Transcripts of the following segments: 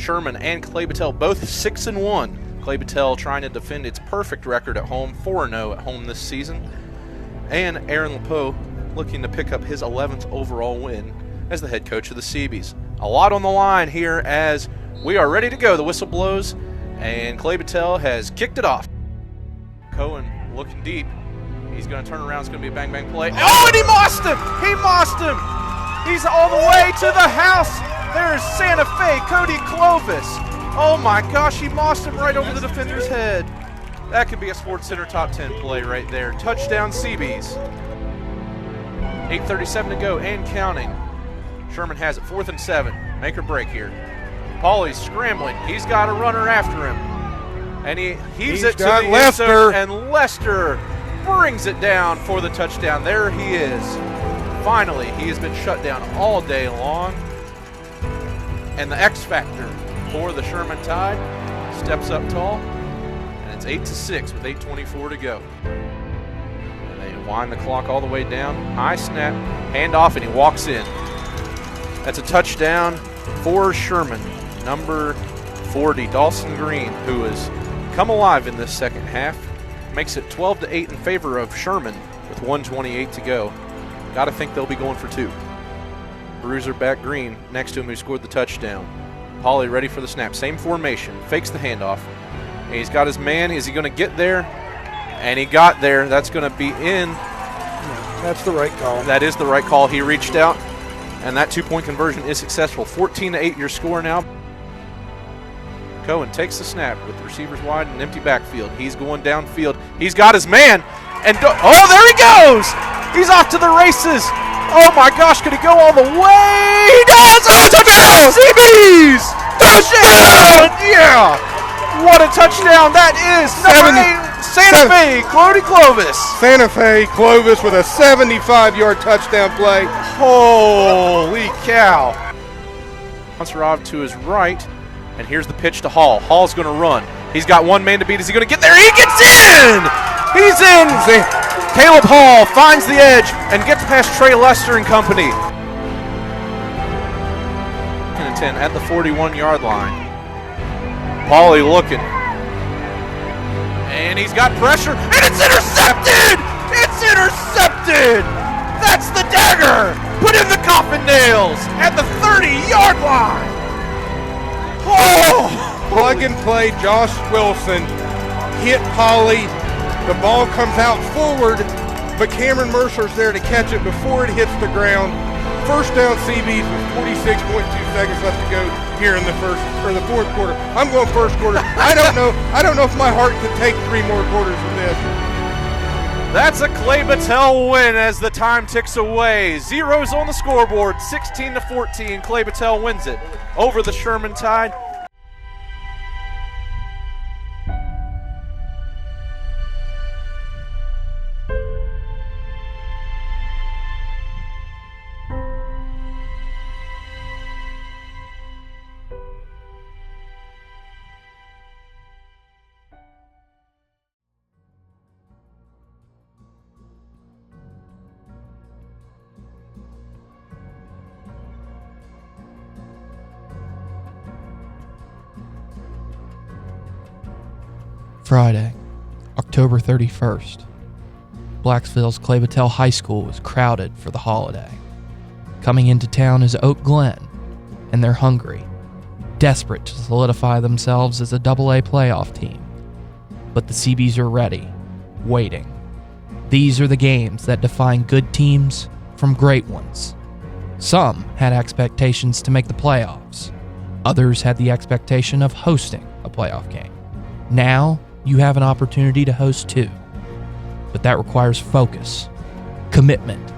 Sherman and Clay-Battelle both 6-1. Clay-Battelle trying to defend its perfect record at home, 4-0 at home this season. And Aaron Lepeau looking to pick up his 11th overall win as the head coach of the Seabees. A lot on the line here as we are ready to go. The whistle blows, and Clay-Battelle has kicked it off. Cohen looking deep. He's going to turn around. It's going to be a bang-bang play. Oh, and he mossed him! He mossed him! He's all the way to the house. There's Santa Fe, Cody Clovis. Oh my gosh, he mossed him right over the defender's head. That could be a Sports Center top 10 play right there. Touchdown Seabees. 8:37 to go and counting. Sherman has it, 4th and 7. Make or break here. Paulie's scrambling. He's got a runner after him. And he heaves it to the end zone, and Lester brings it down for the touchdown. There he is. Finally, he has been shut down all day long. And the X factor for the Sherman Tide steps up tall. And it's 8-6 with 8:24 to go. And they wind the clock all the way down. High snap, handoff, and he walks in. That's a touchdown for Sherman. Number 40, Dawson Green, who has come alive in this second half. Makes it 12-8 in favor of Sherman with 1:28 to go. Got to think they'll be going for 2. Bruiser back Green next to him, who scored the touchdown. Paulie ready for the snap. Same formation. Fakes the handoff. And he's got his man. Is he going to get there? And he got there. That's going to be in. That's the right call. That is the right call. He reached out, and that 2-point conversion is successful. 14-8 your score now. Cohen takes the snap with receivers wide and an empty backfield. He's going downfield. He's got his man. And oh, there he goes! He's off to the races. Oh my gosh, could he go all the way? He does! Oh, touchdown! Seabees! Touchdown! Yeah! What a touchdown that is! Number 8, Santa Fe, Cody Clovis. Santa Fe Clovis with a 75-yard touchdown play. Holy cow. Monserov to his right, and here's the pitch to Hall. Hall's going to run. He's got one man to beat. Is he going to get there? He gets in! He's in! Caleb Hall finds the edge and gets past Trey Lester and company. 10 at the 41-yard line. Paulie looking. And he's got pressure, and it's intercepted! It's intercepted! That's the dagger! Put in the coffin nails at the 30-yard line! Oh! Plug and play, Josh Wilson hit Paulie. The ball comes out forward, but Cameron Mercer's there to catch it before it hits the ground. First down Seabees with 46.2 seconds left to go here in the fourth quarter. I'm going first quarter. I don't know if my heart could take 3 more quarters of this. That's a Clay-Battelle win as the time ticks away. Zeros on the scoreboard, 16-14. Clay-Battelle wins it over the Sherman Tide. Friday, October 31st. Blacksville's Clay-Battelle High School was crowded for the holiday. Coming into town is Oak Glen, and they're hungry, desperate to solidify themselves as a AA playoff team. But the Seabees are ready, waiting. These are the games that define good teams from great ones. Some had expectations to make the playoffs. Others had the expectation of hosting a playoff game. Now, you have an opportunity to host 2. But that requires focus, commitment,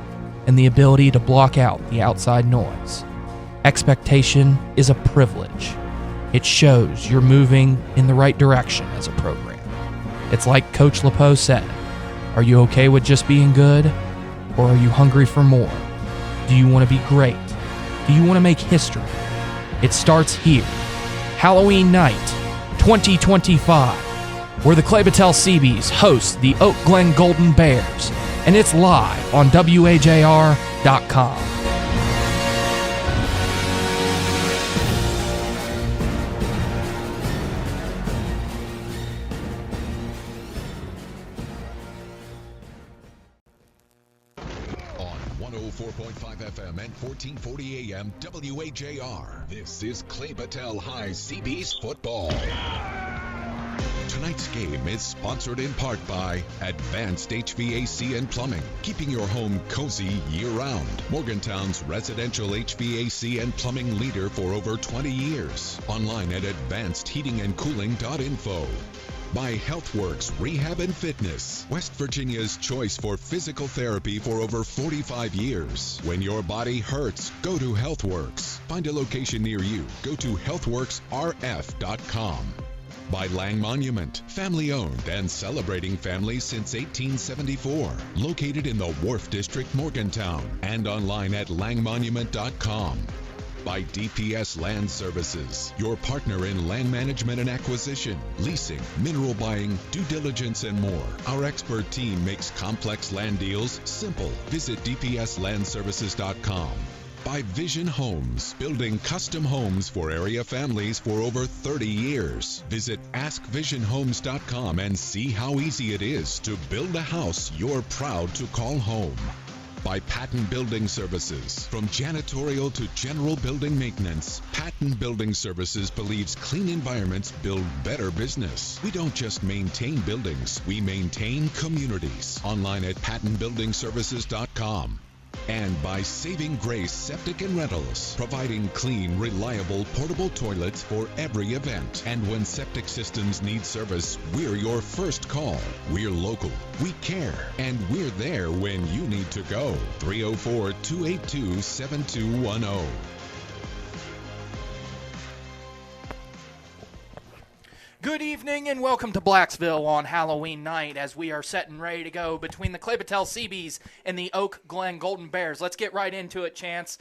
and the ability to block out the outside noise. Expectation is a privilege. It shows you're moving in the right direction as a program. It's like Coach Lepeau said, are you okay with just being good? Or are you hungry for more? Do you want to be great? Do you want to make history? It starts here. Halloween night, 2025. Where the Clay-Battelle Seabees host the Oak Glen Golden Bears, and it's live on WAJR.com. 104.5 FM and 1440 AM WAJR. This is Clay-Battelle High CB's football. Tonight's game is sponsored in part by Advanced HVAC and Plumbing, keeping your home cozy year-round. Morgantown's residential HVAC and plumbing leader for over 20 years. Online at advancedheatingandcooling.info. By HealthWorks Rehab and Fitness, West Virginia's choice for physical therapy for over 45 years. When your body hurts, go to HealthWorks. Find a location near you. Go to healthworksrf.com. By Lang Monument, family-owned and celebrating families since 1874. Located in the Wharf District, Morgantown, and online at langmonument.com. By DPS Land Services, your partner in land management and acquisition, leasing, mineral buying, due diligence, and more. Our expert team makes complex land deals simple. Visit dpslandservices.com. By Vision Homes, building custom homes for area families for over 30 years. Visit askvisionhomes.com and see how easy it is to build a house you're proud to call home. By Patton Building Services. From janitorial to general building maintenance, Patton Building Services believes clean environments build better business. We don't just maintain buildings, we maintain communities. Online at pattonbuildingservices.com. And by Saving Grace Septic and Rentals, providing clean, reliable, portable toilets for every event. And when septic systems need service, we're your first call. We're local, we care, and we're there when you need to go. 304-282-7210. Good evening and welcome to Blacksville on Halloween night as we are set and ready to go between the Clay-Battelle Seabees and the Oak Glen Golden Bears. Let's get right into it, Chance.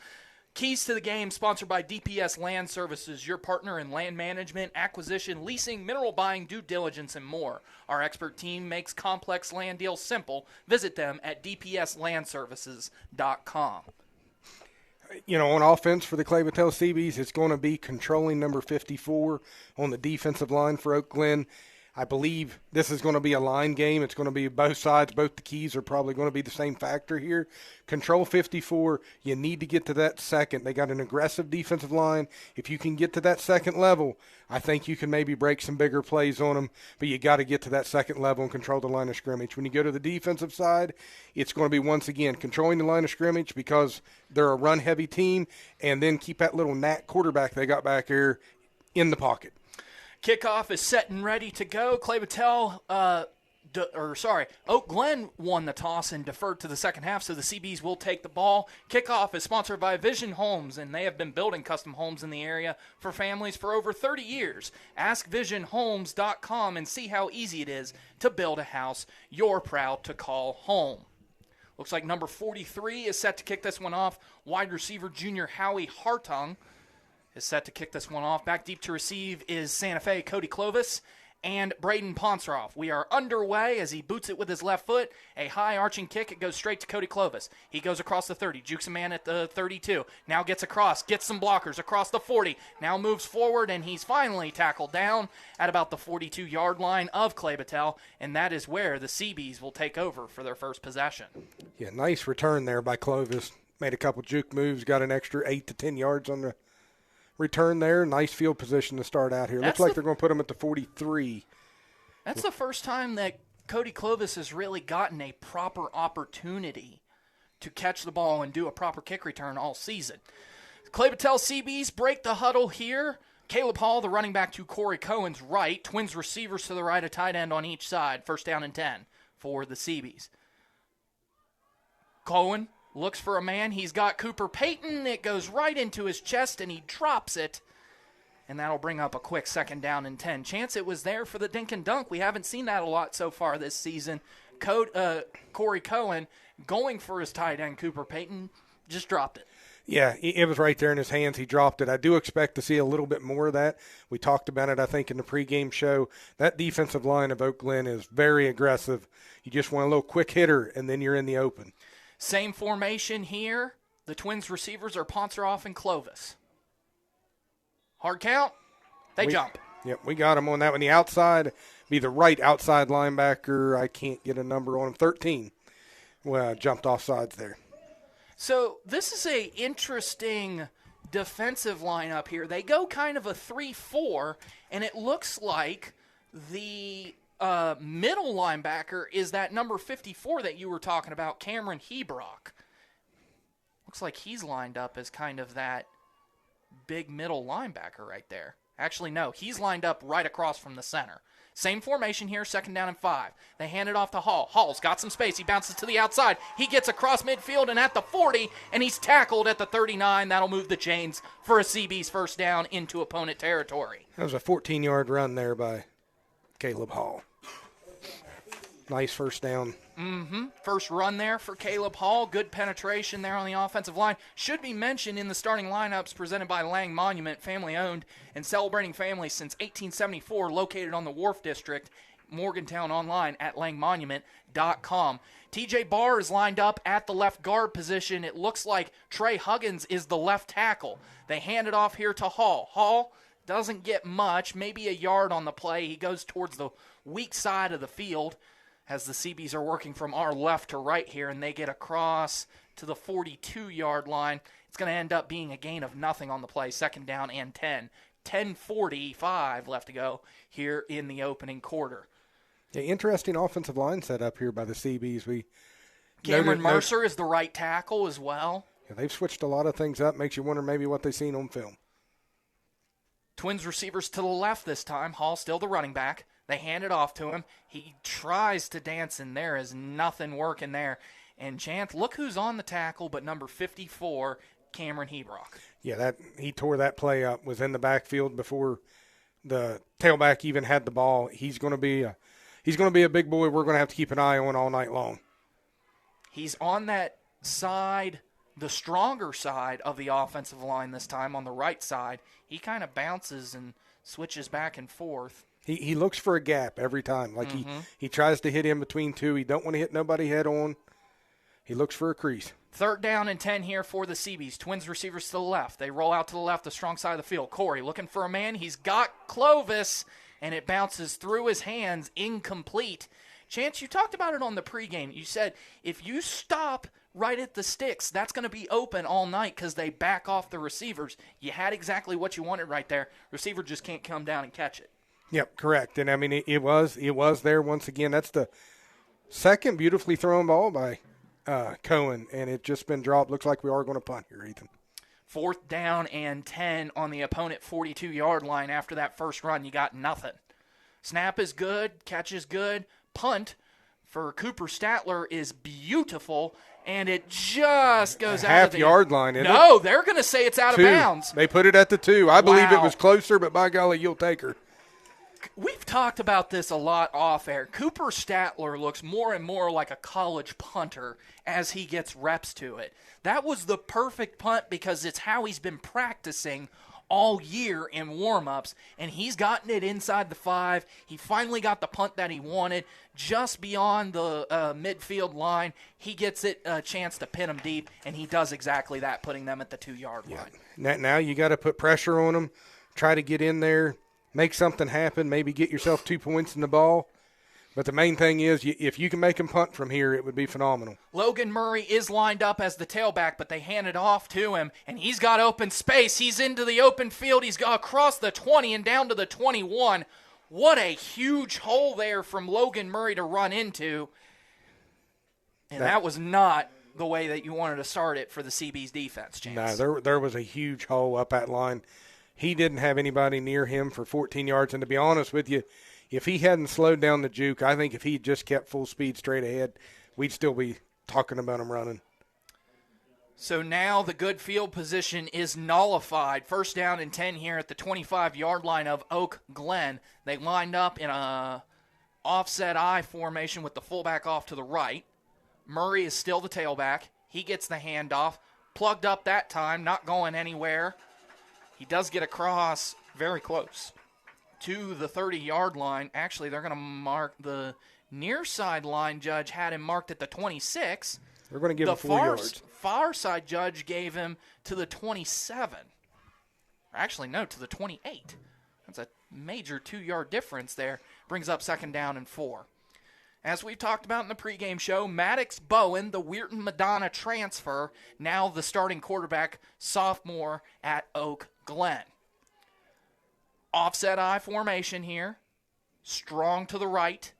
Keys to the game sponsored by DPS Land Services, your partner in land management, acquisition, leasing, mineral buying, due diligence, and more. Our expert team makes complex land deals simple. Visit them at dpslandservices.com. You know, on offense for the Clay-Battelle Seabees, it's going to be controlling number 54 on the defensive line for Oak Glen. I believe this is going to be a line game. It's going to be both sides. Both the keys are probably going to be the same factor here. Control 54, you need to get to that second. They got an aggressive defensive line. If you can get to that second level, I think you can maybe break some bigger plays on them, but you got to get to that second level and control the line of scrimmage. When you go to the defensive side, it's going to be, once again, controlling the line of scrimmage because they're a run-heavy team, and then keep that little Nat quarterback they got back here in the pocket. Kickoff is set and ready to go. Clay-Battelle, Oak Glen won the toss and deferred to the second half, so the CBs will take the ball. Kickoff is sponsored by Vision Homes, and they have been building custom homes in the area for families for over 30 years. AskVisionHomes.com and see how easy it is to build a house you're proud to call home. Looks like number 43 is set to kick this one off. Wide receiver junior Howie Hartung is set to kick this one off. Back deep to receive is Santa Fe Cody Clovis and Braden Ponsroff. We are underway as he boots it with his left foot. A high arching kick. It goes straight to Cody Clovis. He goes across the 30, jukes a man at the 32. Now gets across, gets some blockers across the 40. Now moves forward, and he's finally tackled down at about the 42-yard line of Clay-Battelle, and that is where the CBs will take over for their first possession. Yeah, nice return there by Clovis. Made a couple juke moves, got an extra 8 to 10 yards on the return there. Nice field position to start out here. Looks like they're going to put him at the 43. That's the first time that Cody Clovis has really gotten a proper opportunity to catch the ball and do a proper kick return all season. Clay-Battelle CBs break the huddle here. Caleb Hall, the running back, to Corey Cohen's right. Twins receivers to the right, a tight end on each side. First down and 10 for the CBs. Cohen looks for a man. He's got Cooper Payton. It goes right into his chest, and he drops it. And that'll bring up a quick second down and 10. Chance, it was there for the dink and dunk. We haven't seen that a lot so far this season. Corey Cohen going for his tight end, Cooper Payton, just dropped it. Yeah, it was right there in his hands. He dropped it. I do expect to see a little bit more of that. We talked about it, I think, in the pregame show. That defensive line of Oak Glen is very aggressive. You just want a little quick hitter, and then you're in the open. Same formation here. The Twins receivers are Ponsoroff and Clovis. Hard count. They jump. Yep, we got him on that one. The outside, be the right outside linebacker. I can't get a number on him. 13. Well, jumped off sides there. So this is a interesting defensive lineup here. They go kind of a 3-4, and it looks like the middle linebacker is that number 54 that you were talking about, Cameron Hebrock. Looks like he's lined up as kind of that big middle linebacker right there. Actually, no, he's lined up right across from the center. Same formation here, 2nd down and 5. They hand it off to Hall. Hall's got some space. He bounces to the outside. He gets across midfield and at the 40, and he's tackled at the 39. That'll move the chains for a CB's first down into opponent territory. That was a 14-yard run there by Caleb Hall. Nice first down. First run there for Caleb Hall. Good penetration there on the offensive line. Should be mentioned in the starting lineups presented by Lang Monument, family-owned and celebrating families since 1874, located on the Wharf District, Morgantown, online at langmonument.com. TJ Barr is lined up at the left guard position. It looks like Trey Huggins is the left tackle. They hand it off here to Hall. Hall doesn't get much, maybe a yard on the play. He goes towards the weak side of the field, as the CBs are working from our left to right here, and they get across to the 42-yard line. It's going to end up being a gain of nothing on the play, 2nd down and 10. 10:45 left to go here in the opening quarter. Yeah, interesting offensive line set up here by the CBs. Cameron Mercer is the right tackle as well. Yeah, they've switched a lot of things up. Makes you wonder maybe what they've seen on film. Twins receivers to the left this time. Hall still the running back. They hand it off to him. He tries to dance, and there is nothing working there. And Chance, look who's on the tackle, but number 54, Cameron Hebrock. Yeah, he tore that play up. Was in the backfield before the tailback even had the ball. He's going to be a big boy. We're going to have to keep an eye on all night long. He's on that side, the stronger side of the offensive line this time, on the right side. He kind of bounces and switches back and forth. He looks for a gap every time. Like he tries to hit in between two. He don't want to hit nobody head on. He looks for a crease. 3rd down and 10 here for the CBs. Twins receivers to the left. They roll out to the left, the strong side of the field. Corey looking for a man. He's got Clovis, and it bounces through his hands, incomplete. Chance, you talked about it on the pregame. You said if you stop right at the sticks, that's going to be open all night because they back off the receivers. You had exactly what you wanted right there. Receiver just can't come down and catch it. Yep, correct. And, I mean, it was there once again. That's the second beautifully thrown ball by Cohen, and it's just been dropped. Looks like we are going to punt here, Ethan. 4th down and 10 on the opponent 42-yard line. After that first run, you got nothing. Snap is good. Catch is good. Punt for Cooper Statler is beautiful, and it just goes out of the half-yard line, isn't it? No, they're going to say it's out of bounds. They put it at the 2. I believe it was closer, but by golly, you'll take her. We've talked about this a lot off air. Cooper Statler looks more and more like a college punter as he gets reps to it. That was the perfect punt because it's how he's been practicing all year in warm-ups, and he's gotten it inside the 5. He finally got the punt that he wanted just beyond the midfield line. He gets it a chance to pin him deep, and he does exactly that, putting them at the 2-yard line. Now you got to put pressure on them, try to get in there, make something happen, maybe get yourself 2 points in the ball. But the main thing is, if you can make him punt from here, it would be phenomenal. Logan Murray is lined up as the tailback, but they hand it off to him, and he's got open space. He's into the open field. He's got across the 20 and down to the 21. What a huge hole there from Logan Murray to run into. And that was not the way that you wanted to start it for the CB's defense, James. No, there was a huge hole up that line. He didn't have anybody near him for 14 yards, and to be honest with you, if he hadn't slowed down the juke, I think if he just kept full speed straight ahead, we'd still be talking about him running. So now the good field position is nullified. 1st down and 10 here at the 25-yard line of Oak Glen. They lined up in a offset I formation with the fullback off to the right. Murray is still the tailback. He gets the handoff. Plugged up that time, not going anywhere. He does get across very close to the 30-yard line. Actually, they're going to mark the near sideline judge had him marked at the 26. They're going to give him 4 yards. Far side judge gave him to the 27. Actually, no, to the 28. That's a major 2-yard difference there. Brings up 2nd down and 4. As we've talked about in the pregame show, Maddox Bowen, the Weirton Madonna transfer, now the starting quarterback, sophomore at Oak Glen. Offset I formation here. Strong to the right.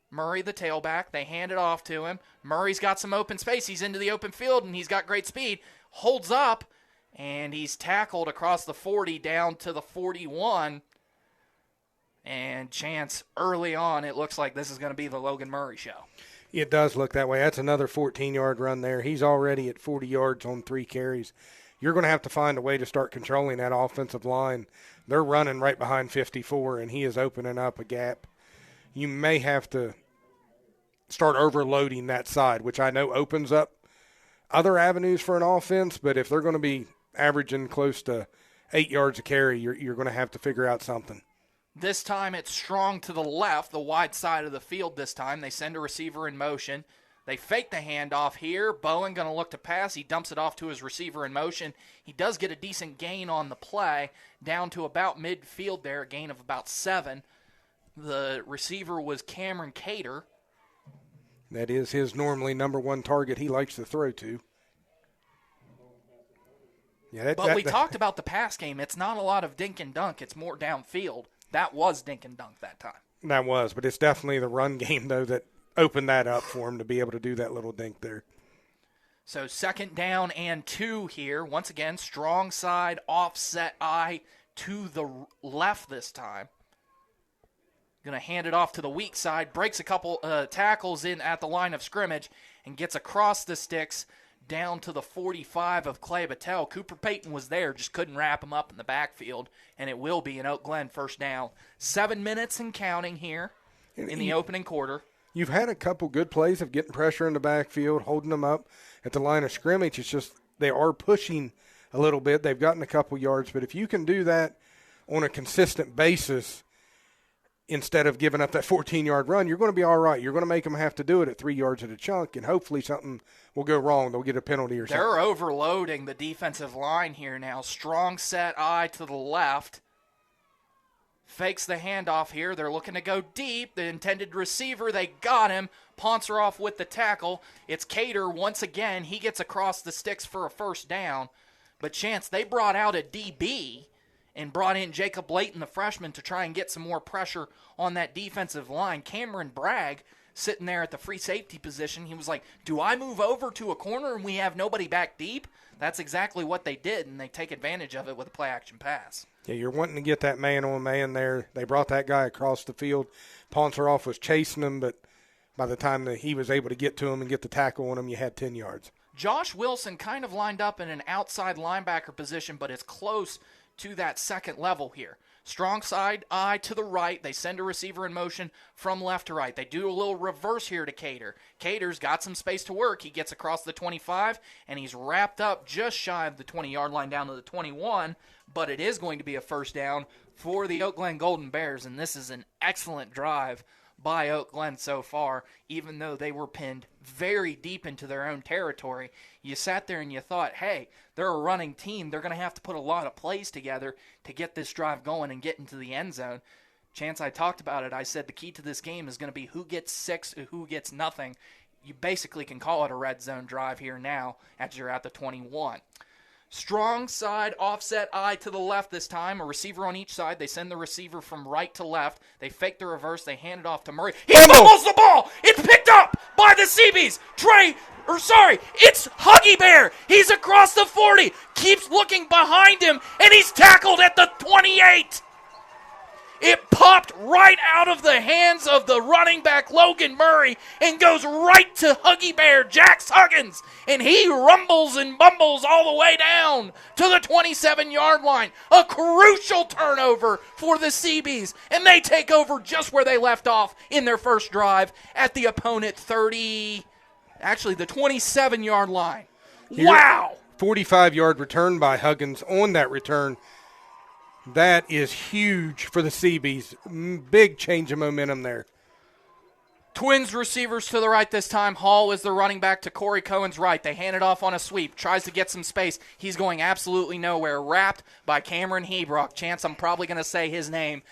Murray, the tailback. They hand it off to him. Murray's got some open space. He's into the open field, and he's got great speed. Holds up, and he's tackled across the 40 down to the 41. And Chance, early on, it looks like this is going to be the Logan Murray show. It does look that way. That's another 14-yard run there. He's already at 40 yards on 3 carries. You're going to have to find a way to start controlling that offensive line. They're running right behind 54, and he is opening up a gap. You may have to start overloading that side, which I know opens up other avenues for an offense, but if they're going to be averaging close to 8 yards a carry, you're going to have to figure out something. This time it's Strong to the left, the wide side of the field this time. They send a receiver in motion. They fake the handoff here. Bowen going to look to pass. He dumps it off to his receiver in motion. He does get a decent gain on the play, down to about midfield there, a gain of about 7. The receiver was Cameron Cater. That is his normally number 1 target he likes to throw to. Yeah, we talked about the pass game. It's not a lot of dink and dunk. It's more downfield. That was dink and dunk that time. That was, but it's definitely the run game, though, that opened that up for him to be able to do that little dink there. So 2nd down and 2 here. Once again, strong side, offset I to the left this time. Going to hand it off to the weak side, breaks a couple tackles in at the line of scrimmage, and gets across the sticks down to the 45 of Clay-Battelle. Cooper Payton was there, just couldn't wrap him up in the backfield, and it will be an Oak Glen first down. 7 minutes and counting here in the opening quarter. You've had a couple good plays of getting pressure in the backfield, holding them up at the line of scrimmage. It's just they are pushing a little bit. They've gotten a couple yards, but if you can do that on a consistent basis instead of giving up that 14-yard run, you're going to be all right. You're going to make them have to do it at 3 yards at a chunk, and hopefully something will go wrong. They'll get a penalty or something. They're overloading the defensive line here now. Strong set I to the left. Fakes the handoff here. They're looking to go deep. The intended receiver, they got him. Ponceroff with the tackle. It's Cater once again. He gets across the sticks for a first down. But Chance, they brought out a DB and brought in Jacob Layton, the freshman, to try and get some more pressure on that defensive line. Cameron Bragg sitting there at the free safety position. He was like, do I move over to a corner and we have nobody back deep? That's exactly what they did, and they take advantage of it with a play-action pass. Yeah, you're wanting to get that man-on-man there. They brought that guy across the field. Ponceroff was chasing him, but by the time that he was able to get to him and get the tackle on him, you had 10 yards. Josh Wilson kind of lined up in an outside linebacker position, but it's close to that second level here. Strong side I to the right. They send a receiver in motion from left to right. They do a little reverse here to Cater. Cater's got some space to work. He gets across the 25, and he's wrapped up just shy of the 20-yard line down to the 21, but it is going to be a first down for the Oak Glen Golden Bears, and this is an excellent drive by Oak Glen so far, even though they were pinned very deep into their own territory. You sat there and you thought, hey, they're a running team. They're going to have to put a lot of plays together to get this drive going and get into the end zone. Chance, I talked about it. I said the key to this game is going to be who gets 6 and who gets nothing. You basically can call it a red zone drive here now as you're at the 21. Strong side, offset I to the left this time. A receiver on each side. They send the receiver from right to left. They fake the reverse. They hand it off to Murray. He fumbles the ball. It's picked up by the Seabees. It's Huggy Bear. He's across the 40. Keeps looking behind him, and he's tackled at the 28. It popped right out of the hands of the running back, Logan Murray, and goes right to Huggy Bear, Jax Huggins. And he rumbles and bumbles all the way down to the 27-yard line. A crucial turnover for the Seabees. And they take over just where they left off in their first drive at the opponent the 27-yard line. Wow! 45-yard return by Huggins on that return. That is huge for the Seabees. Big change of momentum there. Twins receivers to the right this time. Hall is the running back to Corey Cohen's right. They hand it off on a sweep. Tries to get some space. He's going absolutely nowhere. Wrapped by Cameron Hebrock. Chance, I'm probably going to say his name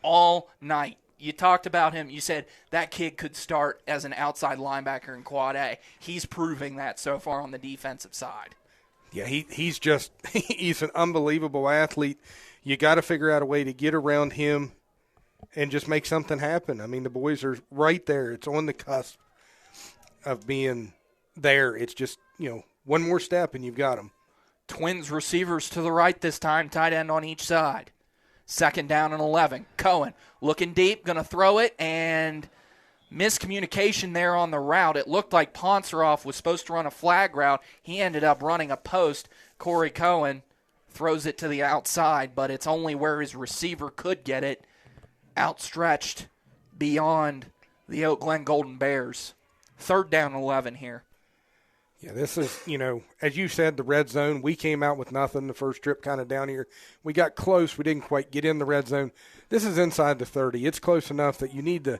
all night. You talked about him. You said that kid could start as an outside linebacker in Quad A. He's proving that so far on the defensive side. Yeah, he's just he's an unbelievable athlete. You got to figure out a way to get around him and just make something happen. I mean, the boys are right there. It's on the cusp of being there. It's just, one more step and you've got them. Twins receivers to the right this time, tight end on each side. 2nd down and 11. Cohen looking deep, going to throw it, and miscommunication there on the route. It looked like Ponceroff was supposed to run a flag route. He ended up running a post. Corey Cohen throws it to the outside, but it's only where his receiver could get it, outstretched beyond the Oak Glen Golden Bears. 3rd down and 11 here. Yeah, this is, as you said, the red zone. We came out with nothing the first trip kind of down here. We got close. We didn't quite get in the red zone. This is inside the 30. It's close enough that you need to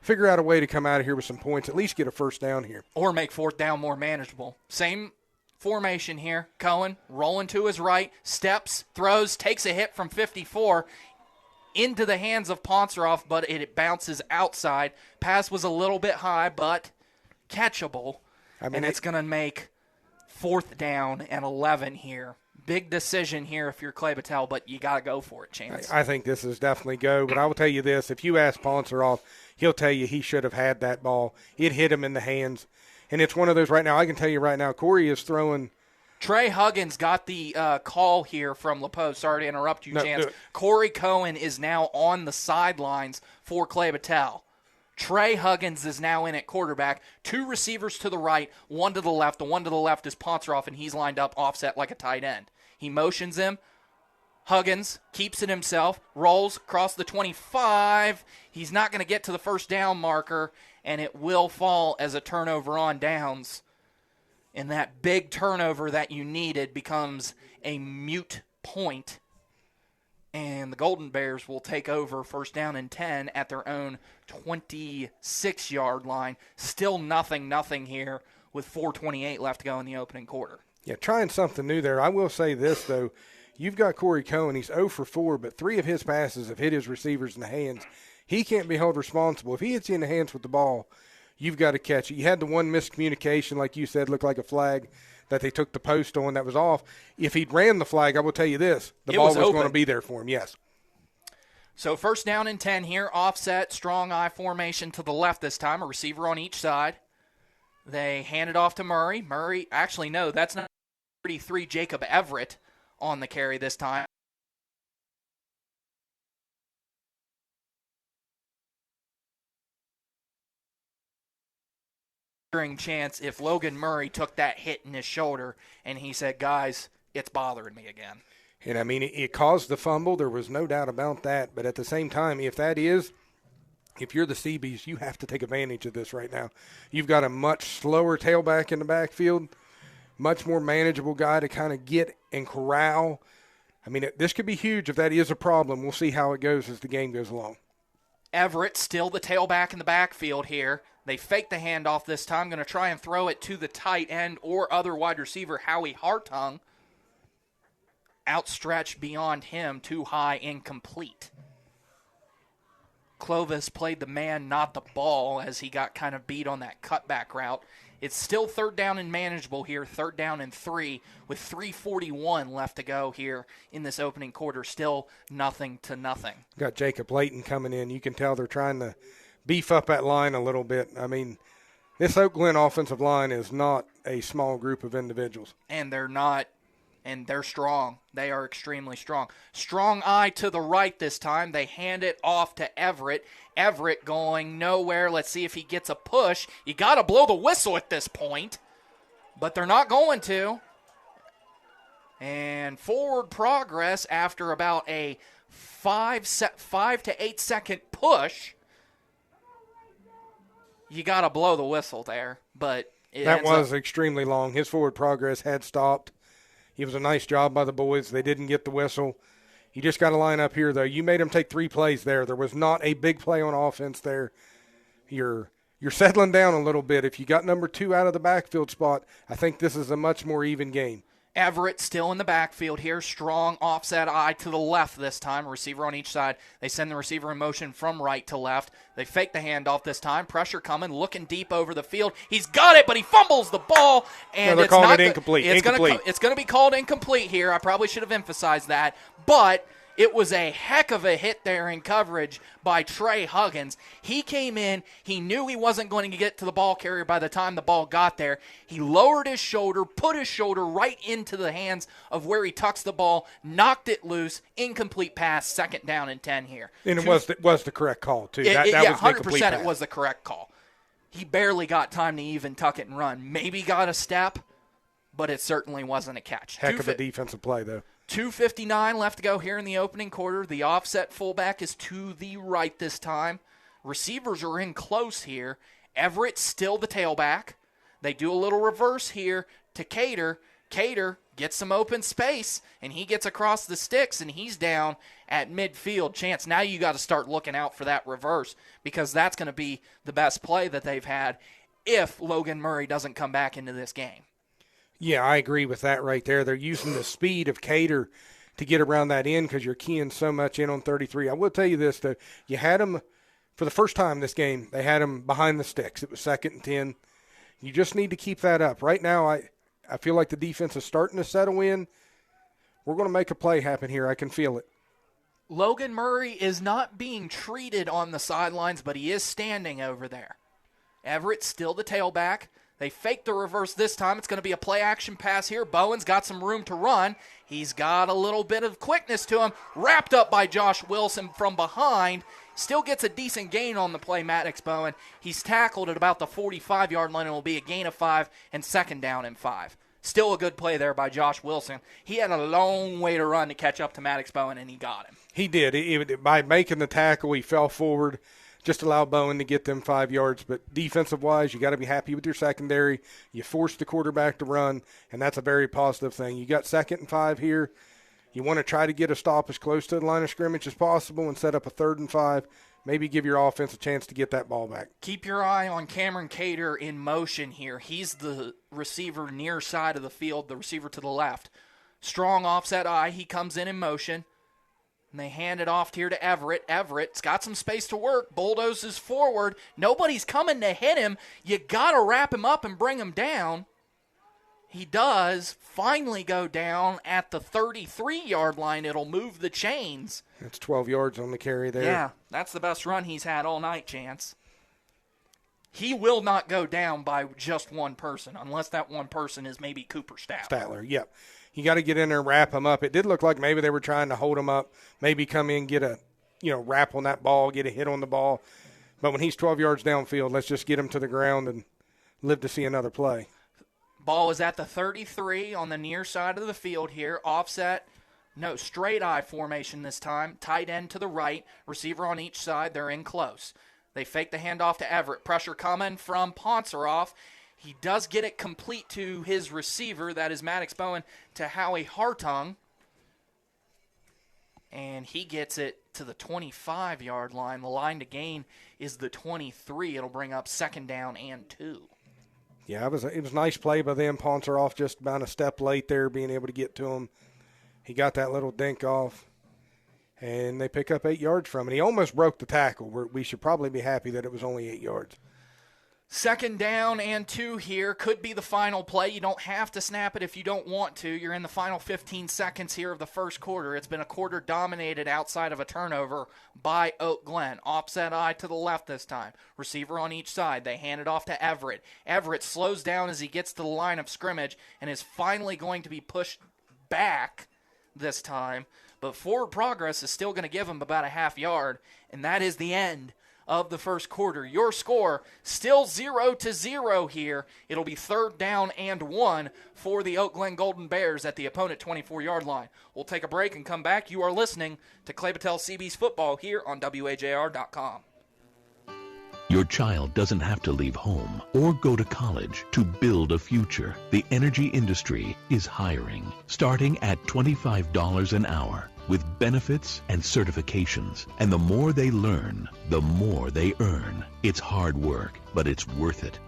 figure out a way to come out of here with some points, at least get a first down here. Or make 4th down more manageable. Same formation here. Cohen rolling to his right, steps, throws, takes a hit from 54 into the hands of Ponceroff, but it bounces outside. Pass was a little bit high, but catchable. And it's going to make 4th down and 11 here. Big decision here if you're Clay-Battelle, but you got to go for it, Chance. I think this is definitely go, but I will tell you this. If you ask Ponceroff, he'll tell you he should have had that ball. It hit him in the hands. And it's one of those right now. I can tell you right now, Corey is throwing. Trey Huggins got the call here from LePeau. Sorry to interrupt you, Chance. Corey Cohen is now on the sidelines for Clay-Battelle. Trey Huggins is now in at quarterback. 2 receivers to the right, 1 to the left. The one to the left is Ponceroff, and he's lined up offset like a tight end. He motions him. Huggins keeps it himself, rolls across the 25. He's not going to get to the first down marker, and it will fall as a turnover on downs. And that big turnover that you needed becomes a moot point. And the Golden Bears will take over 1st down and 10 at their own 26-yard line. Still nothing here with 4:28 left to go in the opening quarter. Yeah, trying something new there. I will say this, though. You've got Corey Cohen. He's 0 for 4, but 3 of his passes have hit his receivers in the hands. He can't be held responsible. If he hits you in the hands with the ball, you've got to catch it. You had the one miscommunication, like you said, looked like a flag that they took the post on that was off. If he'd ran the flag, I will tell you this, the ball was going to be there for him, yes. So 1st down and 10 here, offset, strong eye formation to the left this time, a receiver on each side. They hand it off to Murray. Murray, actually, no, that's not 33, Jacob Everett on the carry this time. Chance if Logan Murray took that hit in his shoulder and he said, guys, it's bothering me again. And, I mean, it caused the fumble. There was no doubt about that. But at the same time, if you're the Seabees, you have to take advantage of this right now. You've got a much slower tailback in the backfield, much more manageable guy to kind of get and corral. I mean, this could be huge if that is a problem. We'll see how it goes as the game goes along. Everett still the tailback in the backfield here. They fake the handoff this time. Going to try and throw it to the tight end or other wide receiver, Howie Hartung. Outstretched beyond him, too high, incomplete. Clovis played the man, not the ball, as he got kind of beat on that cutback route. It's still 3rd down and manageable here, 3rd down and 3, with 3:41 left to go here in this opening quarter. Still 0-0. Got Jacob Layton coming in. You can tell they're trying to beef up that line a little bit. I mean, this Oak Glen offensive line is not a small group of individuals. And they're not, and they're strong. They are extremely strong. Strong eye to the right this time. They hand it off to Everett. Everett going nowhere. Let's see if he gets a push. You got to blow the whistle at this point, but they're not going to. And forward progress after about a 5 to 8 second push. You got to blow the whistle there, but that was extremely long. His forward progress had stopped. It was a nice job by the boys. They didn't get the whistle. You just got to line up here, though. You made them take 3 plays there. There was not a big play on offense there. You're settling down a little bit. If you got number 2 out of the backfield spot, I think this is a much more even game. Everett still in the backfield here. Strong offset eye to the left this time. Receiver on each side. They send the receiver in motion from right to left. They fake the handoff this time. Pressure coming. Looking deep over the field. He's got it, but he fumbles the ball. And they're it's calling not it incomplete. It's going to be called incomplete here. I probably should have emphasized that. But it was a heck of a hit there in coverage by Trey Huggins. He came in. He knew he wasn't going to get to the ball carrier by the time the ball got there. He lowered his shoulder, put his shoulder right into the hands of where he tucks the ball, knocked it loose, incomplete pass, 2nd down and 10 here. And it was the correct call, too. That was 100% it was the correct call. He barely got time to even tuck it and run. Maybe got a step, but it certainly wasn't a catch. Heck of a defensive play, though. 2:59 left to go here in the opening quarter. The offset fullback is to the right this time. Receivers are in close here. Everett's still the tailback. They do a little reverse here to Cater. Cater gets some open space, and he gets across the sticks, and he's down at midfield. Chance, now you got to start looking out for that reverse because that's going to be the best play that they've had if Logan Murray doesn't come back into this game. Yeah, I agree with that right there. They're using the speed of Cater to get around that end because you're keying so much in on 33. I will tell you this, though. You had him, for the first time this game, they had him behind the sticks. It was 2nd and 10. You just need to keep that up. Right now, I feel like the defense is starting to settle in. We're going to make a play happen here. I can feel it. Logan Murray is not being treated on the sidelines, but he is standing over there. Everett's still the tailback. They fake the reverse this time. It's going to be a play-action pass here. Bowen's got some room to run. He's got a little bit of quickness to him. Wrapped up by Josh Wilson from behind. Still gets a decent gain on the play, Maddox Bowen. He's tackled at about the 45-yard line. It will be a gain of 5 and 2nd down and 5. Still a good play there by Josh Wilson. He had a long way to run to catch up to Maddox Bowen, and he got him. He did. By making the tackle, he fell forward. Just allow Bowen to get them 5 yards. But defensive-wise, you got to be happy with your secondary. You forced the quarterback to run, and that's a very positive thing. You got 2nd and 5 here. You want to try to get a stop as close to the line of scrimmage as possible and set up a 3rd and 5. Maybe give your offense a chance to get that ball back. Keep your eye on Cameron Cater in motion here. He's the receiver near side of the field, the receiver to the left. Strong offset eye. He comes in motion. And they hand it off here to Everett. Everett's got some space to work. Bulldozes forward. Nobody's coming to hit him. You got to wrap him up and bring him down. He does finally go down at the 33-yard line. It'll move the chains. That's 12 yards on the carry there. Yeah, that's the best run he's had all night, Chance. He will not go down by just one person, unless that one person is maybe Cooper Statler. Yep. You got to get in there and wrap him up. It did look like maybe they were trying to hold him up, maybe come in, get a wrap on that ball, get a hit on the ball. But when he's 12 yards downfield, let's just get him to the ground and live to see another play. Ball is at the 33 on the near side of the field here. Offset, no, straight eye formation this time. Tight end to the right, receiver on each side. They're in close. They fake the handoff to Everett. Pressure coming from Ponceroff. He does get it complete to his receiver. That is Maddox Bowen to Howie Hartung. And he gets it to the 25-yard line. The line to gain is the 23. It'll bring up 2nd down and 2. Yeah, it was a nice play by them. Ponceroff just about a step late there, being able to get to him. He got that little dink off, and they pick up 8 yards from it. He almost broke the tackle. We should probably be happy that it was only 8 yards. 2nd down and 2 here. Could be the final play. You don't have to snap it if you don't want to. You're in the final 15 seconds here of the first quarter. It's been a quarter dominated outside of a turnover by Oak Glen. Offset eye to the left this time. Receiver on each side. They hand it off to Everett. Everett slows down as he gets to the line of scrimmage and is finally going to be pushed back this time. But forward progress is still going to give him about a half yard, and that is the end of the first quarter. Your score still 0-0 here. It'll be 3rd down and 1 for the Oak Glen Golden Bears at the opponent 24-yard line. We'll take a break and come back. You are listening to Clay-Battelle CB's football here on WAJR.com. Your child doesn't have to leave home or go to college to build a future. The energy industry is hiring, starting at $25 an hour, with benefits and certifications. And the more they learn, the more they earn. It's hard work, but it's worth it.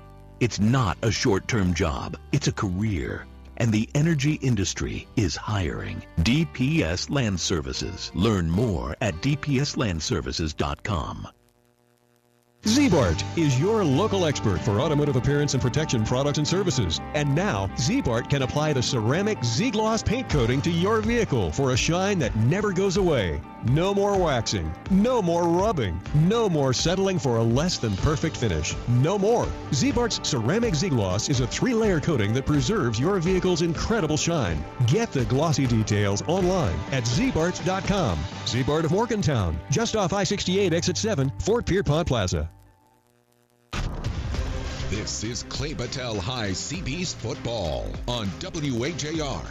It's not a short-term job. It's a career. and the energy industry is hiring. DPS Land Services. Learn more at dpslandservices.com. Z-Bart is your local expert for automotive appearance and protection products and services. And now, Z-Bart can apply the ceramic Z-Gloss paint coating to your vehicle for a shine that never goes away. No more waxing, no more rubbing, no more settling for a less than perfect finish. No more. Z-Bart's ceramic Z-Gloss is a 3-layer coating that preserves your vehicle's incredible shine. Get the glossy details online at zbart.com. Z-Bart of Morgantown, just off I-68 exit 7, Fort Pierpont Plaza. This is Clay-Battelle High CB's football on WHAR.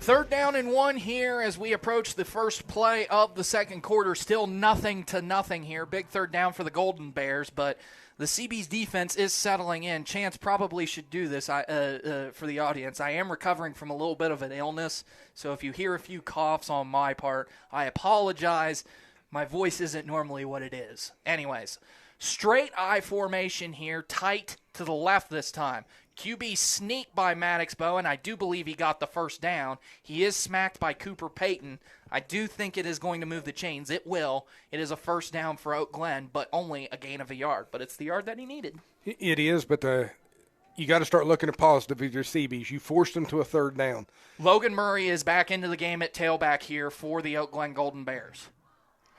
3rd down and 1 here as we approach the first play of the second quarter. Still 0-0 here. Big 3rd down for the Golden Bears, but the CB's defense is settling in. Chance probably should do this for the audience. I am recovering from a little bit of an illness, so if you hear a few coughs on my part, I apologize. My voice isn't normally what it is. Anyways, straight I formation here, tight to the left this time. QB sneak by Maddox Bowen. I do believe he got the first down. He is smacked by Cooper Payton. I do think it is going to move the chains. It will. It is a first down for Oak Glen, but only a gain of a yard. But it's the yard that he needed. It is, but you got to start looking at positive with your CBs. You forced them to a 3rd down. Logan Murray is back into the game at tailback here for the Oak Glen Golden Bears.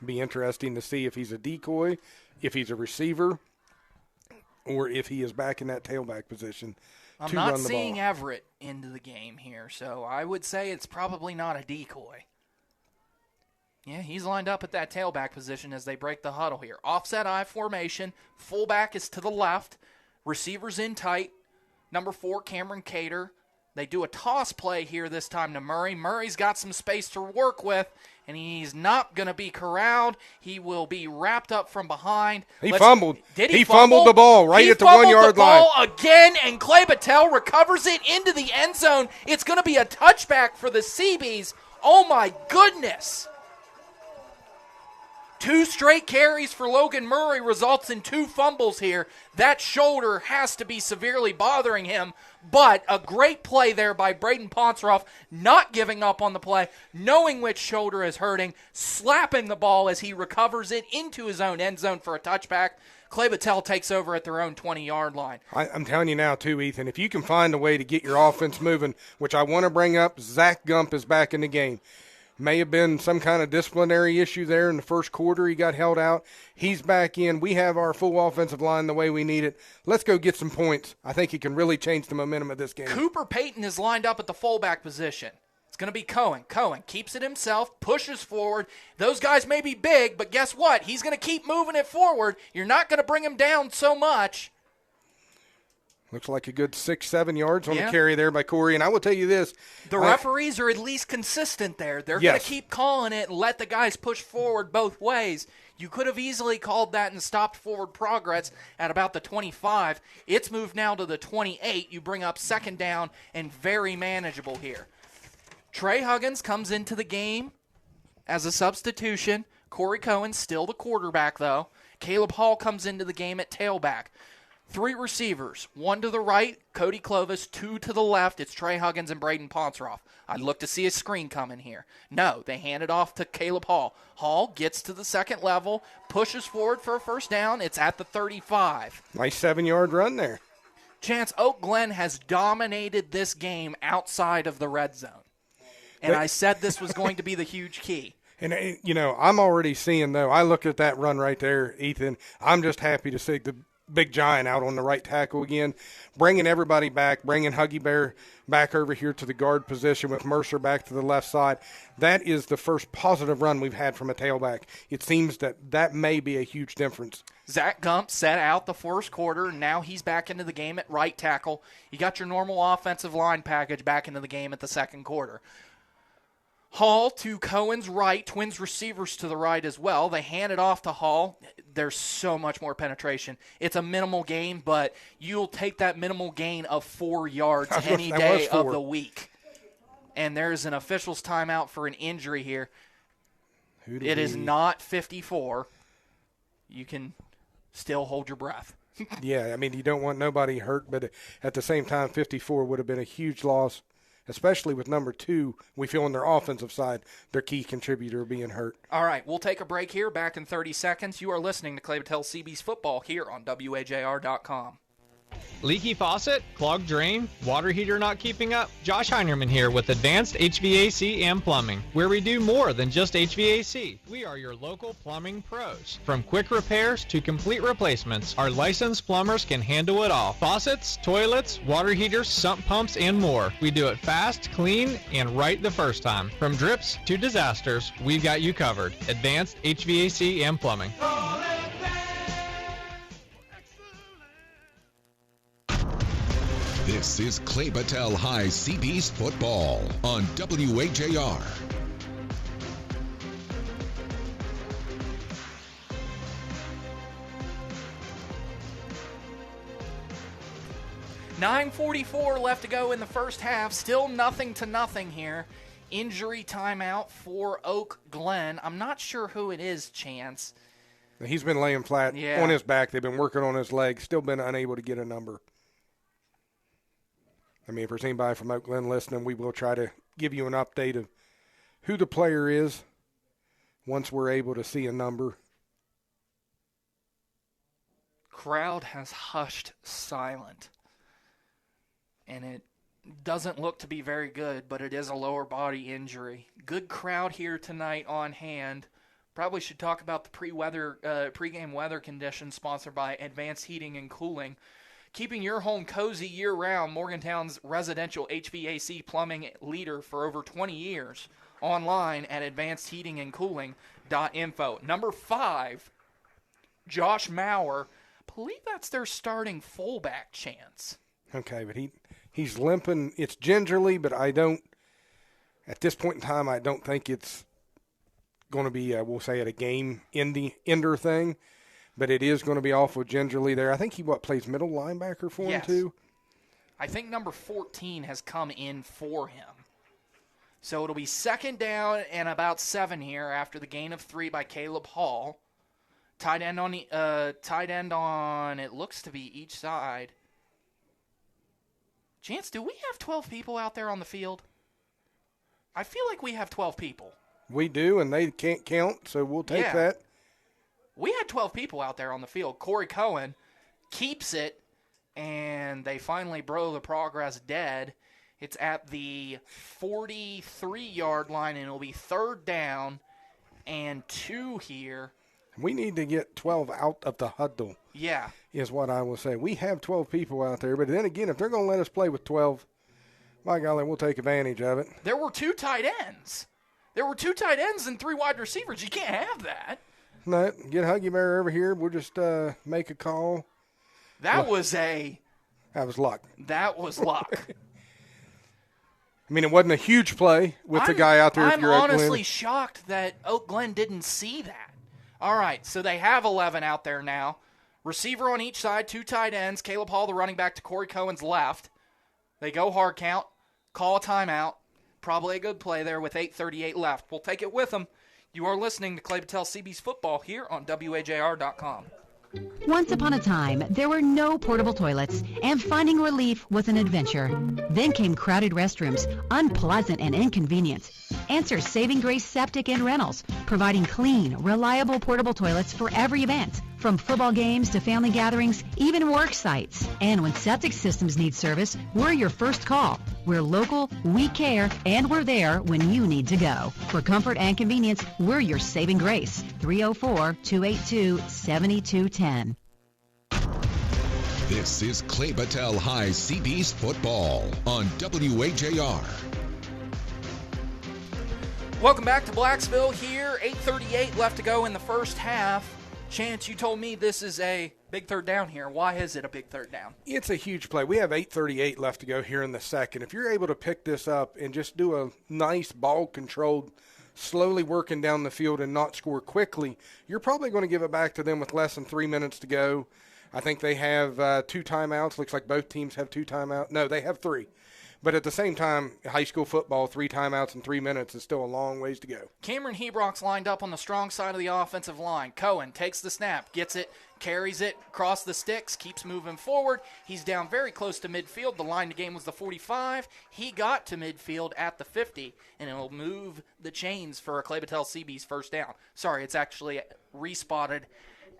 Be interesting to see if he's a decoy, if he's a receiver, or if he is back in that tailback position I'm to run the ball. not seeing Everett into the game here, so I would say it's probably not a decoy. Yeah, he's lined up at that tailback position as they break the huddle here. Offset I formation. Fullback is to the left. Receivers in tight. Number 4, Cameron Cater. They do a toss play here this time to Murray. Murray's got some space to work with, and he's not going to be corralled. He will be wrapped up from behind. He fumbled. Did he fumble? Fumbled the ball right at the 1-yard line. He fumbled the ball again, and Clay-Battelle recovers it into the end zone. It's going to be a touchback for the CBs. Oh, my goodness. 2 straight carries for Logan Murray results in 2 fumbles here. That shoulder has to be severely bothering him, but a great play there by Braden Ponceroff, not giving up on the play, knowing which shoulder is hurting, slapping the ball as he recovers it into his own end zone for a touchback. Clay-Battelle takes over at their own 20-yard line. I'm telling you now, too, Ethan, if you can find a way to get your offense moving, which I want to bring up, Zach Gump is back in the game. May have been some kind of disciplinary issue there in the first quarter. He got held out. He's back in. We have our full offensive line the way we need it. Let's go get some points. I think he can really change the momentum of this game. Cooper Payton is lined up at the fullback position. It's going to be Cohen. Cohen keeps it himself, pushes forward. Those guys may be big, but guess what? He's going to keep moving it forward. You're not going to bring him down so much. Looks like a good 6-7 yards on the carry there by Corey. And I will tell you this. The referees are at least consistent there. They're going to keep calling it and let the guys push forward both ways. You could have easily called that and stopped forward progress at about the 25. It's moved now to the 28. You bring up 2nd down and very manageable here. Trey Huggins comes into the game as a substitution. Corey Cohen still the quarterback, though. Caleb Hall comes into the game at tailback. 3 receivers, 1 to the right, Cody Clovis, 2 to the left. It's Trey Huggins and Braden Ponceroff. I'd look to see a screen coming here. No, they hand it off to Caleb Hall. Hall gets to the 2nd level, pushes forward for a first down. It's at the 35. Nice 7-yard run there. Chance, Oak Glen has dominated this game outside of the red zone. And I said this was going to be the huge key. And, I'm already seeing, though, I look at that run right there, Ethan. I'm just happy to see the big giant out on the right tackle again, bringing everybody back, bringing Huggy Bear back over here to the guard position with Mercer back to the left side. That is the first positive run we've had from a tailback. It seems that may be a huge difference. Zach Gump set out the first quarter, and now he's back into the game at right tackle. You got your normal offensive line package back into the game at the second quarter. Hall to Cohen's right, Twins receivers to the right as well. They hand it off to Hall. There's so much more penetration. It's a minimal gain, but you'll take that minimal gain of 4 yards any day of the week. And there's an official's timeout for an injury here. It is not 54. You can still hold your breath. Yeah, I mean, you don't want nobody hurt, but at the same time, 54 would have been a huge loss, especially with number 2. We feel on their offensive side, their key contributor being hurt. All right, we'll take a break here. Back in 30 seconds. You are listening to Clay-Battelle CB's Football here on WAJR.com. Leaky faucet? Clogged drain? Water heater not keeping up? Josh Heinerman here with Advanced HVAC and Plumbing, where we do more than just HVAC. We are your local plumbing pros. From quick repairs to complete replacements, our licensed plumbers can handle it all. Faucets, toilets, water heaters, sump pumps, and more. We do it fast, clean, and right the first time. From drips to disasters, we've got you covered. Advanced HVAC and Plumbing. This is Clay-Battelle High CB's football on WAJR. $9:44 left to go in the first half. Still 0-0 here. Injury timeout for Oak Glen. I'm not sure who it is, Chance. He's been laying flat on his back. They've been working on his legs. Still been unable to get a number. I mean, if there's anybody from Oak Glen listening, we will try to give you an update of who the player is once we're able to see a number. Crowd has hushed silent. And it doesn't look to be very good, but it is a lower body injury. Good crowd here tonight on hand. Probably should talk about the pregame weather conditions sponsored by Advanced Heating and Cooling. Keeping your home cozy year-round, Morgantown's residential HVAC plumbing leader for over 20 years. Online at advancedheatingandcooling.info. Number 5, Josh Maurer. I believe that's their starting fullback, Chance. Okay, but he's limping. It's gingerly, but at this point in time, I don't think it's going to be, we'll say it, a game ender thing. But it is going to be awful gingerly there. I think he plays middle linebacker for him too? I think number 14 has come in for him. So it'll be second down and about 7 here after the gain of 3 by Caleb Hall. Tight end on it looks to be each side. Chance, do we have 12 people out there on the field? I feel like we have 12 people. We do, and they can't count, so we'll take that. We had 12 people out there on the field. Corey Cohen keeps it, and they finally blow the progress dead. It's at the 43-yard line, and it'll be third down and 2 here. We need to get 12 out of the huddle. Yeah. Is what I will say. We have 12 people out there, but then again, if they're going to let us play with 12, by golly, we'll take advantage of it. There were 2 tight ends. There were 2 tight ends and 3 wide receivers. You can't have that. No, get Huggy Bear over here. We'll just make a call. That was luck. That was luck. I mean, it wasn't a huge play with the guy out there. I'm honestly shocked that Oak Glen didn't see that. All right, so they have 11 out there now. Receiver on each side, 2 tight ends. Caleb Hall, the running back, to Corey Cohen's left. They go hard count, call a timeout. Probably a good play there with 8:38 left. We'll take it with them. You are listening to Clay-Battelle CB's Football here on WAJR.com. Once upon a time, there were no portable toilets, and finding relief was an adventure. Then came crowded restrooms, unpleasant and inconvenient. Enter Saving Grace Septic and Rentals, providing clean, reliable portable toilets for every event, from football games to family gatherings, even work sites. And when septic systems need service, we're your first call. We're local, we care, and we're there when you need to go. For comfort and convenience, we're your saving grace. 304-282-7210. This is Clay-Battelle High CB's football on WAJR. Welcome back to Blacksville here. 8:38 left to go in the first half. Chance, you told me this is a big third down here. Why is it a big third down? It's a huge play. We have 8:38 left to go here in the second. If you're able to pick this up and just do a nice ball-controlled, slowly working down the field and not score quickly, you're probably going to give it back to them with less than 3 minutes to go. I think they have 2 timeouts. Looks like both teams have 2 timeouts. No, they have 3. But at the same time, high school football, 3 timeouts in 3 minutes is still a long ways to go. Cameron Hebrock's lined up on the strong side of the offensive line. Cohen takes the snap, gets it, carries it across the sticks, keeps moving forward. He's down very close to midfield. The line to game was the 45. He got to midfield at the 50, and it'll move the chains for a Clay-Battelle CB's first down. Sorry, it's actually respotted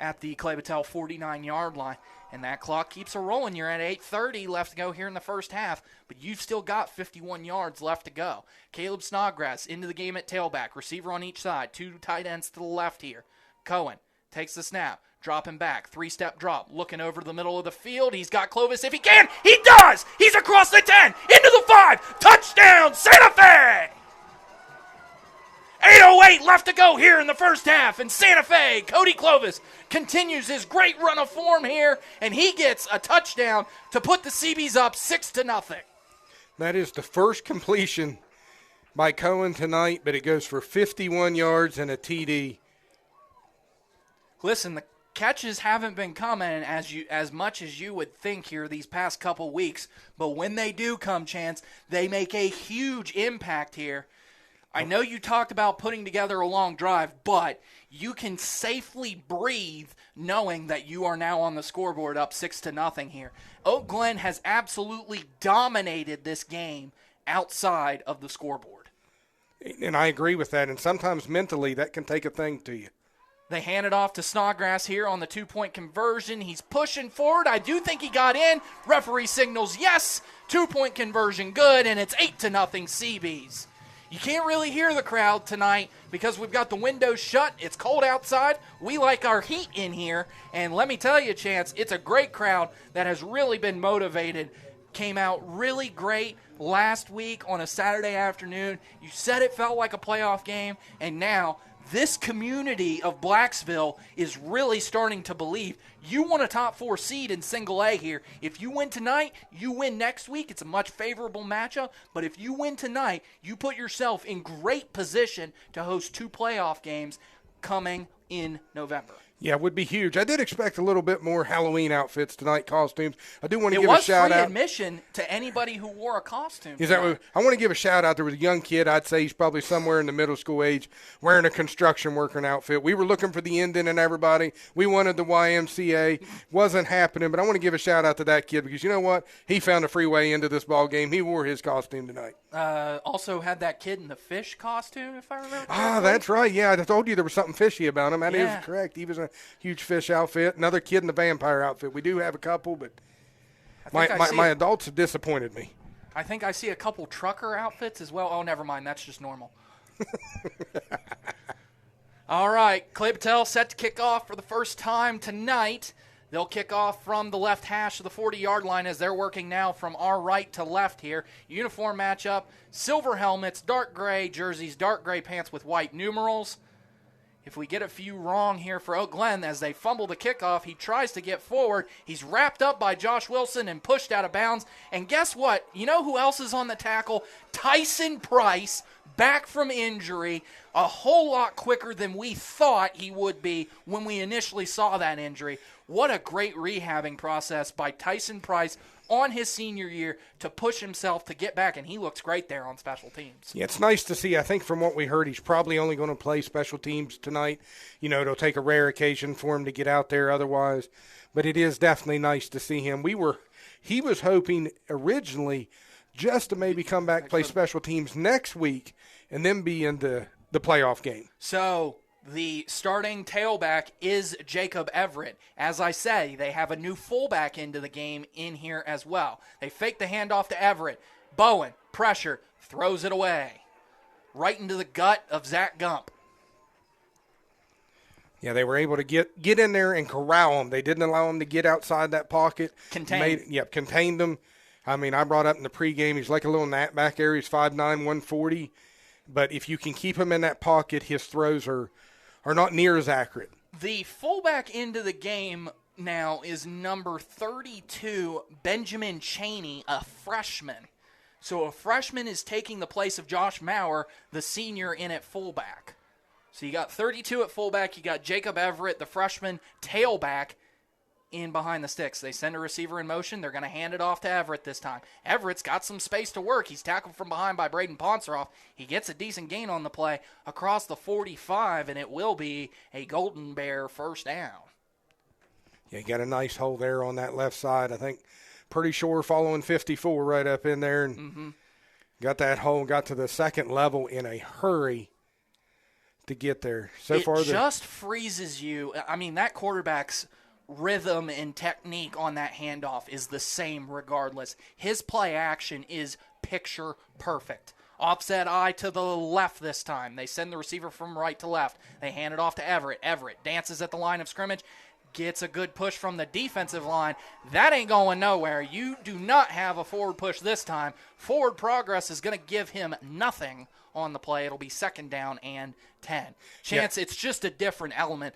at the Clay-Battelle 49-yard line. And that clock keeps a rolling. You're at 8:30 left to go here in the first half, but you've still got 51 yards left to go. Caleb Snodgrass into the game at tailback, receiver on each side, 2 tight ends to the left here. Cohen takes the snap, dropping back, 3-step drop, looking over to the middle of the field. He's got Clovis if he can. He does! He's across the 10, into the 5, touchdown, Santa Fe! 8:08 left to go here in the first half, and Santa Fe, Cody Clovis, continues his great run of form here, and he gets a touchdown to put the CBs up 6-0. That is the first completion by Cohen tonight, but it goes for 51 yards and a TD. Listen, the catches haven't been coming as much as you would think here these past couple weeks, but when they do come, Chance, they make a huge impact here. I know you talked about putting together a long drive, but you can safely breathe knowing that you are now on the scoreboard up 6-0 here. Oak Glen has absolutely dominated this game outside of the scoreboard. And I agree with that, and sometimes mentally that can take a thing to you. They hand it off to Snodgrass here on the 2-point conversion. He's pushing forward. I do think he got in. Referee signals yes. 2-point conversion good, and it's 8-0 CBs. You can't really hear the crowd tonight because we've got the windows shut. It's cold outside. We like our heat in here. And let me tell you, Chance, it's a great crowd that has really been motivated. Came out really great last week on a Saturday afternoon. You said it felt like a playoff game, and now this community of Blacksville is really starting to believe you want a top 4 seed in single A here. If you win tonight, you win next week. It's a much favorable matchup, but if you win tonight, you put yourself in great position to host 2 playoff games coming in November. Yeah, it would be huge. I did expect a little bit more Halloween outfits tonight, costumes. I do want to give a shout out. It was free admission to anybody who wore a costume. Is that what, I want to give a shout out. There was a young kid, I'd say he's probably somewhere in the middle school age, wearing a construction worker outfit. We were looking for the Indian and everybody. We wanted the YMCA. Wasn't happening, but I want to give a shout out to that kid because you know what? He found a free way into this ball game. He wore his costume tonight. Also had that kid in the fish costume, if I remember correctly. Ah, that's right. Yeah, I told you there was something fishy about him. That is correct. He was a huge fish outfit. Another kid in the vampire outfit. We do have a couple, but my adults have disappointed me. I think I see a couple trucker outfits as well. Oh, never mind. That's just normal. All right. Clay-Battelle set to kick off for the first time tonight. They'll kick off from the left hash of the 40-yard line as they're working now from our right to left here. Uniform matchup, silver helmets, dark gray jerseys, dark gray pants with white numerals. If we get a few wrong here for Oak Glen as they fumble the kickoff, he tries to get forward. He's wrapped up by Josh Wilson and pushed out of bounds. And guess what? You know who else is on the tackle? Tyson Price, back from injury, a whole lot quicker than we thought he would be when we initially saw that injury. What a great rehabbing process by Tyson Price on his senior year to push himself to get back, and he looks great there on special teams. Yeah, it's nice to see. I think from what we heard, he's probably only going to play special teams tonight. You know, it'll take a rare occasion for him to get out there otherwise, but it is definitely nice to see him. He was hoping originally just to maybe come back, play special teams next week, and then be in the playoff game. So the starting tailback is Jacob Everett. As I say, they have a new fullback into the game in here as well. They fake the handoff to Everett. Bowen, pressure, throws it away. Right into the gut of Zach Gump. Yeah, they were able to get in there and corral him. They didn't allow him to get outside that pocket. Contained them. I mean, I brought up in the pregame, he's like a little gnat back there. He's 5'9", 140. But if you can keep him in that pocket, his throws are not near as accurate. The fullback into the game now is number 32, Benjamin Chaney, a freshman. So a freshman is taking the place of Josh Maurer, the senior, in at fullback. So you got 32 at fullback. You got Jacob Everett, the freshman tailback. in behind the sticks. They send a receiver in motion. They're going to hand it off to Everett this time. Everett's got some space to work. He's tackled from behind by Braden Ponceroff. He gets a decent gain on the play across the 45, and it will be a Golden Bear first down. Yeah, you got a nice hole there on that left side. I think pretty sure following 54 right up in there. And got that hole, got to the second level in a hurry to get there. It just freezes you. I mean, that quarterback's rhythm and technique on that handoff is the same regardless. His play action is picture perfect. Offset eye to the left this time. They send the receiver from right to left. They hand it off to Everett. Everett dances at the line of scrimmage, gets a good push from the defensive line. That ain't going nowhere. You do not have a forward push this time. Forward progress is going to give him nothing on the play. It'll be second down and 10. Chance, It's just a different element.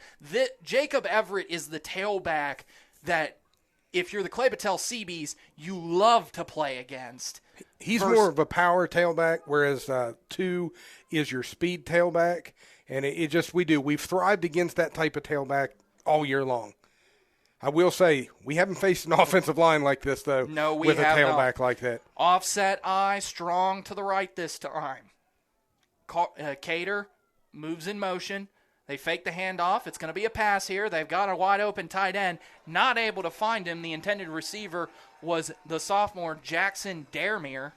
Jacob Everett is the tailback that, if you're the Clay-Battelle Seabees, you love to play against. He's more of a power tailback, whereas 2 is your speed tailback. And we've thrived against that type of tailback all year long. I will say, we haven't faced an offensive line like this, though, with a tailback like that. Offset eye, strong to the right this time. Cater moves in motion. They fake the handoff. It's going to be a pass here. They've got a wide-open tight end. Not able to find him. The intended receiver was the sophomore Jackson Dermere.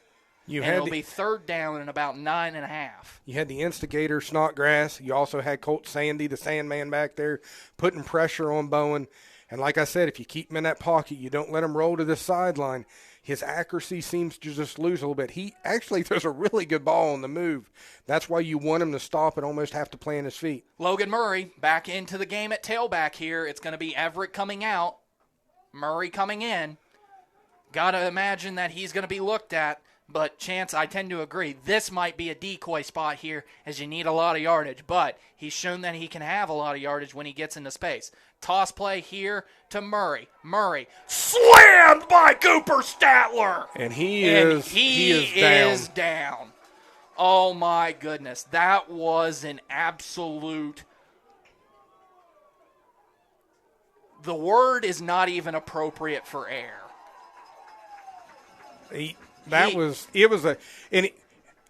It'll be third down and about 9.5. You had the instigator, Snodgrass. You also had Colt Sandy, the Sandman, back there, putting pressure on Bowen. And like I said, if you keep him in that pocket, you don't let him roll to the sideline, his accuracy seems to just lose a little bit. He actually throws a really good ball on the move. That's why you want him to stop and almost have to plant his feet. Logan Murray back into the game at tailback here. It's going to be Everett coming out, Murray coming in. Got to imagine that he's going to be looked at. But, Chance, I tend to agree. This might be a decoy spot here as you need a lot of yardage. But he's shown that he can have a lot of yardage when he gets into space. Toss play here to Murray. Murray slammed by Cooper Statler. And he is down. Oh, my goodness. That was an absolute... The word is not even appropriate for air.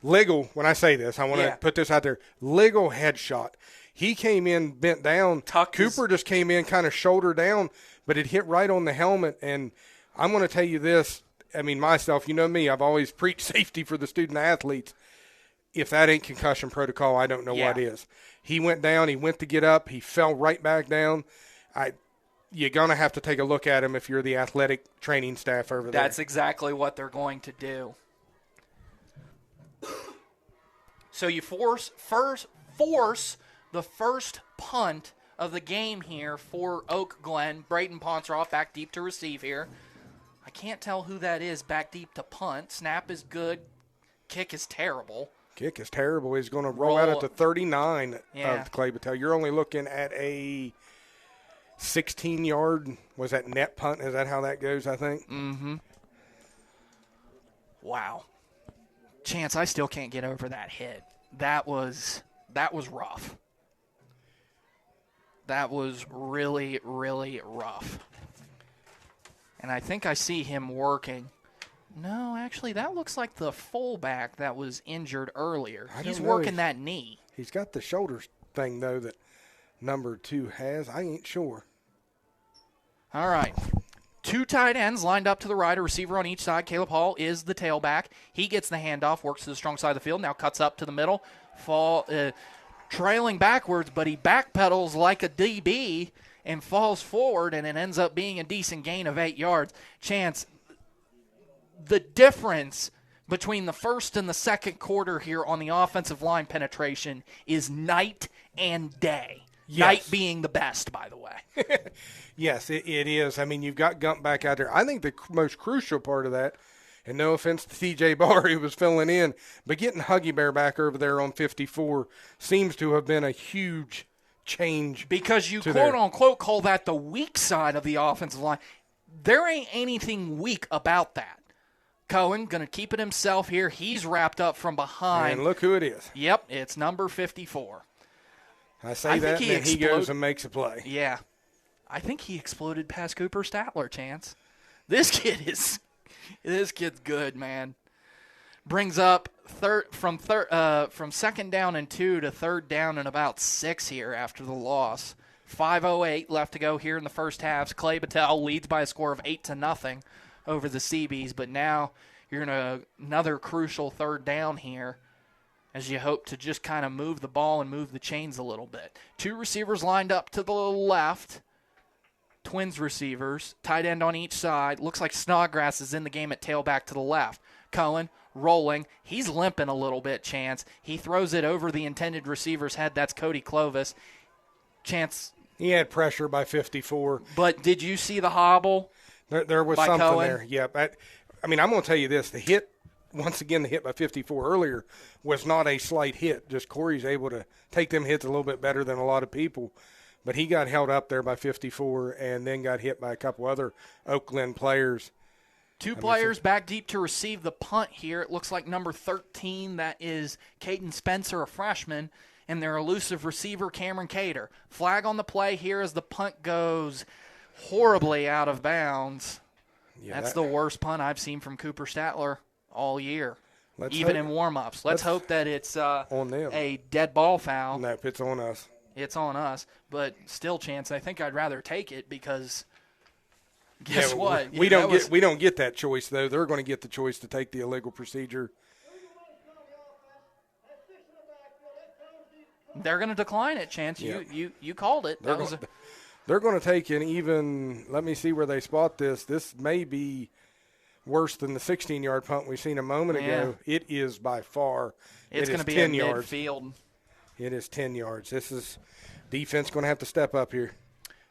Legal, when I say this, I want to put this out there. Legal headshot. He came in bent down. Cooper just came in kind of shoulder down, but it hit right on the helmet. And I'm going to tell you this. I mean, myself, you know me, I've always preached safety for the student athletes. If that ain't concussion protocol, I don't know what is. He went down. He went to get up. He fell right back down. You're going to have to take a look at him if you're the athletic training staff over there. That's exactly what they're going to do. So you force the first punt of the game here for Oak Glen. Braden Ponceroff back deep to receive here. I can't tell who that is back deep to punt. Snap is good. Kick is terrible. He's going to roll out at the 39 of Clay-Battelle. You're only looking at a 16-yard, was that net punt? Is that how that goes, I think? Mm-hmm. Wow. Chance, I still can't get over that hit. That was rough. That was really, really rough. And I think I see him working. No, actually, that looks like the fullback that was injured earlier. He's working that knee. He's got the shoulder thing, though, that number 2 has. I ain't sure. All right. 2 tight ends lined up to the right, a receiver on each side. Caleb Hall is the tailback. He gets the handoff, works to the strong side of the field, now cuts up to the middle, trailing backwards, but he backpedals like a DB and falls forward, and it ends up being a decent gain of 8 yards. Chance, the difference between the first and the second quarter here on the offensive line penetration is night and day. Yes. Night being the best, by the way. Yes, it is. I mean, you've got Gump back out there. I think the most crucial part of that, and no offense to TJ Barr who was filling in, but getting Huggy Bear back over there on 54 seems to have been a huge change. Because you quote-unquote call that the weak side of the offensive line. There ain't anything weak about that. Cohen going to keep it himself here. He's wrapped up from behind. And look who it is. Yep, it's number 54. I say that, and then he goes and makes a play. Yeah. I think he exploded past Cooper Statler, Chance. This kid's good, man. Brings up from second down and 2 to third down and about 6 here after the loss. 5:08 left to go here in the first half. Clay-Battelle leads by a score of 8-0 over the Seabees, but now you're in another crucial third down here as you hope to just kind of move the ball and move the chains a little bit. 2 receivers lined up to the left. Twins receivers, tight end on each side. Looks like Snodgrass is in the game at tailback to the left. Cohen rolling. He's limping a little bit, Chance. He throws it over the intended receiver's head. That's Cody Clovis. Chance. He had pressure by 54. But did you see the hobble? There was by something Cohen? there. Yeah. I'm going to tell you this. The hit by 54 earlier was not a slight hit. Just Corey's able to take them hits a little bit better than a lot of people. But he got held up there by 54 and then got hit by a couple other Oak Glen players. 2 players back deep to receive the punt here. It looks like number 13, that is Caden Spencer, a freshman, and their elusive receiver, Cameron Cater. Flag on the play here as the punt goes horribly out of bounds. Yeah, that's the worst punt I've seen from Cooper Statler all year, even in warm-ups. Let's hope that it's on them. A dead ball foul. No, it's on us. It's on us. But still, Chance, I think I'd rather take it because – guess what? We don't get that choice, though. They're going to get the choice to take the illegal procedure. They're going to decline it, Chance. Yeah. You called it. They're going to take an even – let me see where they spot this. This may be worse than the 16-yard punt we've seen a moment ago. It is by far. It's going to be 10 yards. Midfield. It is 10 yards. This is defense going to have to step up here.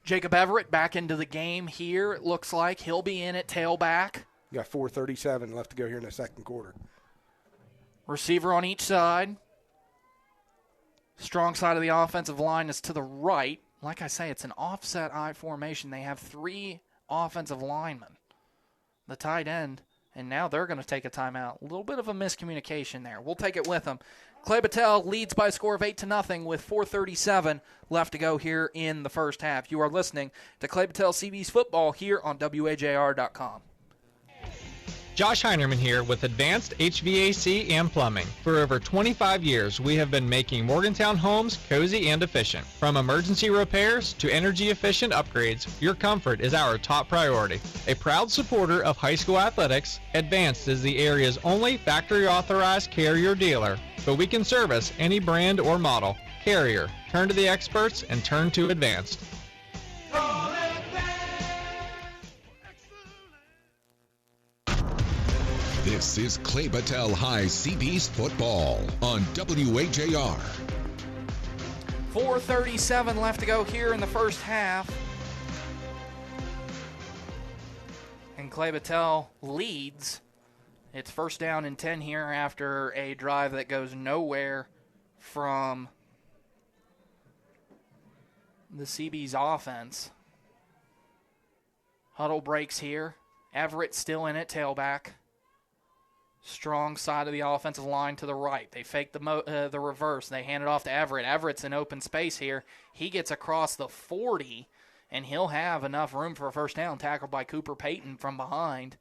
Jacob Everett back into the game here, it looks like. He'll be in at tailback. You got 4:37 left to go here in the second quarter. Receiver on each side. Strong side of the offensive line is to the right. Like I say, it's an offset I formation. They have 3 offensive linemen. The tight end, and now they're going to take a timeout. A little bit of a miscommunication there. We'll take it with them. Clay-Battelle leads by a score of 8-0 with 4:37 left to go here in the first half. You are listening to Clay-Battelle CB's football here on WAJR.com. Josh Heinerman here with Advanced HVAC and Plumbing. For over 25 years, we have been making Morgantown homes cozy and efficient. From emergency repairs to energy-efficient upgrades, your comfort is our top priority. A proud supporter of high school athletics, Advanced is the area's only factory-authorized Carrier dealer, but we can service any brand or model. Carrier, turn to the experts and turn to Advanced. This is Clay-Battelle High CB's football on WAJR. 4:37 left to go here in the first half. And Clay-Battelle leads. It's first down and 10 here after a drive that goes nowhere from the CB's offense. Huddle breaks here. Everett still in at tailback. Strong side of the offensive line to the right. They fake the reverse. They hand it off to Everett. Everett's in open space here. He gets across the 40, and he'll have enough room for a first down, tackled by Cooper Payton from behind.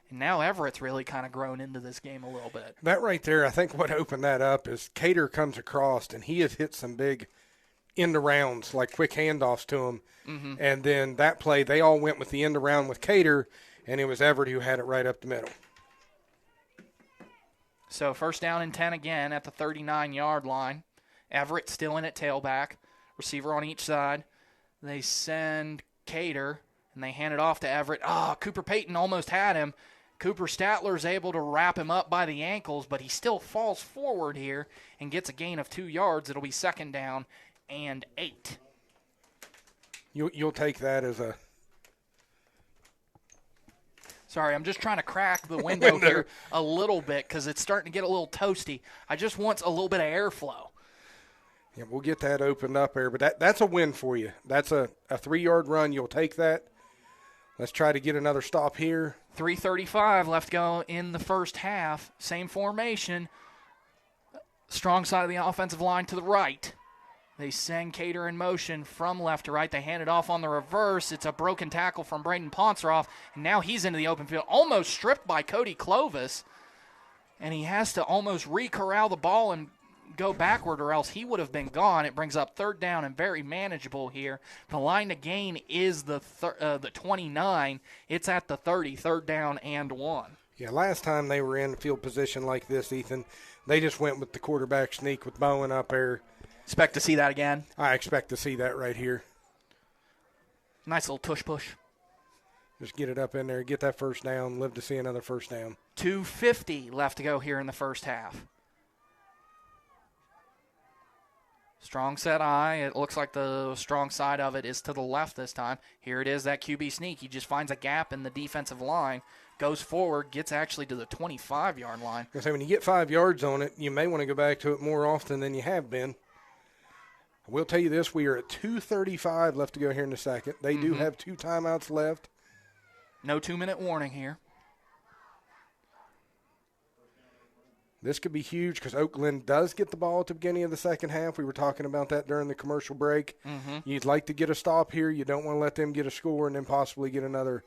And now Everett's really kind of grown into this game a little bit. That right there, I think what opened that up is Cater comes across, and he has hit some big end-arounds, like quick handoffs to him. Mm-hmm. And then that play, they all went with the end-around with Cater, and it was Everett who had it right up the middle. So first down and 10 again at the 39-yard line. Everett still in at tailback. Receiver on each side. They send Cater, and they hand it off to Everett. Cooper Payton almost had him. Cooper Statler's able to wrap him up by the ankles, but he still falls forward here and gets a gain of 2 yards. It'll be second down and 8. You'll take that as a... Sorry, I'm just trying to crack the window here a little bit because it's starting to get a little toasty. I just want a little bit of airflow. Yeah, we'll get that opened up here, but that's a win for you. That's a 3-yard run. You'll take that. Let's try to get another stop here. 3:35 left to go in the first half. Same formation. Strong side of the offensive line to the right. They send Cater in motion from left to right. They hand it off on the reverse. It's a broken tackle from Braden Ponceroff, and now he's into the open field, almost stripped by Cody Clovis, and he has to almost re-corral the ball and go backward, or else he would have been gone. It brings up third down and very manageable here. The line to gain is the 29. It's at the 30, third down and 1. Yeah, last time they were in field position like this, Ethan, they just went with the quarterback sneak with Bowen up there. Expect to see that again? I expect to see that right here. Nice little tush push. Just get it up in there, get that first down, live to see another first down. 2:50 left to go here in the first half. Strong set eye. It looks like the strong side of it is to the left this time. Here it is, that QB sneak. He just finds a gap in the defensive line, goes forward, gets actually to the 25-yard line. I say when you get 5 yards on it, you may want to go back to it more often than you have been. I will tell you this, we are at 2:35 left to go here in the second. They do have 2 timeouts left. No 2-minute warning here. This could be huge because Glen does get the ball at the beginning of the second half. We were talking about that during the commercial break. You'd like to get a stop here. You don't want to let them get a score and then possibly get another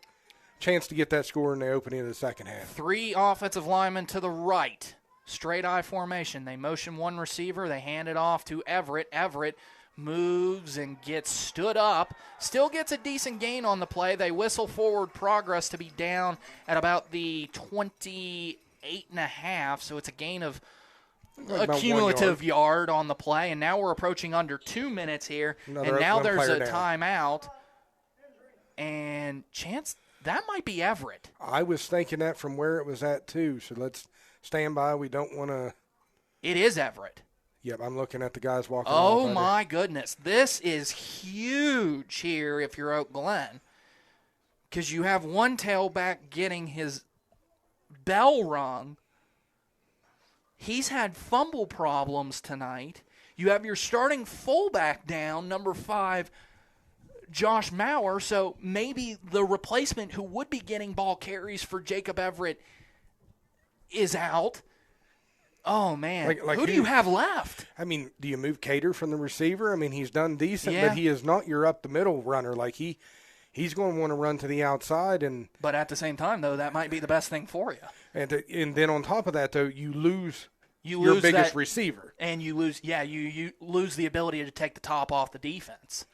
chance to get that score in the opening of the second half. 3 offensive linemen to the right. Straight eye formation. They motion one receiver. They hand it off to Everett. Everett moves and gets stood up. Still gets a decent gain on the play. They whistle forward progress to be down at about the 28.5. So it's a gain of a cumulative yard on the play. And now we're approaching under 2 minutes here. And now there's a timeout. And chance that might be Everett. I was thinking that from where it was at, too. So let's stand by. We don't want to. It is Everett. Yep, I'm looking at the guys walking. Oh, my goodness. This is huge here if you're Oak Glen, because you have one tailback getting his bell rung. He's had fumble problems tonight. You have your starting fullback down, number 5, Josh Maurer, so maybe the replacement who would be getting ball carries for Jacob Everett is out. Oh, man. Who do you have left? I mean, do you move Cater from the receiver? I mean, he's done decent, but he is not your up-the-middle runner. Like, he's going to want to run to the outside. But at the same time, though, that might be the best thing for you. And then on top of that, though, you lose your biggest receiver. And you lose, you lose the ability to take the top off the defense.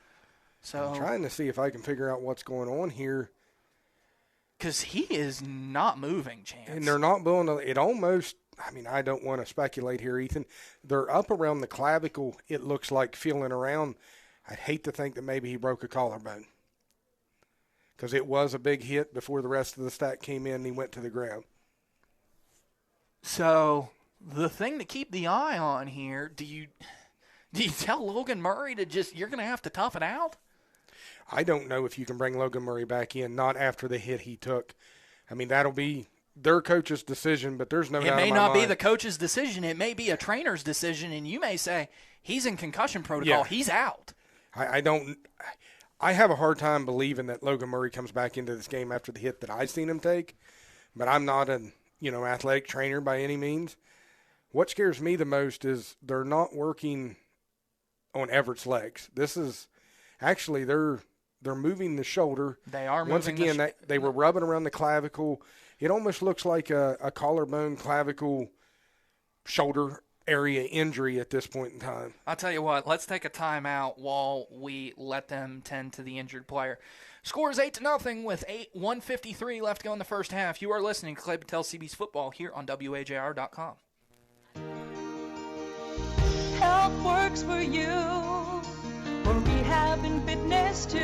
So I'm trying to see if I can figure out what's going on here. Because he is not moving, Chance. And they're not blowing it almost. I mean, I don't want to speculate here, Ethan. They're up around the clavicle, it looks like, feeling around. I'd hate to think that maybe he broke a collarbone because it was a big hit before the rest of the stack came in and he went to the ground. So the thing to keep the eye on here, do you tell Logan Murray to you're going to have to tough it out? I don't know if you can bring Logan Murray back in, not after the hit he took. I mean, that'll be their coach's decision, but there's no doubt in my mind. It may not be the coach's decision. It may be a trainer's decision, and you may say, he's in concussion protocol. Yeah. He's out. I have a hard time believing that Logan Murray comes back into this game after the hit that I've seen him take, but I'm not an athletic trainer by any means. What scares me the most is they're not working on Everett's legs. This is actually they're moving the shoulder. They are moving. Once again, they were rubbing around the clavicle. It almost looks like a collarbone, clavicle, shoulder area injury at this point in time. I'll tell you what, let's take a timeout while we let them tend to the injured player. Score is 8-0 with 1:53 left to go in the first half. You are listening to Clay-Battelle CB's Football here on WAJR.com. Health works for you, for rehab and fitness too.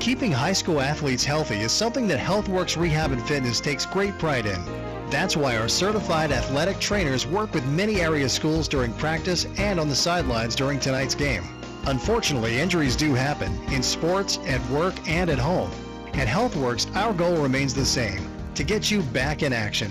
Keeping high school athletes healthy is something that HealthWorks Rehab and Fitness takes great pride in. That's why our certified athletic trainers work with many area schools during practice and on the sidelines during tonight's game. Unfortunately, injuries do happen in sports, at work, and at home. At HealthWorks, our goal remains the same, to get you back in action.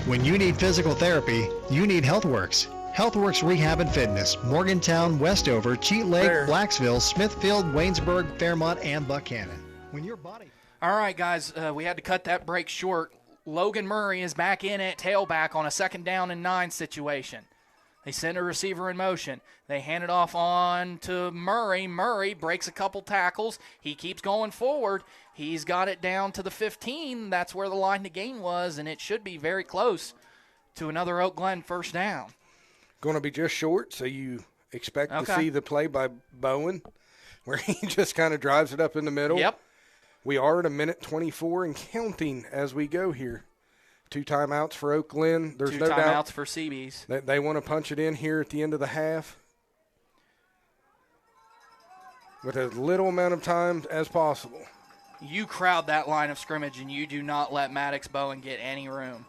When you need physical therapy, you need HealthWorks. HealthWorks Rehab and Fitness, Morgantown, Westover, Cheat Lake, Blacksville, Smithfield, Waynesburg, Fairmont, and Buchanan. When your body... All right, guys, we had to cut that break short. Logan Murray is back in at tailback on a 2nd down and 9 situation. They send a receiver in motion. They hand it off on to Murray. Murray breaks a couple tackles. He keeps going forward. He's got it down to the 15. That's where the line to gain was, and it should be very close to another Oak Glen first down. Going to be just short, so you expect to see the play by Bowen where he just kind of drives it up in the middle. Yep. We are at 1:24 and counting as we go here. 2 timeouts for Oak Glen. There's no doubt. 2 timeouts for CBs. They want to punch it in here at the end of the half with as little amount of time as possible. You crowd that line of scrimmage, and you do not let Maddox Bowen get any room.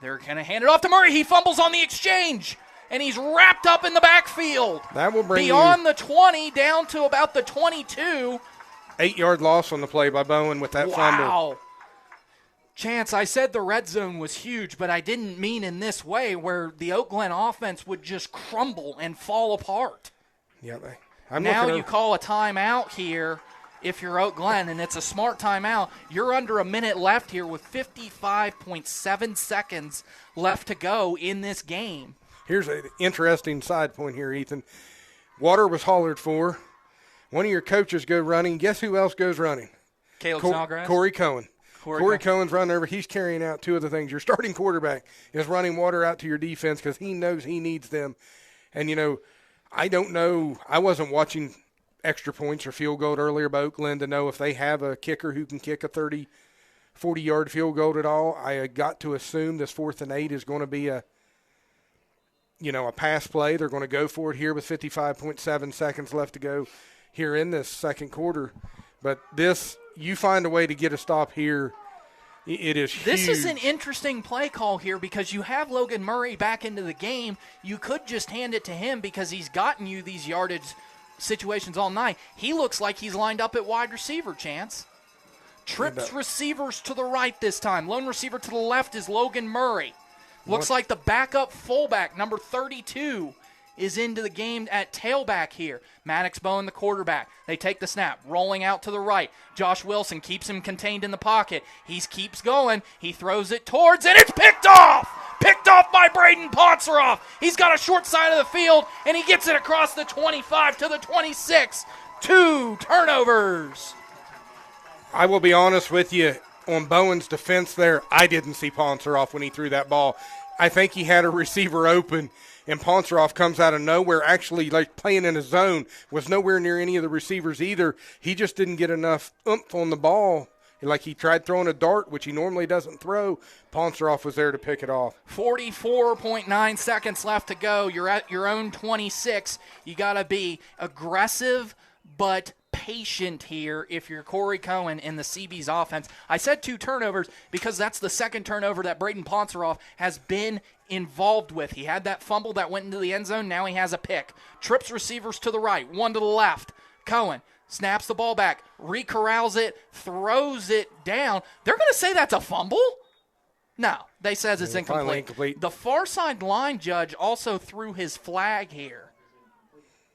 They're going to hand it off to Murray. He fumbles on the exchange, and he's wrapped up in the backfield. That will bring beyond the 20 down to about the 22. 8-yard loss on the play by Bowen with that fumble. Wow. Chance, I said the red zone was huge, but I didn't mean in this way where the Oak Glen offense would just crumble and fall apart. Yeah, now you call a timeout here if you're Oak Glen, and it's a smart timeout. You're under a minute left here with 55.7 seconds left to go in this game. Here's an interesting side point here, Ethan. Water was hollered for. One of your coaches go running. Guess who else goes running? Caleb Snodgrass? Corey Cohen. Corey Cohen's running over. He's carrying out 2 of the things. Your starting quarterback is running water out to your defense because he knows he needs them. And, I don't know. I wasn't watching extra points or field goal earlier by Oak Glen to know if they have a kicker who can kick a 30, 40-yard field goal at all. I got to assume this 4th and 8 is going to be a pass play. They're going to go for it here with 55.7 seconds left to go here in this second quarter. But you find a way to get a stop here. It is huge. This is an interesting play call here because you have Logan Murray back into the game. You could just hand it to him because he's gotten you these yardage situations all night. He looks like he's lined up at wide receiver, Chance. Trips receivers to the right this time. Lone receiver to the left is Logan Murray. Looks like the backup fullback, number 32, is into the game at tailback here. Maddox Bowen, the quarterback. They take the snap, rolling out to the right. Josh Wilson keeps him contained in the pocket. He keeps going. He throws it towards, and it's picked off! Picked off by Braden Ponceroff. He's got a short side of the field, and he gets it across the 25 to the 26. 2 turnovers. I will be honest with you. On Bowen's defense there, I didn't see Ponceroff when he threw that ball. I think he had a receiver open, and Ponceroff comes out of nowhere, actually like playing in a zone, was nowhere near any of the receivers either. He just didn't get enough oomph on the ball. Like he tried throwing a dart, which he normally doesn't throw. Ponceroff was there to pick it off. 44.9 seconds left to go. You're at your own 26. You got to be aggressive but patient here if you're Corey Cohen in the CB's offense. I said 2 turnovers because that's the second turnover that Braden Ponceroff has been involved with. He had that fumble that went into the end zone. Now he has a pick. Trips receivers to the right, 1 to the left. Cohen snaps the ball back, recorrals it, throws it down. They're going to say that's a fumble? No, they says it's incomplete. The far side line judge also threw his flag here.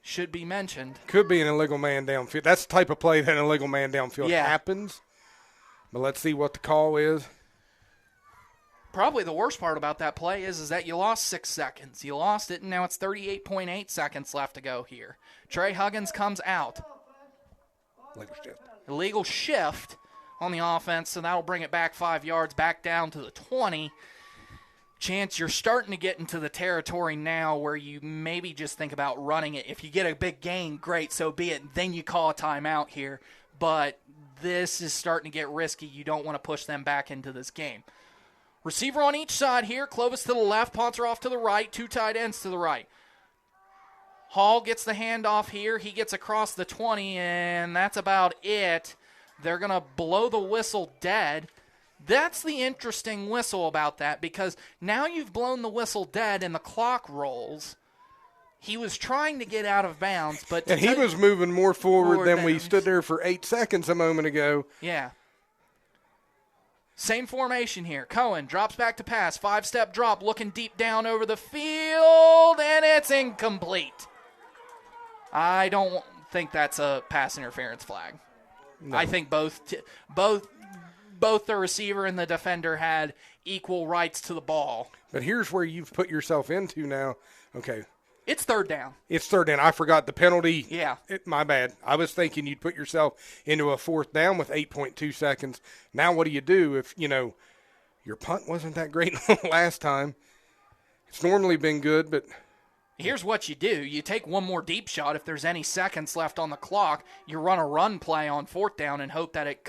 Should be mentioned. Could be an illegal man downfield. That's the type of play that an illegal man downfield happens. But let's see what the call is. Probably the worst part about that play is that you lost 6 seconds. You lost it, and now it's 38.8 seconds left to go here. Trey Huggins comes out. Illegal shift on the offense, so that'll bring it back 5 yards, back down to the 20. Chance, you're starting to get into the territory now where you maybe just think about running it. If you get a big gain, great, so be it. Then you call a timeout here. But this is starting to get risky. You don't want to push them back into this game. Receiver on each side here. Clovis to the left, Ponceroff to the right, 2 tight ends to the right. Hall gets the handoff here. He gets across the 20, and that's about it. They're going to blow the whistle dead. That's the interesting whistle about that because now you've blown the whistle dead and the clock rolls. He was trying to get out of bounds, but and he was moving more forward than we stood there for 8 seconds a moment ago. Yeah. Same formation here. Cohen drops back to pass. 5-step drop, looking deep down over the field, and it's incomplete. I don't think that's a pass interference flag. No. I think both the receiver and the defender had equal rights to the ball. But here's where you've put yourself into now. Okay. It's third down. It's third down. I forgot the penalty. Yeah. My bad. I was thinking you'd put yourself into a fourth down with 8.2 seconds. Now what do you do if, your punt wasn't that great last time? It's normally been good, but here's what you do. You take one more deep shot. If there's any seconds left on the clock, you run a run play on fourth down and hope that it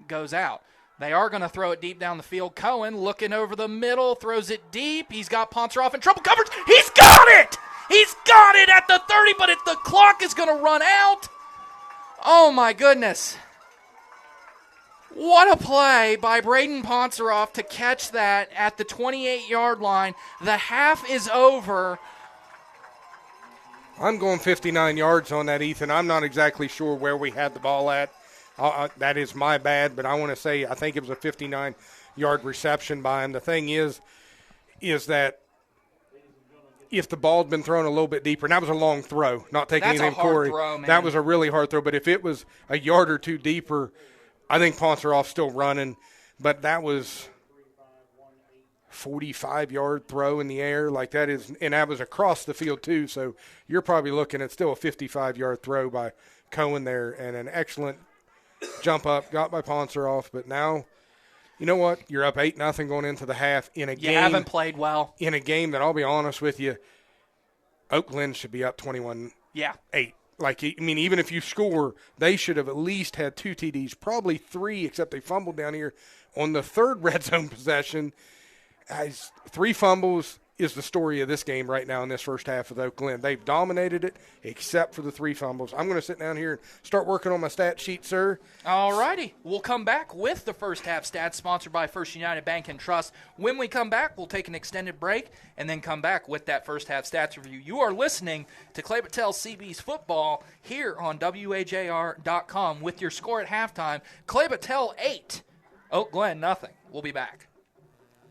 goes out. They are going to throw it deep down the field. Cohen looking over the middle, throws it deep. He's got Ponceroff in trouble coverage. He's got it! He's got it at the 30, but the clock is going to run out. Oh, my goodness. What a play by Braden Ponceroff to catch that at the 28-yard line. The half is over. I'm going 59 yards on that, Ethan. I'm not exactly sure where we had the ball at. That is my bad, but I want to say I think it was a 59-yard reception by him. The thing is that if the ball had been thrown a little bit deeper, and that was a long throw, not taking anything from Corey. Throw, that was a really hard throw, but if it was a yard or two deeper, I think Ponceroff's still running, but that was 45-yard throw in the air like that is, and that was across the field too, so you're probably looking at still a 55-yard throw by Cohen there, and an excellent jump up, got by Ponceroff, but now, you know what? You're up 8-0 going into the half in a game. You haven't played well. In a game that, I'll be honest with you, Oak Glen should be up 21-8. Yeah. Even if you score, they should have at least had 2 TDs, probably 3, except they fumbled down here on the third red zone possession. 3 fumbles is the story of this game right now in this first half of Oak Glen. They've dominated it except for the 3 fumbles. I'm going to sit down here and start working on my stat sheet, sir. All righty. We'll come back with the first half stats sponsored by First United Bank and Trust. When we come back, we'll take an extended break and then come back with that first half stats review. You are listening to Clay-Battelle CB's football here on WAJR.com with your score at halftime. Clay-Battelle 8, Oak Glen nothing. We'll be back.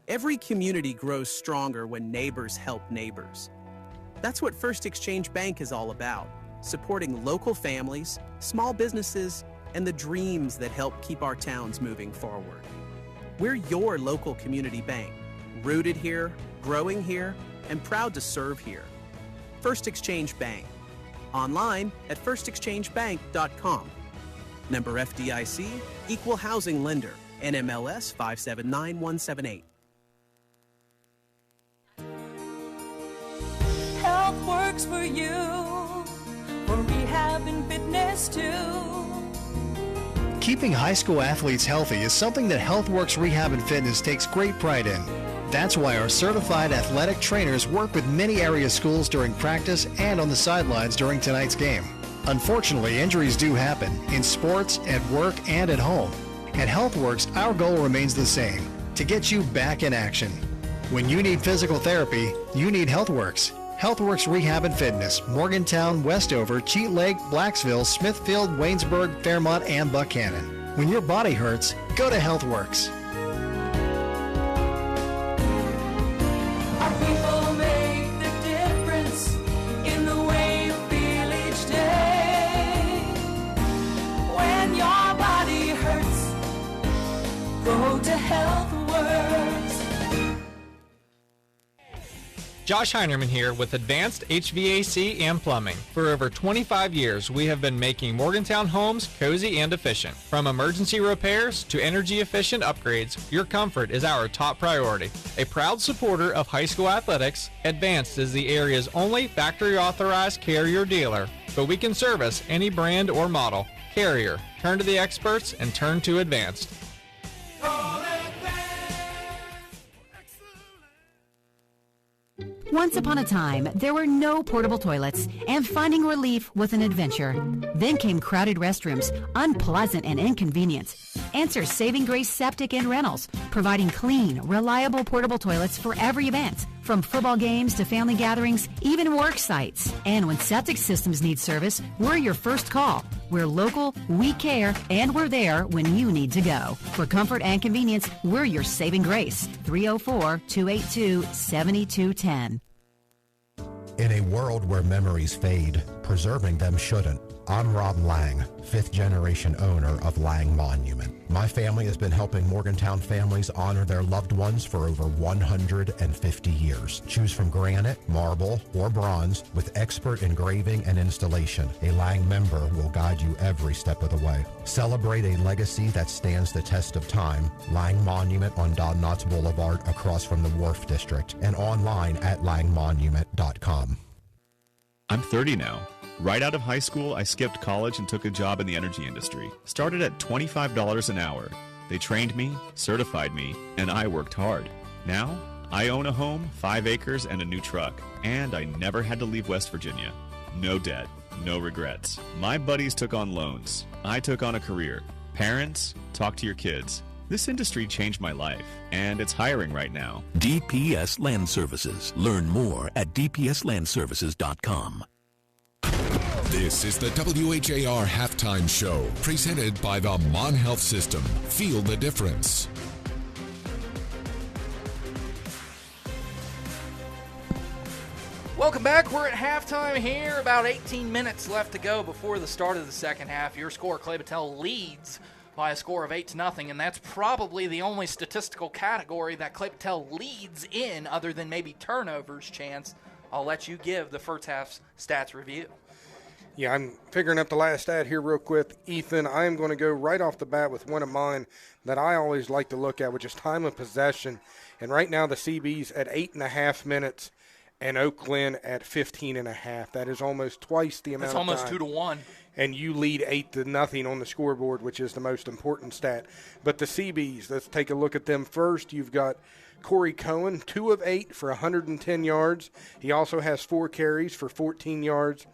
Every community grows stronger when neighbors help neighbors. That's what First Exchange Bank is all about, supporting local families, small businesses, and the dreams that help keep our towns moving forward. We're your local community bank, rooted here, growing here, and proud to serve here. First Exchange Bank. Online at firstexchangebank.com. Member FDIC, Equal Housing Lender, NMLS 579178. Health works for you, for rehab and fitness too. Keeping high school athletes healthy is something that HealthWorks Rehab and Fitness takes great pride in. That's why our certified athletic trainers work with many area schools during practice and on the sidelines during tonight's game. Unfortunately, injuries do happen in sports, at work, and at home. At HealthWorks, our goal remains the same, to get you back in action. When you need physical therapy, you need HealthWorks. HealthWorks Rehab and Fitness, Morgantown, Westover, Cheat Lake, Blacksville, Smithfield, Waynesburg, Fairmont, and Buchanan. When your body hurts, go to HealthWorks. Our people make the difference in the way you feel each day. When your body hurts, go to HealthWorks. Josh Heinerman here with Advanced HVAC and Plumbing. For over 25 years, we have been making Morgantown homes cozy and efficient. From emergency repairs to energy-efficient upgrades, your comfort is our top priority. A proud supporter of high school athletics, Advanced is the area's only factory-authorized Carrier dealer, but we can service any brand or model. Carrier, turn to the experts and turn to Advanced. Once upon a time, there were no portable toilets, and finding relief was an adventure. Then came crowded restrooms, unpleasant and inconvenient. Enter Saving Grace Septic and Rentals, providing clean, reliable portable toilets for every event, from football games to family gatherings, even work sites. And when septic systems need service, we're your first call. We're local, we care, and we're there when you need to go. For comfort and convenience, we're your saving grace. 304-282-7210. In a world where memories fade, preserving them shouldn't. I'm Rob Lang, fifth-generation owner of Lang Monument. My family has been helping Morgantown families honor their loved ones for over 150 years. Choose from granite, marble, or bronze with expert engraving and installation. A Lang member will guide you every step of the way. Celebrate a legacy that stands the test of time. Lang Monument on Don Knotts Boulevard across from the Wharf District and online at langmonument.com. I'm 30 now. Right out of high school, I skipped college and took a job in the energy industry. Started at $25 an hour. They trained me, certified me, and I worked hard. Now, I own a home, 5 acres, and a new truck. And I never had to leave West Virginia. No debt, no regrets. My buddies took on loans. I took on a career. Parents, talk to your kids. This industry changed my life, and it's hiring right now. DPS Land Services. Learn more at dpslandservices.com. This is the WHAR Halftime Show, presented by the Mon Health System. Feel the difference. Welcome back. We're at halftime here. About 18 minutes left to go before the start of the second half. Your score, Clay-Battelle leads by a score of 8-0, and that's probably the only statistical category that Clay-Battelle leads in other than maybe turnovers. Chance, I'll let you give the first half's stats review. Yeah, I'm figuring up the last stat here real quick. Ethan, I'm going to go right off the bat with one of mine that I always like to look at, which is time of possession. And right now the CB's at 8.5 minutes and Oak Glen at 15.5. That is almost twice the amount of time. That's almost 2-1. And you lead 8-0 on the scoreboard, which is the most important stat. But the CB's, let's take a look at them first. You've got Corey Cohen, 2 of 8 for 110 yards. He also has 4 carries for 14 yards.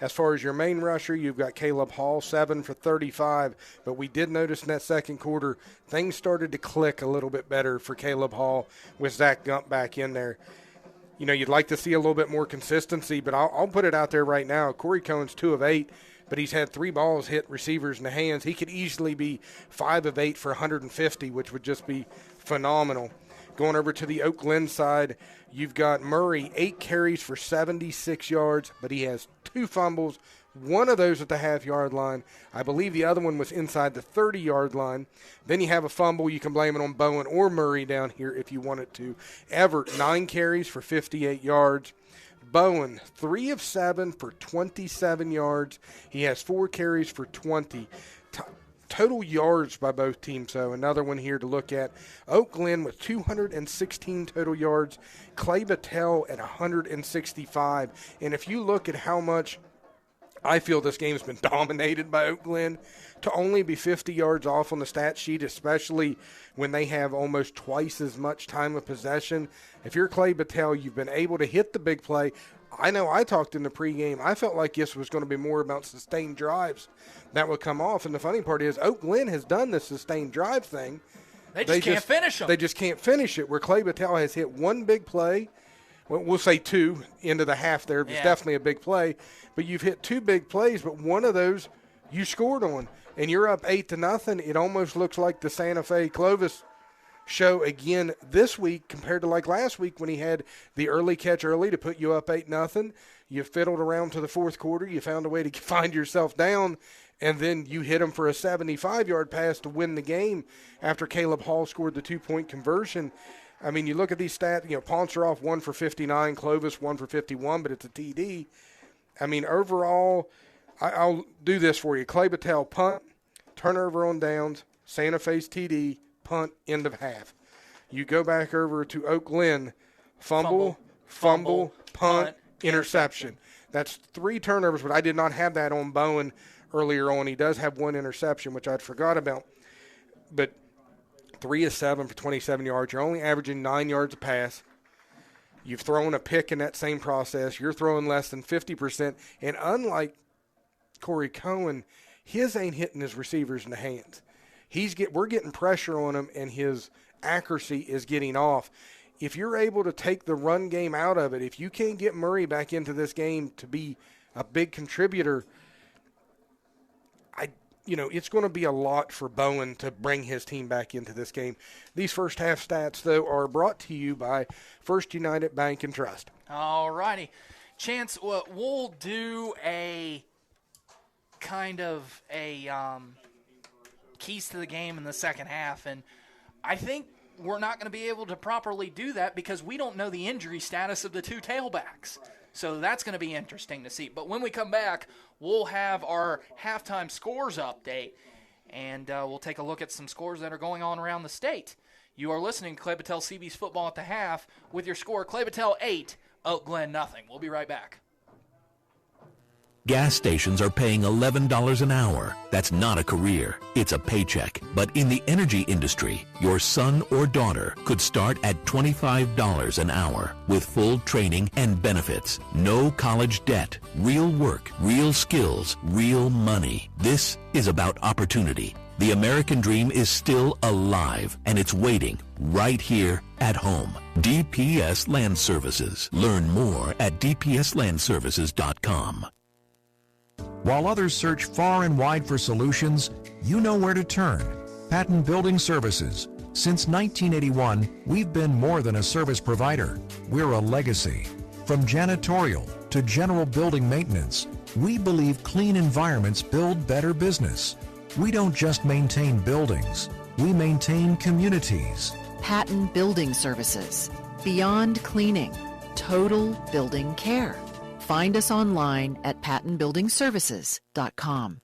As far as your main rusher, you've got Caleb Hall, 7 for 35. But we did notice in that second quarter, things started to click a little bit better for Caleb Hall with Zach Gump back in there. You know, you'd like to see a little bit more consistency, but I'll put it out there right now. Corey Cohen's 2 of 8, but he's had 3 balls hit receivers in the hands. He could easily be 5 of 8 for 150, which would just be phenomenal. Going over to the Oak Glen side, you've got Murray, 8 carries for 76 yards, but he has 2 fumbles, one of those at the half-yard line. I believe the other one was inside the 30-yard line. Then you have a fumble. You can blame it on Bowen or Murray down here if you wanted to. Everett, 9 carries for 58 yards. Bowen, 3 of 7 for 27 yards. He has 4 carries for 20. Total yards by both teams, so another one here to look at. Oak Glen with 216 total yards, Clay-Battelle at 165. And if you look at how much I feel this game's been dominated by Oak Glen, to only be 50 yards off on the stat sheet, especially when they have almost twice as much time of possession. If you're Clay-Battelle, you've been able to hit the big play. I know I talked in the pregame. I felt like this was going to be more about sustained drives that would come off. And the funny part is Oak Glen has done the sustained drive thing. They just can't finish them. They just can't finish it, where Clay-Battelle has hit 1 big play. Well, we'll say 2 into the half there. It was definitely a big play. But you've hit 2 big plays, but one of those you scored on. And you're up 8-0. It almost looks like the Santa Fe Clovis show again this week compared to like last week when he had the early catch early to put you up 8-0. You fiddled around to the fourth quarter. You found a way to find yourself down, and then you hit him for a 75-yard pass to win the game after Caleb Hall scored the 2-point conversion. I mean, you look at these stats, you know, Ponceroff 1 for 59, Clovis 1 for 51, but it's a TD. I mean, overall, I'll do this for you. Clay-Battelle punt, turnover on downs, Santa Fe's TD, punt, end of half. You go back over to Oak Glen, fumble, punt, interception. That's 3 turnovers, but I did not have that on Bowen earlier on. He does have 1 interception, which I'd forgot about. But 3 of 7 for 27 yards. You're only averaging 9 yards a pass. You've thrown a pick in that same process. You're throwing less than 50%. And unlike Corey Cohen, his ain't hitting his receivers in the hands. We're getting pressure on him, and his accuracy is getting off. If you're able to take the run game out of it, if you can't get Murray back into this game to be a big contributor, it's going to be a lot for Bowen to bring his team back into this game. These first half stats, though, are brought to you by First United Bank and Trust. All righty. Chance, we'll do a kind of a keys to the game in the second half, and I think we're not going to be able to properly do that because we don't know the injury status of the two tailbacks. So that's going to be interesting to see. But when we come back, we'll have our halftime scores update, and we'll take a look at some scores that are going on around the state. You are listening to Clay-Battelle CB's Football at the Half with your score, Clay-Battelle 8, Oak Glen nothing. We'll be right back. Gas stations are paying $11 an hour. That's not a career, it's a paycheck. But in the energy industry, your son or daughter could start at $25 an hour with full training and benefits. No college debt, real work, real skills, real money. This is about opportunity. The American dream is still alive, and it's waiting right here at home. DPS Land Services. Learn more at dpslandservices.com. While others search far and wide for solutions, you know where to turn. Patton Building Services. Since 1981, we've been more than a service provider. We're a legacy. From janitorial to general building maintenance, we believe clean environments build better business. We don't just maintain buildings, we maintain communities. Patton Building Services. Beyond cleaning, total building care. Find us online at pattonbuildingservices.com.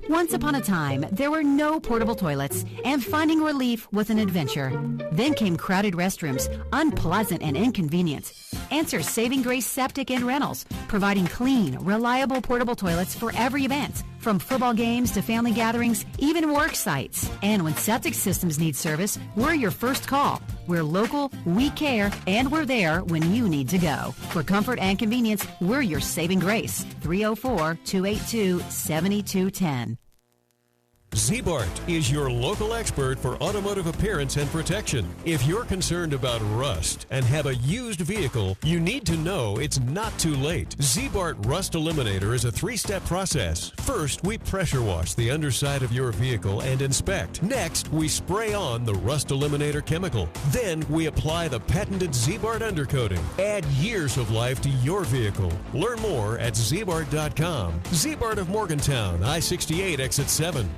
Once upon a time, there were no portable toilets, and finding relief was an adventure. Then came crowded restrooms, unpleasant and inconvenient. Enter Saving Grace Septic and Rentals, providing clean, reliable portable toilets for every event, from football games to family gatherings, even work sites. And when septic systems need service, we're your first call. We're local, we care, and we're there when you need to go. For comfort and convenience, we're your saving grace. 304-282-7210. Z-Bart is your local expert for automotive appearance and protection. If you're concerned about rust and have a used vehicle, you need to know it's not too late. Z-Bart Rust Eliminator is a 3-step process. First, we pressure wash the underside of your vehicle and inspect. Next, we spray on the Rust Eliminator chemical. Then, we apply the patented Z-Bart undercoating. Add years of life to your vehicle. Learn more at zbart.com. Z-Bart of Morgantown, I-68 exit 7.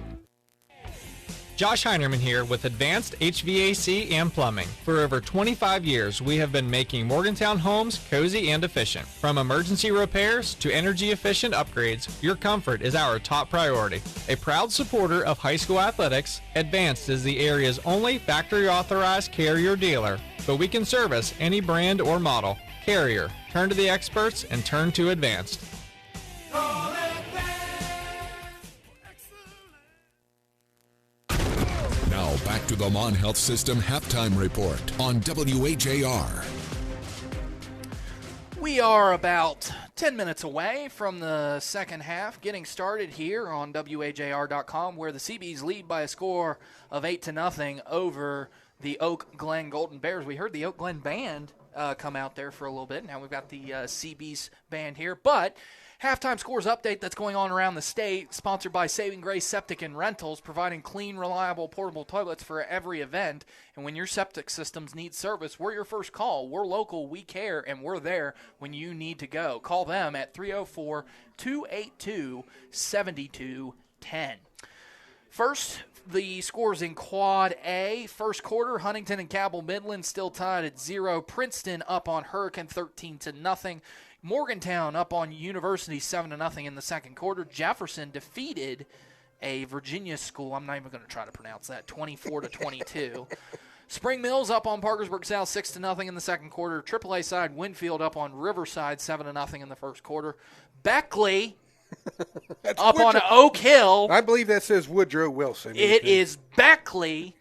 Josh Heinerman here with Advanced HVAC and Plumbing. For over 25 years, we have been making Morgantown homes cozy and efficient. From emergency repairs to energy-efficient upgrades, your comfort is our top priority. A proud supporter of high school athletics, Advanced is the area's only factory-authorized Carrier dealer, but we can service any brand or model. Carrier. Turn to the experts and turn to Advanced. Now back to the Mon Health System halftime report on WHAR. We are about 10 minutes away from the second half, getting started here on WHAR.com, where the CBs lead by a score of 8-0 over the Oak Glen Golden Bears. We heard the Oak Glen band come out there for a little bit. Now we've got the CBs band here, but halftime scores update that's going on around the state, sponsored by Saving Grace Septic and Rentals, providing clean, reliable, portable toilets for every event. And when your septic systems need service, we're your first call. We're local, we care, and we're there when you need to go. Call them at 304-282-7210. First, the scores in Quad A. First quarter, Huntington and Cabell Midland still tied at 0. Princeton up on Hurricane 13-0. Morgantown up on University 7-0 in the second quarter. Jefferson defeated a Virginia school. I'm not even going to try to pronounce that. 24-22. Spring Mills up on Parkersburg South 6-0 in the second quarter. AAA side Winfield up on Riverside 7-0 in the first quarter. Beckley up Woodrow. on Oak Hill. I believe that says Woodrow Wilson. It is Beckley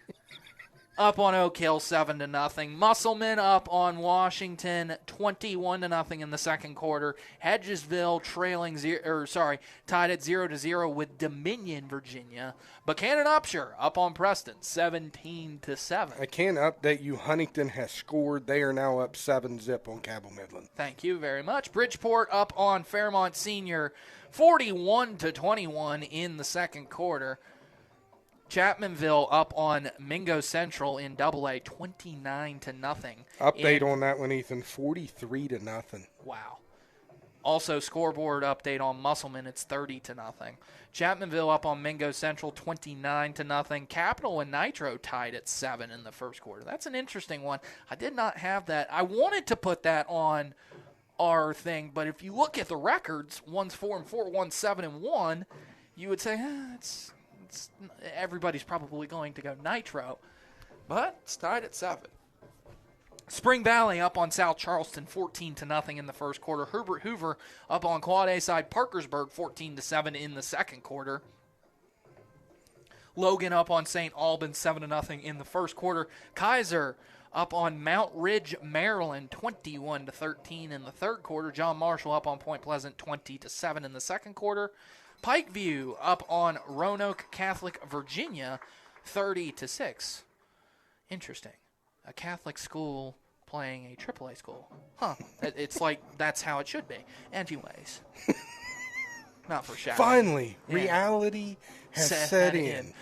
up on Oak Hill 7-0. Musselman up on Washington 21-0 in the second quarter. Hedgesville tied at 0-0 with Dominion, Virginia. Buchanan Upshur up on Preston 17-7. I can update you. Huntington has scored. They are now up 7-0 on Cabell Midland. Thank you very much. Bridgeport up on Fairmont Senior 41-21 in the second quarter. Chapmanville up on Mingo Central in AA 29-0. Update on that one, Ethan. 43-0. Wow. Also, scoreboard update on Musselman, it's 30-0. Chapmanville up on Mingo Central, 29-0. Capital and Nitro tied at 7 in the first quarter. That's an interesting one. I did not have that. I wanted to put that on our thing, but if you look at the records, one's 4-4, one's 7-1, you would say, it's everybody's probably going to go Nitro. But it's tied at 7. Spring Valley up on South Charleston, 14-0 in the first quarter. Herbert Hoover up on Quad A side, Parkersburg, 14-7 in the second quarter. Logan up on St. Albans, 7-0 in the first quarter. Kaiser up on Mount Ridge, Maryland, 21-13 in the third quarter. John Marshall up on Point Pleasant, 20-7 in the second quarter. Pikeview up on Roanoke Catholic, Virginia, 30-6. Interesting. A Catholic school playing a AAA school. Huh. It's like that's how it should be. Anyways. Not for shouting. Finally, reality has set in.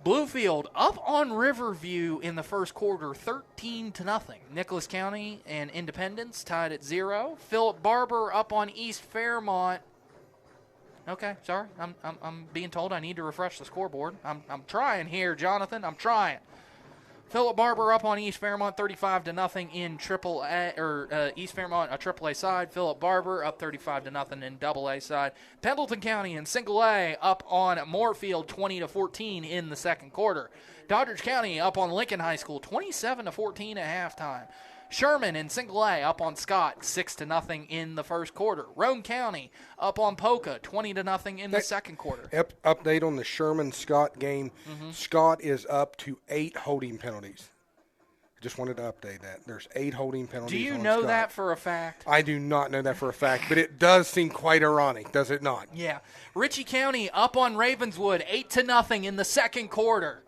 Bluefield up on Riverview in the first quarter, 13-0. Nicholas County and Independence tied at 0. Philip Barber up on East Fairmont. Okay, sorry. I'm being told I need to refresh the scoreboard. I'm trying here, Jonathan. I'm trying. Philip Barber up on East Fairmont, 35-0 in East Fairmont, a AAA side. Philip Barber up 35-0 in AA side. Pendleton County and Single A up on Moorfield, 20-14 in the second quarter. Doddridge County up on Lincoln High School, 27-14 at halftime. Sherman and Single A up on Scott, 6-0 in the first quarter. Roane County up on Polka, 20-0 in the second quarter. Update on the Sherman-Scott game. Mm-hmm. Scott is up to 8 holding penalties. I just wanted to update that. There's 8 holding penalties. Do you on know Scott. that for a fact? I do not know that for a fact, but it does seem quite ironic, does it not? Yeah. Ritchie County up on Ravenswood, 8-0 in the second quarter.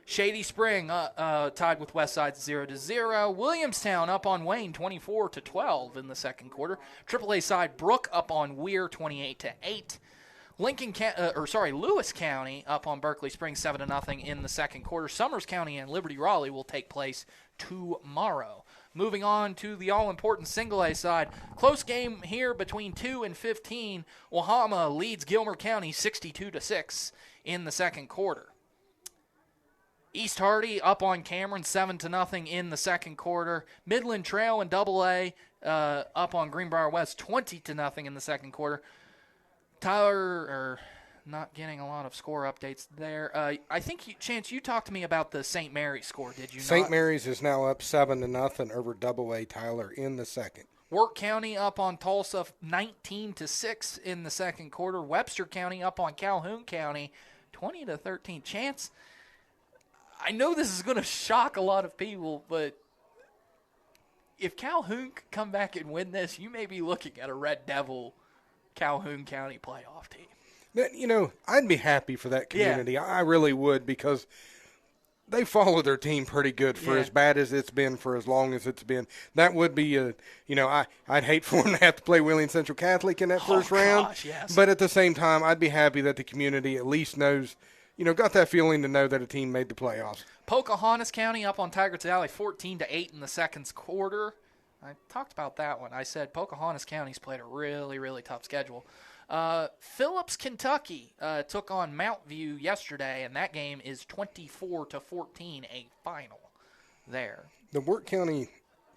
Shady Spring tied with Westside 0-0. Williamstown up on Wayne 24-12 in the second quarter. AAA side Brook up on Weir 28-8. Lewis County up on Berkeley Springs 7-0 in the second quarter. Summers County and Liberty Raleigh will take place tomorrow. Moving on to the all-important Single A side. Close game here between 2 and 15. Wahama leads Gilmer County 62-6 in the second quarter. East Hardy up on Cameron 7-0 in the second quarter. Midland Trail and AA up on Greenbrier West 20-0 in the second quarter. Tyler, not getting a lot of score updates there. I think, Chance, you talked to me about the St. Mary's score, did you not? St. Mary's is now up 7-0 over AA Tyler in the second. Work County up on Tulsa 19-6 in the second quarter. Webster County up on Calhoun County 20-13. Chance, I know this is going to shock a lot of people, but if Calhoun could come back and win this, you may be looking at a Red Devil Calhoun County playoff team. I'd be happy for that community. Yeah. I really would, because they follow their team pretty good for as bad as it's been, for as long as it's been. That would be I'd hate for them to have to play Wheeling Central Catholic in that first round. Yes. But at the same time, I'd be happy that the community at least knows, got that feeling to know that a team made the playoffs. Pocahontas County up on Tigers Valley 14-8 in the second quarter. I talked about that one. I said Pocahontas County's played a really, really tough schedule. Phillips, Kentucky took on Mount View yesterday, and that game is 24-14, a final there. The Work County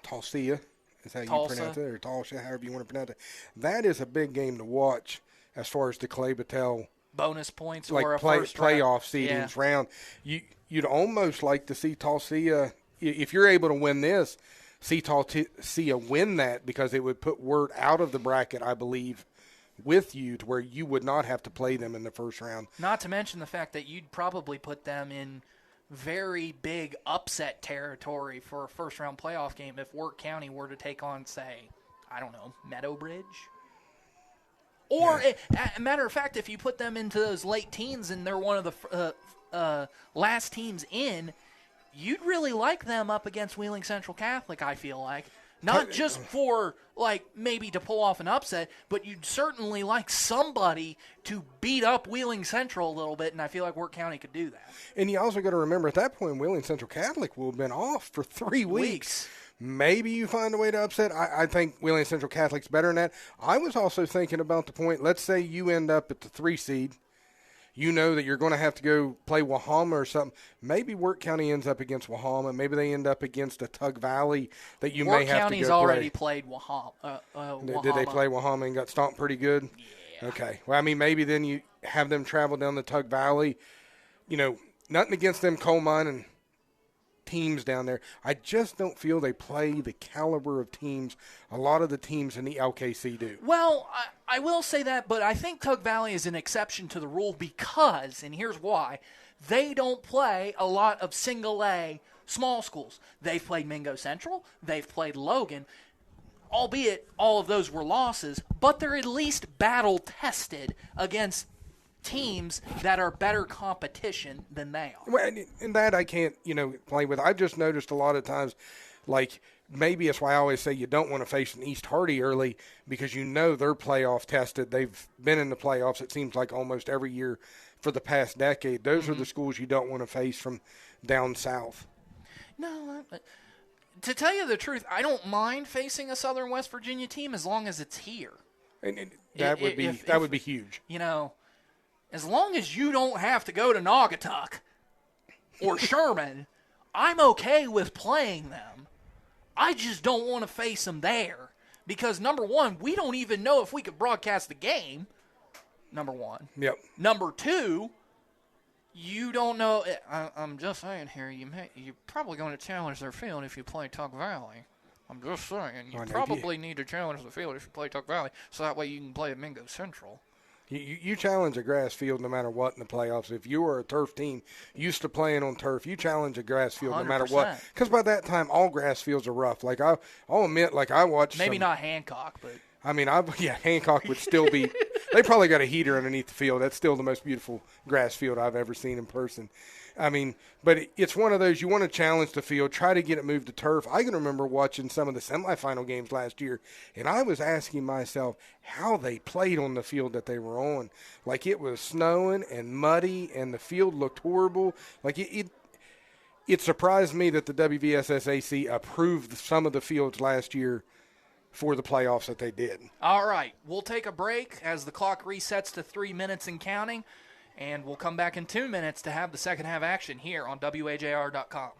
Tulsa is how you pronounce it, or Tulsa, however you want to pronounce it. That is a big game to watch as far as the Clay-Battelle bonus points like or a playoff seedings round. You'd almost like to see Tulsa, if you're able to win this, see Tulsa win that, because it would put Wirt out of the bracket, I believe, with you, to where you would not have to play them in the first round. Not to mention the fact that you'd probably put them in very big upset territory for a first-round playoff game if Wirt County were to take on, say, I don't know, Meadowbridge. Or, a matter of fact, if you put them into those late teens and they're one of the last teams in, you'd really like them up against Wheeling Central Catholic, I feel like. Not just for, maybe to pull off an upset, but you'd certainly like somebody to beat up Wheeling Central a little bit, and I feel like Wirt County could do that. And you also got to remember, at that point, Wheeling Central Catholic will have been off for 3 weeks. maybe you find a way to upset. I think Wheeling Central Catholic's better than that. I was also thinking about the point, let's say you end up at the 3 seed. You know that you're going to have to go play Wahama or something. Maybe Work County ends up against Wahama. Maybe they end up against a Tug Valley that you may have to go play. Work County's already played Wahama. Did they play Wahama and got stomped pretty good? Yeah. Okay. Well, I mean, maybe then you have them travel down the Tug Valley. You know, nothing against them coal mining teams down there. I just don't feel they play the caliber of teams a lot of the teams in the LKC do. Well, I will say that, but I think Tug Valley is an exception to the rule because, and here's why, they don't play a lot of single-A small schools. They've played Mingo Central. They've played Logan, albeit all of those were losses, but they're at least battle-tested against teams that are better competition than they are. Well, and that I can't, play with. I've just noticed a lot of times, like, maybe that's why I always say you don't want to face an East Hardy early because they're playoff tested. They've been in the playoffs, it seems like, almost every year for the past decade. Those are the schools you don't want to face from down south. No, to tell you the truth, I don't mind facing a Southern West Virginia team as long as it's here. And that would be huge. As long as you don't have to go to Naugatuck or Sherman, I'm okay with playing them. I just don't want to face them there because, number one, we don't even know if we could broadcast the game, number one. Yep. Number two, you don't know. I'm just saying here, you're probably going to challenge their field if you play Tug Valley. I'm just saying. You probably need to challenge the field if you play Tug Valley so that way you can play at Mingo Central. You challenge a grass field no matter what in the playoffs. If you were a turf team used to playing on turf, you challenge a grass field 100%. No matter what. Because by that time, all grass fields are rough. Like I'll admit, like I watched. Maybe not Hancock, but I mean, Hancock would still be. They probably got a heater underneath the field. That's still the most beautiful grass field I've ever seen in person. I mean, but it's one of those you want to challenge the field, try to get it moved to turf. I can remember watching some of the semifinal games last year, and I was asking myself how they played on the field that they were on. Like it was snowing and muddy, and the field looked horrible. Like it surprised me that the WVSSAC approved some of the fields last year for the playoffs that they did. All right, we'll take a break as the clock resets to 3 minutes and counting. And we'll come back in 2 minutes to have the second half action here on WAJR.com.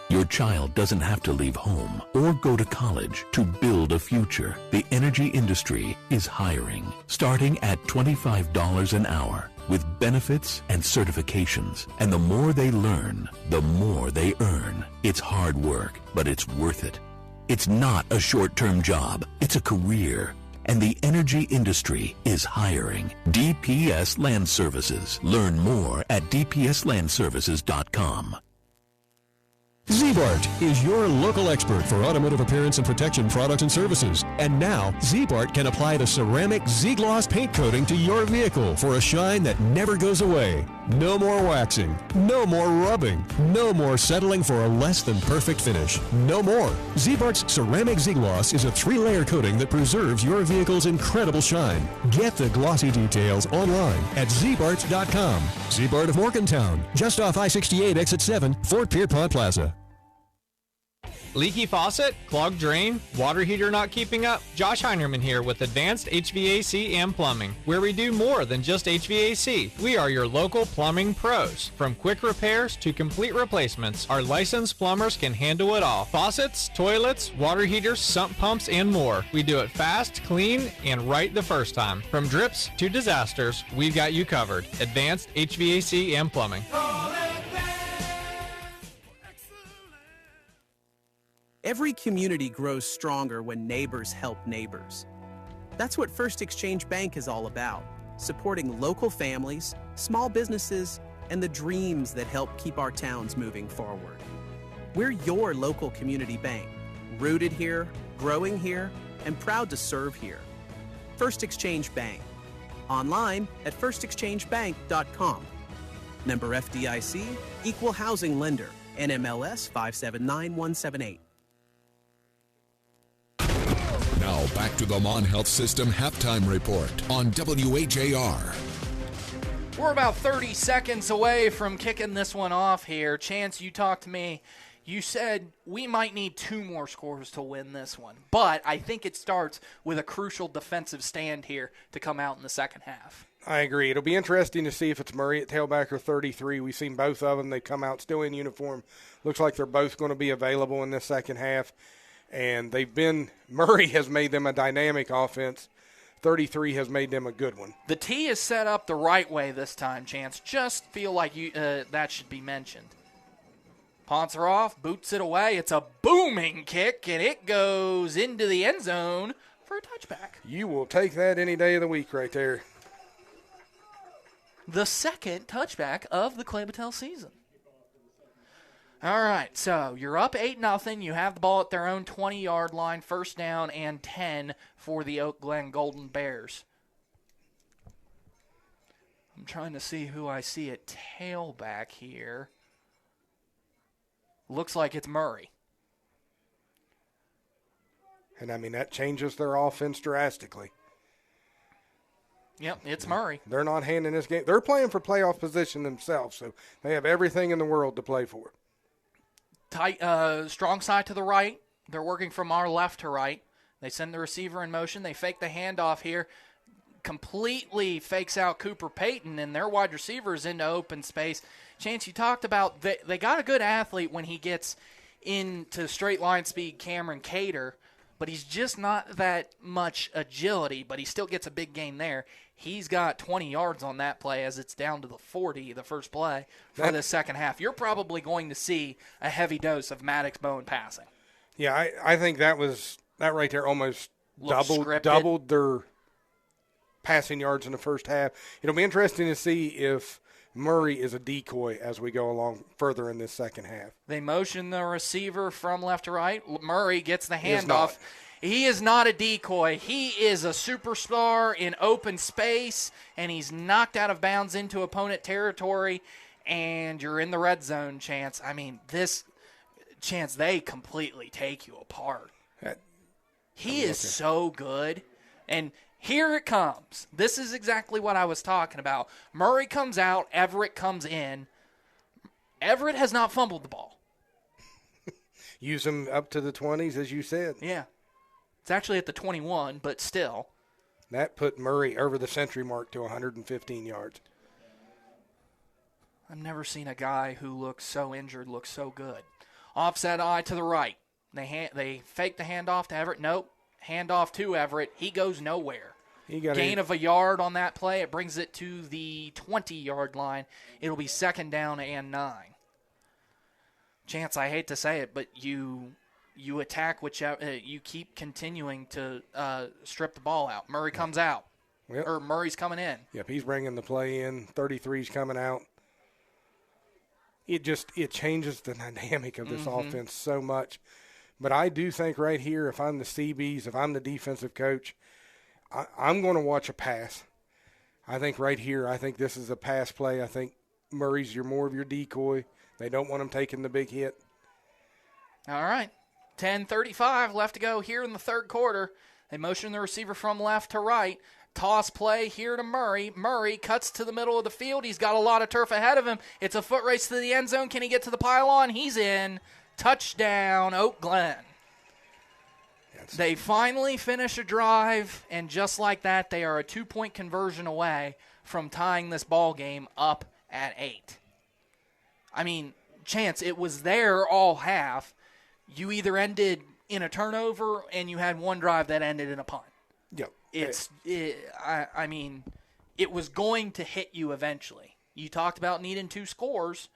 Your child doesn't have to leave home or go to college to build a future. The energy industry is hiring, starting at $25 an hour with benefits and certifications. And the more they learn, the more they earn. It's hard work, but it's worth it. It's not a short-term job. It's a career. And the energy industry is hiring. DPS Land Services. Learn more at dpslandservices.com. Z-Bart is your local expert for automotive appearance and protection products and services. And now, Z-Bart can apply the ceramic Z-Gloss paint coating to your vehicle for a shine that never goes away. No more waxing. No more rubbing. No more settling for a less than perfect finish. No more. Z-Bart's ceramic Z-Gloss is a 3-layer coating that preserves your vehicle's incredible shine. Get the glossy details online at zbart.com. Z-Bart of Morgantown, just off I-68 exit 7, Fort Pierpont Plaza. Leaky faucet? Clogged drain? Water heater not keeping up? Josh Heinerman here with Advanced HVAC and Plumbing, where we do more than just HVAC. We are your local plumbing pros. From quick repairs to complete replacements, our licensed plumbers can handle it all. Faucets, toilets, water heaters, sump pumps, and more. We do it fast, clean, and right the first time. From drips to disasters, we've got you covered. Advanced HVAC and Plumbing. Every community grows stronger when neighbors help neighbors. That's what First Exchange Bank is all about, supporting local families, small businesses, and the dreams that help keep our towns moving forward. We're your local community bank, rooted here, growing here, and proud to serve here. First Exchange Bank. Online at firstexchangebank.com. Member FDIC, Equal Housing Lender, NMLS 579178. Now back to the Mon Health System halftime report on WAJR. We're about 30 seconds away from kicking this one off here. Chance, you talked to me You said we might need 2 more scores to win this one, but I think it starts with a crucial defensive stand here to come out in the second half. I agree. It'll be interesting to see if it's Murray at tailback or 33. We've seen both of them. They come out still in uniform. Looks like they're both going to be available in this second half. And Murray has made them a dynamic offense. 33 has made them a good one. The tee is set up the right way this time, Chance. Just feel like that should be mentioned. Ponts are off, boots it away. It's a booming kick, and it goes into the end zone for a touchback. You will take that any day of the week right there. The second touchback of the Clay-Battelle season. All right, so you're up 8-0. You have the ball at their own 20-yard line, first down and 10 for the Oak Glen Golden Bears. I'm trying to see who I see at tailback here. Looks like it's Murray. And, that changes their offense drastically. Yep, it's Murray. They're not handing this game. They're playing for playoff position themselves, so they have everything in the world to play for. Tight, strong side to the right. They're working from our left to right. They send the receiver in motion. They fake the handoff here. Completely fakes out Cooper Payton, and their wide receivers into open space. Chance, you talked about they got a good athlete when he gets into straight line speed, Cameron Cater, but he's just not that much agility, but he still gets a big gain there. He's got 20 yards on that play as it's down to the 40, the first play for the second half. You're probably going to see a heavy dose of Maddox Bowen passing. Yeah, I think that right there almost doubled their passing yards in the first half. It'll be interesting to see if Murray is a decoy as we go along further in this second half. They motion the receiver from left to right. Murray gets the handoff. He is not a decoy. He is a superstar in open space, and he's knocked out of bounds into opponent territory, and you're in the red zone, Chance. They completely take you apart. He is so good, and here it comes. This is exactly what I was talking about. Murray comes out. Everett comes in. Everett has not fumbled the ball. Use him up to the 20s, as you said. Yeah. It's actually at the 21, but still. That put Murray over the century mark to 115 yards. I've never seen a guy who looks so injured look so good. Offset eye to the right. They fake the handoff to Everett. Nope. Handoff to Everett. He goes nowhere. Gain of a yard on that play. It brings it to the 20-yard line. It'll be second down and 9. Chance, I hate to say it, but you attack whichever you keep continuing to strip the ball out. Murray comes out. Yep. Or Murray's coming in. Yep, he's bringing the play in. 33's coming out. It changes the dynamic of this offense so much. But I do think right here, if I'm the CBs, if I'm the defensive coach, I'm going to watch a pass. I think right here, this is a pass play. I think Murray's more of your decoy. They don't want him taking the big hit. All right. 10:35 left to go here in the third quarter. They motion the receiver from left to right. Toss play here to Murray. Murray cuts to the middle of the field. He's got a lot of turf ahead of him. It's a foot race to the end zone. Can he get to the pylon? He's in. Touchdown, Oak Glen. They finally finish a drive, and just like that, they are a 2-point conversion away from tying this ball game up at 8. Chance, it was there all half. You either ended in a turnover, and you had one drive that ended in a punt. Yep. It was going to hit you eventually. You talked about needing 2 scores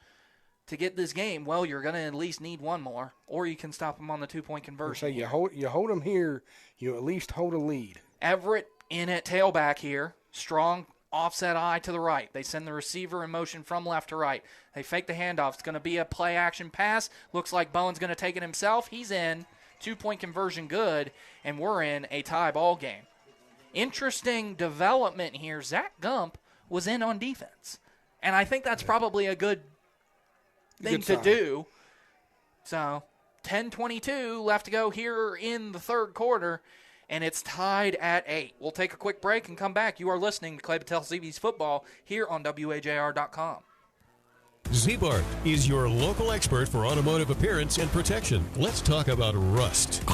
to get this game. Well, you're going to at least need one more, or you can stop them on the 2-point conversion. So you hold them here, you at least hold a lead. Everett in at tailback here. Strong offset eye to the right. They send the receiver in motion from left to right. They fake the handoff. It's going to be a play-action pass. Looks like Bowen's going to take it himself. He's in. 2-point conversion good, and we're in a tie ball game. Interesting development here. Zach Gump was in on defense, and I think that's probably a good thing to do. So 10:22 left to go here in the third quarter, and it's tied at 8. We'll take a quick break and come back. You are listening to Clay-Battelle CB's Football here on WAJR.com. Z-Bart is your local expert for automotive appearance and protection. Let's talk about rust.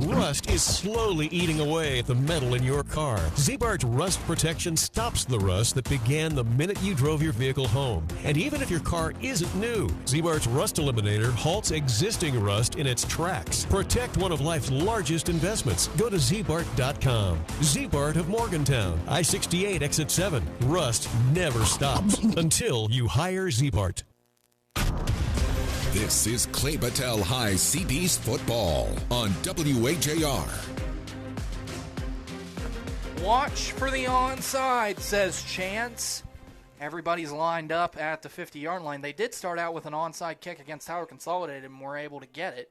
Rust is slowly eating away at the metal in your car. Z-Bart's rust protection stops the rust that began the minute you drove your vehicle home. And even if your car isn't new, Z-Bart's Rust Eliminator halts existing rust in its tracks. Protect one of life's largest investments. Go to zbart.com. Z-Bart of Morgantown, I-68 exit 7. Rust never stops until you hire Z-Bart. This is Clay-Battelle High CB's football on WAJR. Watch for the onside, says Chance. Everybody's lined up at the 50-yard line. They did start out with an onside kick against Howard Consolidated and were able to get it.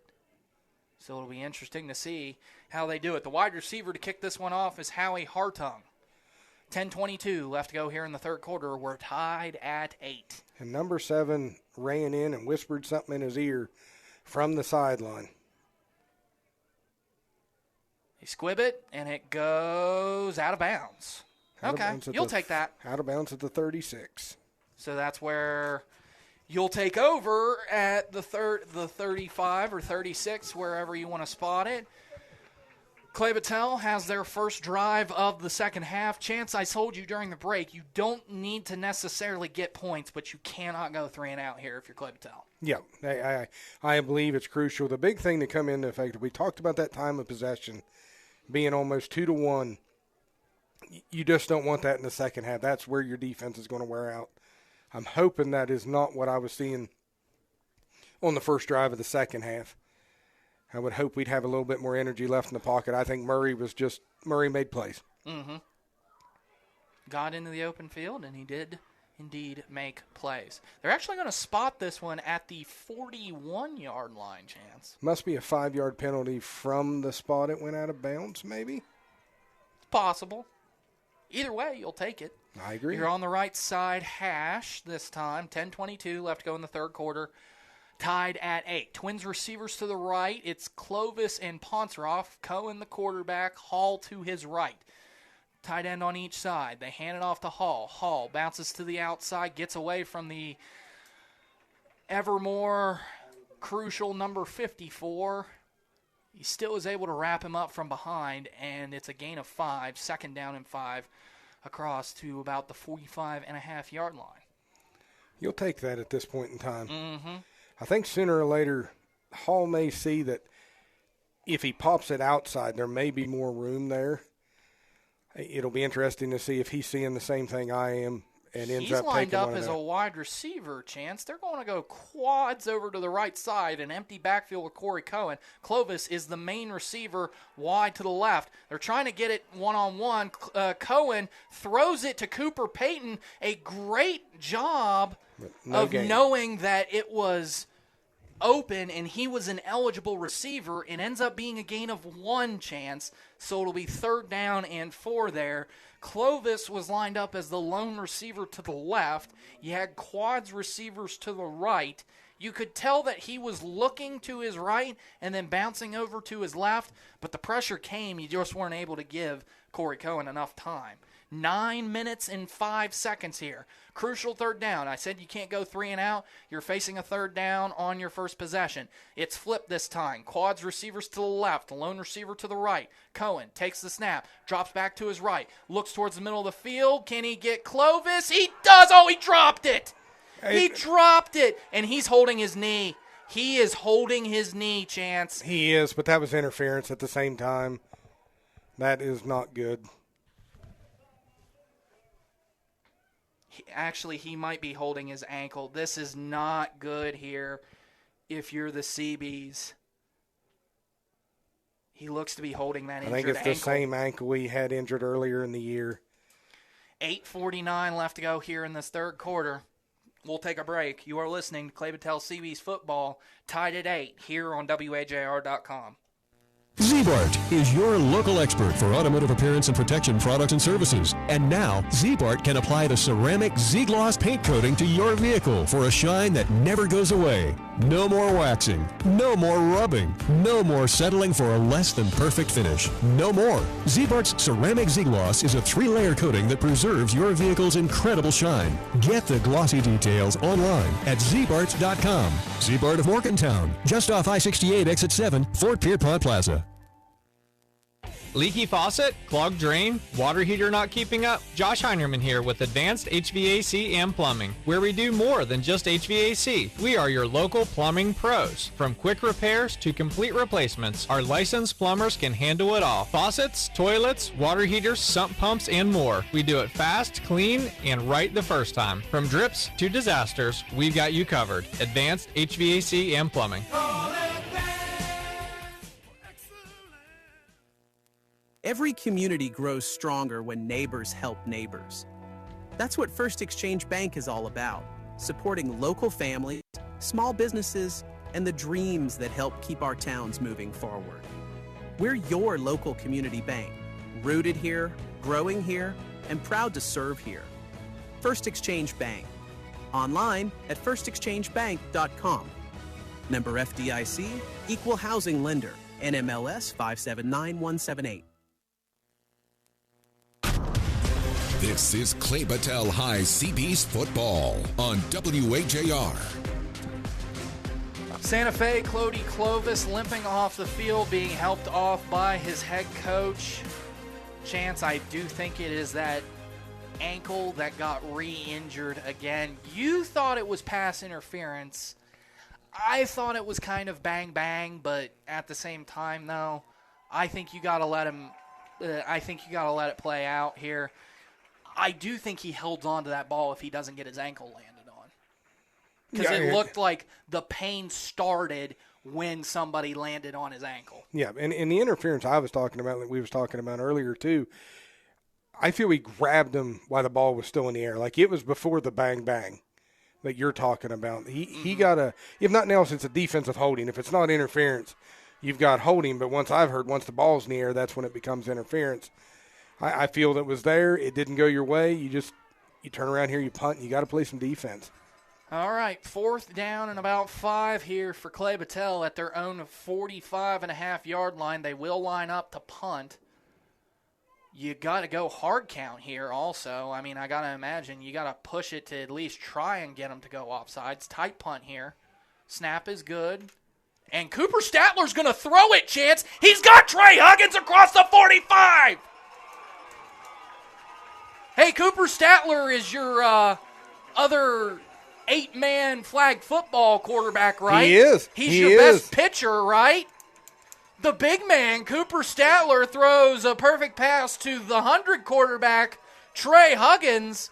So it'll be interesting to see how they do it. The wide receiver to kick this one off is Howie Hartung. 10:22 left to go here in the third quarter. We're tied at 8. And number 7 ran in and whispered something in his ear from the sideline. They squib it, and it goes out of bounds. Okay, you'll take that. Out of bounds at the 36. So that's where you'll take over at the 35 or 36, wherever you want to spot it. Clay-Battelle has their first drive of the second half. Chance, I told you during the break, you don't need to necessarily get points, but you cannot go 3 and out here if you're Clay-Battelle. Yeah, I believe it's crucial. The big thing to come into effect, we talked about that time of possession being almost 2-1. You just don't want that in the second half. That's where your defense is going to wear out. I'm hoping that is not what I was seeing on the first drive of the second half. I would hope we'd have a little bit more energy left in the pocket. I think Murray made plays. Mm-hmm. Got into the open field, and he did indeed make plays. They're actually going to spot this one at the 41-yard line, Chance. Must be a 5-yard penalty from the spot it went out of bounds, maybe? It's possible. Either way, you'll take it. I agree. You're on the right side hash this time. 10:22 left to go in the third quarter. Tied at 8. Twins receivers to the right. It's Clovis and Ponceroff. Cohen, the quarterback. Hall to his right. Tight end on each side. They hand it off to Hall. Hall bounces to the outside, gets away from the ever more crucial number 54. He still is able to wrap him up from behind, and it's a gain of 5, second down and 5, across to about the 45.5-yard line. You'll take that at this point in time. Mm-hmm. I think sooner or later, Hall may see that if he pops it outside, there may be more room there. It'll be interesting to see if he's seeing the same thing I am and ends up taking one. He's lined up as a wide receiver, Chance. They're going to go quads over to the right side, an empty backfield with Corey Cohen. Clovis is the main receiver wide to the left. They're trying to get it one-on-one. Cohen throws it to Cooper Payton. A great job of knowing that it was open and he was an eligible receiver. It ends up being a gain of 1, Chance, so it'll be 3rd down and 4 there. Clovis was lined up as the lone receiver to the left. You had quads receivers to the right. You could tell that he was looking to his right and then bouncing over to his left, but the pressure came. You just weren't able to give Corey Cohen enough time. 9 minutes and 5 seconds here. Crucial 3rd down. I said you can't go 3 and out. You're facing a 3rd down on your first possession. It's flipped this time. Quads receivers to the left, the lone receiver to the right. Cohen takes the snap, drops back to his right, looks towards the middle of the field. Can he get Clovis? He does. Oh, he dropped it. He dropped it, and he's holding his knee. He is holding his knee, Chance. He is, but that was interference at the same time. That is not good. Actually, he might be holding his ankle. This is not good here if you're the CBs. He looks to be holding that injured ankle. I think it's the same ankle he had injured earlier in the year. 8:49 left to go here in this third quarter. We'll take a break. You are listening to Clay-Battelle CB's football, tied at 8 here on WAJR.com. Z-Bart is your local expert for automotive appearance and protection products and services. And now, Z-Bart can apply the ceramic Z-Gloss paint coating to your vehicle for a shine that never goes away. No more waxing. No more rubbing. No more settling for a less than perfect finish. No more. Z-Bart's Ceramic Z-Gloss is a 3-layer coating that preserves your vehicle's incredible shine. Get the glossy details online at zbart.com. Z-Bart of Morgantown, just off I-68 exit 7, Fort Pierpont Plaza. Leaky faucet? Clogged drain? Water heater not keeping up? Josh Heinerman here with Advanced HVAC and Plumbing, where we do more than just HVAC. We are your local plumbing pros. From quick repairs to complete replacements, our licensed plumbers can handle it all. Faucets, toilets, water heaters, sump pumps, and more. We do it fast, clean, and right the first time. From drips to disasters, we've got you covered. Advanced HVAC and Plumbing. Every community grows stronger when neighbors help neighbors. That's what First Exchange Bank is all about, supporting local families, small businesses, and the dreams that help keep our towns moving forward. We're your local community bank, rooted here, growing here, and proud to serve here. First Exchange Bank. Online at firstexchangebank.com. Member FDIC, Equal Housing Lender, NMLS 579178. This is Clay-Battelle High CB's football on WAJR. Santa Fe, Cody Clovis limping off the field, being helped off by his head coach. Chance, I do think it is that ankle that got re-injured again. You thought it was pass interference. I thought it was kind of bang-bang, but at the same time, no. I think you got to let him. I think you got to let it play out here. I do think he holds on to that ball if he doesn't get his ankle landed on. Because it looked like the pain started when somebody landed on his ankle. Yeah, and the interference I was talking about, that we was talking about earlier too, I feel he grabbed him while the ball was still in the air. Like it was before the bang-bang that you're talking about. He got a, if nothing else, it's a defensive holding. If it's not interference, you've got holding. But once the ball's in the air, that's when it becomes interference. I feel that was there. It didn't go your way. You turn around here, you punt, and you got to play some defense. All right, 4th down and about 5 here for Clay-Battelle at their own 45.5-yard line. They will line up to punt. You got to go hard count here also. I mean, I got to imagine you got to push it to at least try and get them to go offsides. Tight punt here. Snap is good. And Cooper Statler's going to throw it, Chance. He's got Trey Huggins across the 45. Hey, Cooper Statler is your other 8-man flag football quarterback, right? He is. He's your best pitcher, right? The big man, Cooper Statler, throws a perfect pass to the 100 quarterback, Trey Huggins,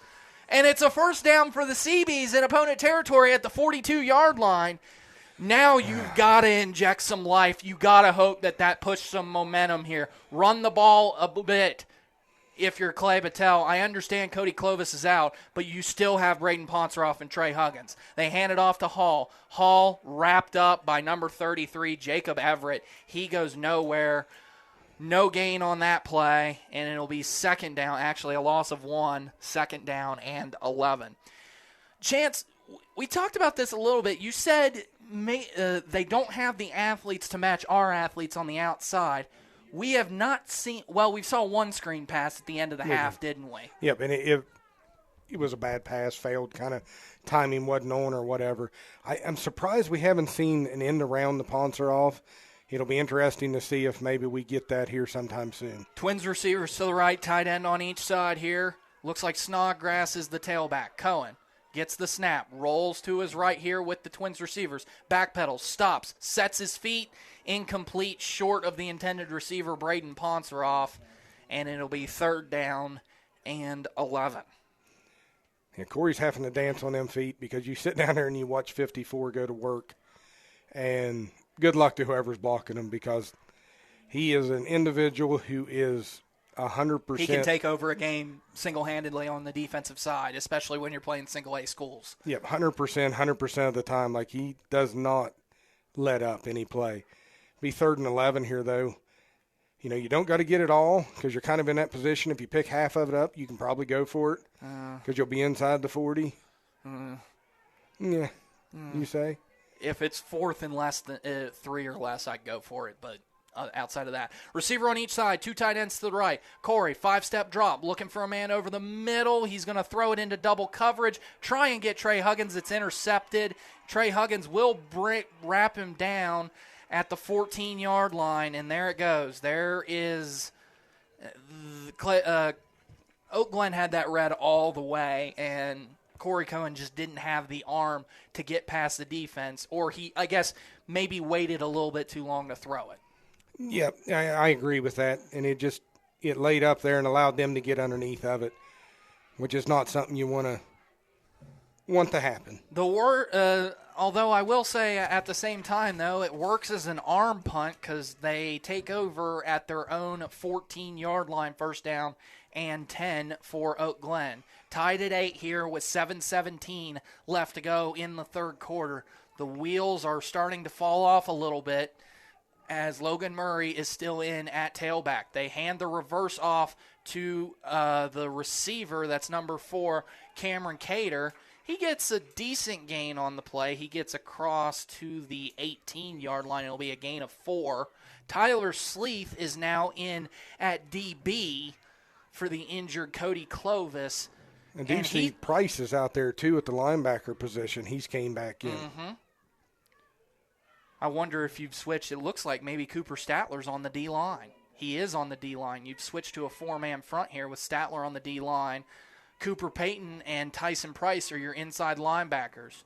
and it's a first down for the Seabees in opponent territory at the 42-yard line. Now you've got to inject some life. You got to hope that pushed some momentum here. Run the ball a bit. If you're Clay-Battelle, I understand Cody Clovis is out, but you still have Braden Ponceroff and Trey Huggins. They hand it off to Hall. Hall wrapped up by number 33, Jacob Everett. He goes nowhere. No gain on that play, and it'll be second down, actually a loss of 1, second down and 11. Chance, we talked about this a little bit. You said they don't have the athletes to match our athletes on the outside. We have not seen – well, we saw one screen pass at the end of the half, didn't we? Yep, and it was a bad pass, failed, kind of timing wasn't on or whatever. I'm surprised we haven't seen an end around the Ponceroff. It'll be interesting to see if maybe we get that here sometime soon. Twins receivers to the right, tight end on each side here. Looks like Snodgrass is the tailback. Cohen gets the snap, rolls to his right here with the Twins receivers. Backpedals, stops, sets his feet. Incomplete, short of the intended receiver, Braden Ponceroff, and it'll be third down and 11. Yeah, Corey's having to dance on them feet because you sit down there and you watch 54 go to work, and good luck to whoever's blocking him because he is an individual who is 100%. He can take over a game single-handedly on the defensive side, especially when you're playing single-A schools. Yep, 100% of the time. Like, he does not let up any play. Be third and 11 here, though. You know, you don't got to get it all because you're kind of in that position. If you pick half of it up, you can probably go for it because you'll be inside the 40. Yeah, you say? If it's fourth and less than 3 or less, I'd go for it, but outside of that. Receiver on each side, 2 tight ends to the right. Corey, 5-step drop, looking for a man over the middle. He's going to throw it into double coverage, try and get Trey Huggins. It's intercepted. Trey Huggins will wrap him down at the 14-yard line, and there it goes. There is Oak Glen had that read all the way, and Corey Cohen just didn't have the arm to get past the defense, or he, I guess, maybe waited a little bit too long to throw it. Yeah, I agree with that, and it laid up there and allowed them to get underneath of it, which is not something you want to happen. Although I will say at the same time, though, it works as an arm punt because they take over at their own 14-yard line, first down and 10 for Oak Glen. Tied at 8 here with 7:17 left to go in the third quarter. The wheels are starting to fall off a little bit as Logan Murray is still in at tailback. They hand the reverse off to the receiver, that's number 4, Cameron Cater. He gets a decent gain on the play. He gets across to the 18-yard line. It'll be a gain of 4. Tyler Sleeth is now in at DB for the injured Cody Clovis. And DC Price is out there, too, at the linebacker position. He's came back in. Mm-hmm. I wonder if you've switched. It looks like maybe Cooper Statler's on the D-line. He is on the D-line. You've switched to a 4-man front here with Statler on the D-line. Cooper Payton and Tyson Price are your inside linebackers.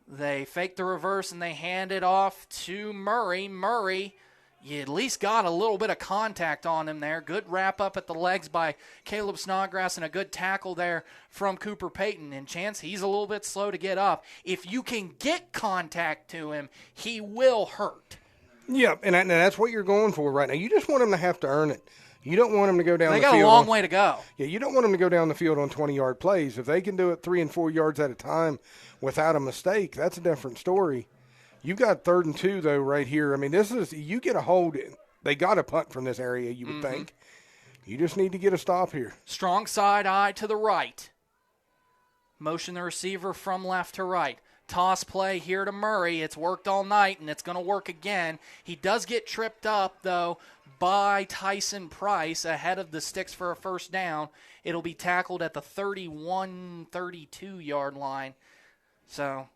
They fake the reverse, and they hand it off to Murray. Murray, you at least got a little bit of contact on him there. Good wrap up at the legs by Caleb Snodgrass and a good tackle there from Cooper Payton. And Chance, he's a little bit slow to get up. If you can get contact to him, he will hurt. Yeah, and that's what you're going for right now. You just want him to have to earn it. You don't want him to go down the field. They got a long way to go. Yeah, you don't want him to go down the field on 20-yard plays. If they can do it 3 and 4 yards at a time without a mistake, that's a different story. You've got 3rd and 2, though, right here. I mean, you get a hold. They got a punt from this area, you would think. You just need to get a stop here. Strong side eye to the right. Motion the receiver from left to right. Toss play here to Murray. It's worked all night, and it's going to work again. He does get tripped up, though, by Tyson Price ahead of the sticks for a first down. It'll be tackled at the 31, 32-yard line. So,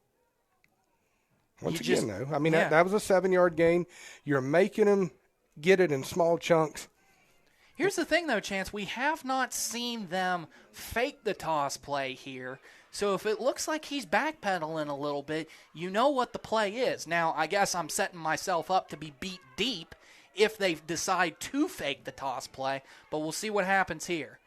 once again, though, I mean, that was a 7-yard gain. You're making him get it in small chunks. Here's the thing, though, Chance. We have not seen them fake the toss play here. So if it looks like he's backpedaling a little bit, you know what the play is. Now, I guess I'm setting myself up to be beat deep if they decide to fake the toss play, but we'll see what happens here.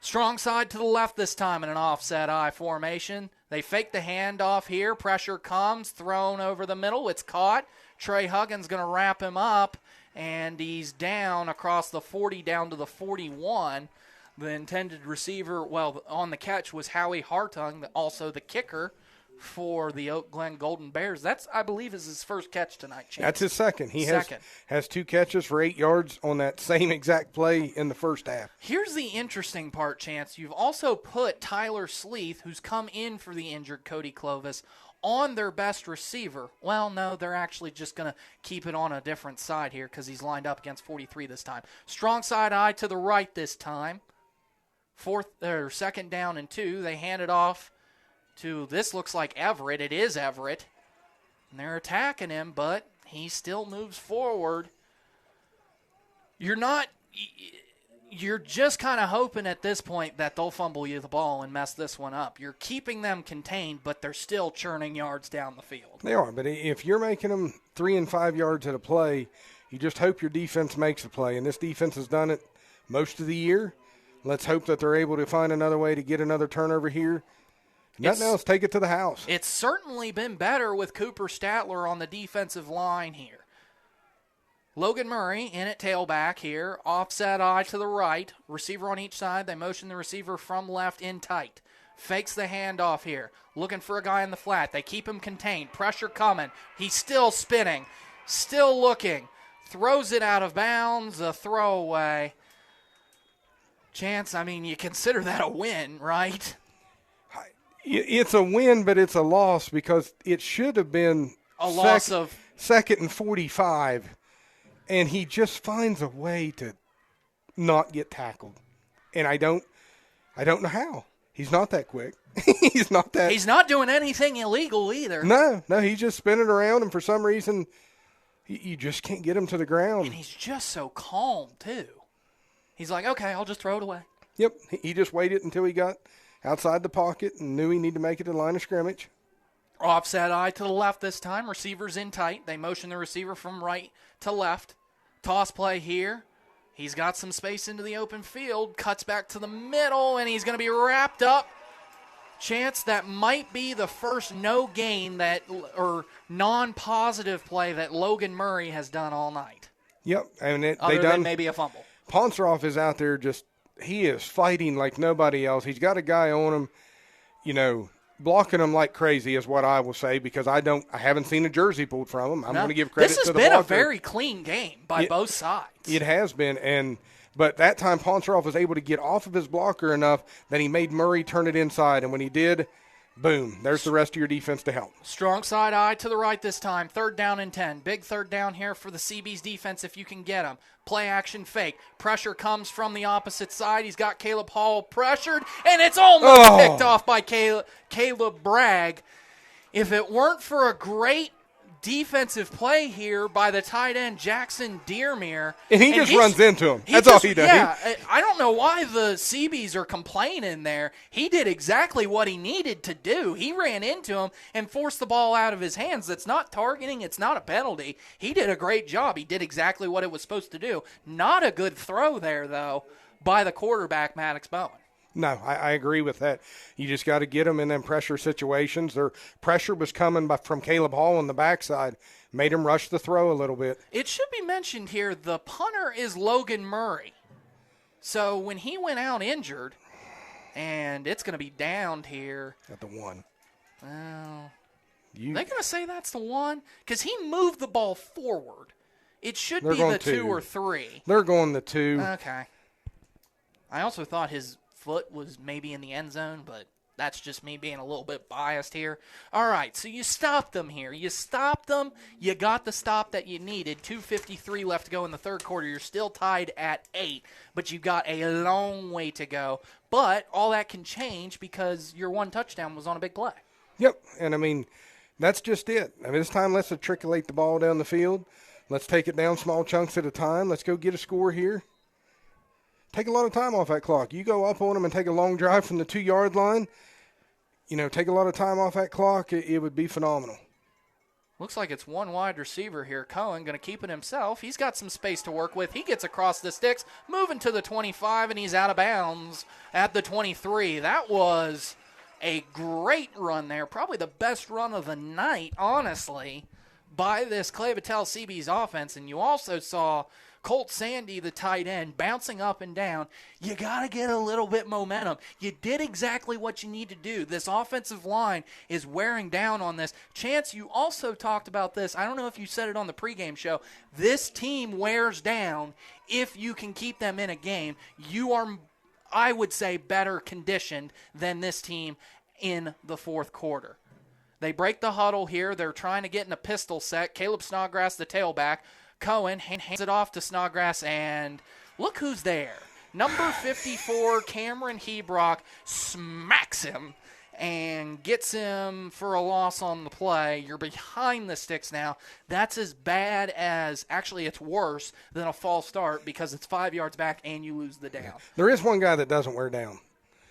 Strong side to the left this time in an offset I formation. They fake the handoff here. Pressure comes, thrown over the middle. It's caught. Trey Huggins going to wrap him up, and he's down across the 40 down to the 41. The intended receiver, on the catch was Howie Hartung, also the kicker for the Oak Glen Golden Bears. That's, I believe, is his first catch tonight, Chance. That's his second. He has 2 catches for 8 yards on that same exact play in the first half. Here's the interesting part, Chance. You've also put Tyler Sleeth, who's come in for the injured Cody Clovis, on their best receiver. Well, no, they're actually just going to keep it on a different side here because he's lined up against 43 this time. Strong side eye to the right this time. 2nd down and 2. They hand it off to, this looks like Everett. It is Everett. And they're attacking him, but he still moves forward. You're just kind of hoping at this point that they'll fumble you the ball and mess this one up. You're keeping them contained, but they're still churning yards down the field. They are, but if you're making them 3 and 5 yards at a play, you just hope your defense makes a play. And this defense has done it most of the year. Let's hope that they're able to find another way to get another turnover here. Nothing else, take it to the house. It's certainly been better with Cooper Statler on the defensive line here. Logan Murray in at tailback here. Offset eye to the right. Receiver on each side. They motion the receiver from left in tight. Fakes the handoff here. Looking for a guy in the flat. They keep him contained. Pressure coming. He's still spinning. Still looking. Throws it out of bounds. A throwaway. Chance, I mean, you consider that a win, right? It's a win, but it's a loss because it should have been a loss of 2nd and 45, and he just finds a way to not get tackled. And I don't know how. He's not that quick. He's not doing anything illegal either. No, he's just spinning around, and for some reason, you just can't get him to the ground. And he's just so calm, too. He's like, okay, I'll just throw it away. Yep, he just waited until he got outside the pocket and knew he needed to make it to the line of scrimmage. Offset eye to the left this time. Receivers in tight. They motion the receiver from right to left. Toss play here. He's got some space into the open field. Cuts back to the middle, and he's going to be wrapped up. Chance, that might be the first no gain or non-positive play that Logan Murray has done all night. Yep, and Other than maybe a fumble. Ponceroff is out there he is fighting like nobody else. He's got a guy on him, blocking him like crazy is what I will say, because I haven't seen a jersey pulled from him. I'm going to give credit to the blocker. This has been a very clean game by both sides. It has been, but that time Ponceroff was able to get off of his blocker enough that he made Murray turn it inside, and when he did, boom, there's the rest of your defense to help. Strong side eye to the right this time. 3rd down and 10. Big 3rd down here for the CB's defense if you can get them. Play action fake. Pressure comes from the opposite side. He's got Caleb Hall pressured, and it's almost picked off by Caleb Bragg. If it weren't for a great defensive play here by the tight end Jackson Dearmere. And he just runs into him. That's all he does. Yeah, I don't know why the CBs are complaining there. He did exactly what he needed to do. He ran into him and forced the ball out of his hands. That's not targeting. It's not a penalty. He did a great job. He did exactly what it was supposed to do. Not a good throw there, though, by the quarterback, Maddox Bowen. No, I agree with that. You just got to get them in them pressure situations. Their pressure was coming from Caleb Hall on the backside, made him rush the throw a little bit. It should be mentioned here, the punter is Logan Murray. So when he went out injured, and it's going to be downed here. At the 1. Well, they're going to say that's the 1? Because he moved the ball forward. It should be the 2 or 3. They're going the 2. Okay. I also thought his foot was maybe in the end zone, but that's just me being a little bit biased here. All right, so you stopped them here. You stopped them. You got the stop that you needed. 2:53 left to go in the third quarter. You're still tied at 8, but you've got a long way to go. But all that can change because your 1 touchdown was on a big play. Yep, and that's just it. This time let's matriculate the ball down the field. Let's take it down small chunks at a time. Let's go get a score here. Take a lot of time off that clock. You go up on them and take a long drive from the 2-yard line, take a lot of time off that clock, it would be phenomenal. Looks like it's 1 wide receiver here. Cohen going to keep it himself. He's got some space to work with. He gets across the sticks, moving to the 25, and he's out of bounds at the 23. That was a great run there, probably the best run of the night, honestly, by this Clay-Battelle CB's offense. And you also saw Colt Sandy, the tight end, bouncing up and down. You got to get a little bit momentum. You did exactly what you need to do. This offensive line is wearing down on this. Chance, you also talked about this. I don't know if you said it on the pregame show. This team wears down if you can keep them in a game. You are, I would say, better conditioned than this team in the fourth quarter. They break the huddle here. They're trying to get in a pistol set. Caleb Snodgrass, the tailback. Cohen hands it off to Snodgrass, and look who's there. Number 54, Cameron Hebrock, smacks him and gets him for a loss on the play. You're behind the sticks now. That's as bad as, actually it's worse than a false start because it's 5 yards back and you lose the down. There is one guy that doesn't wear down.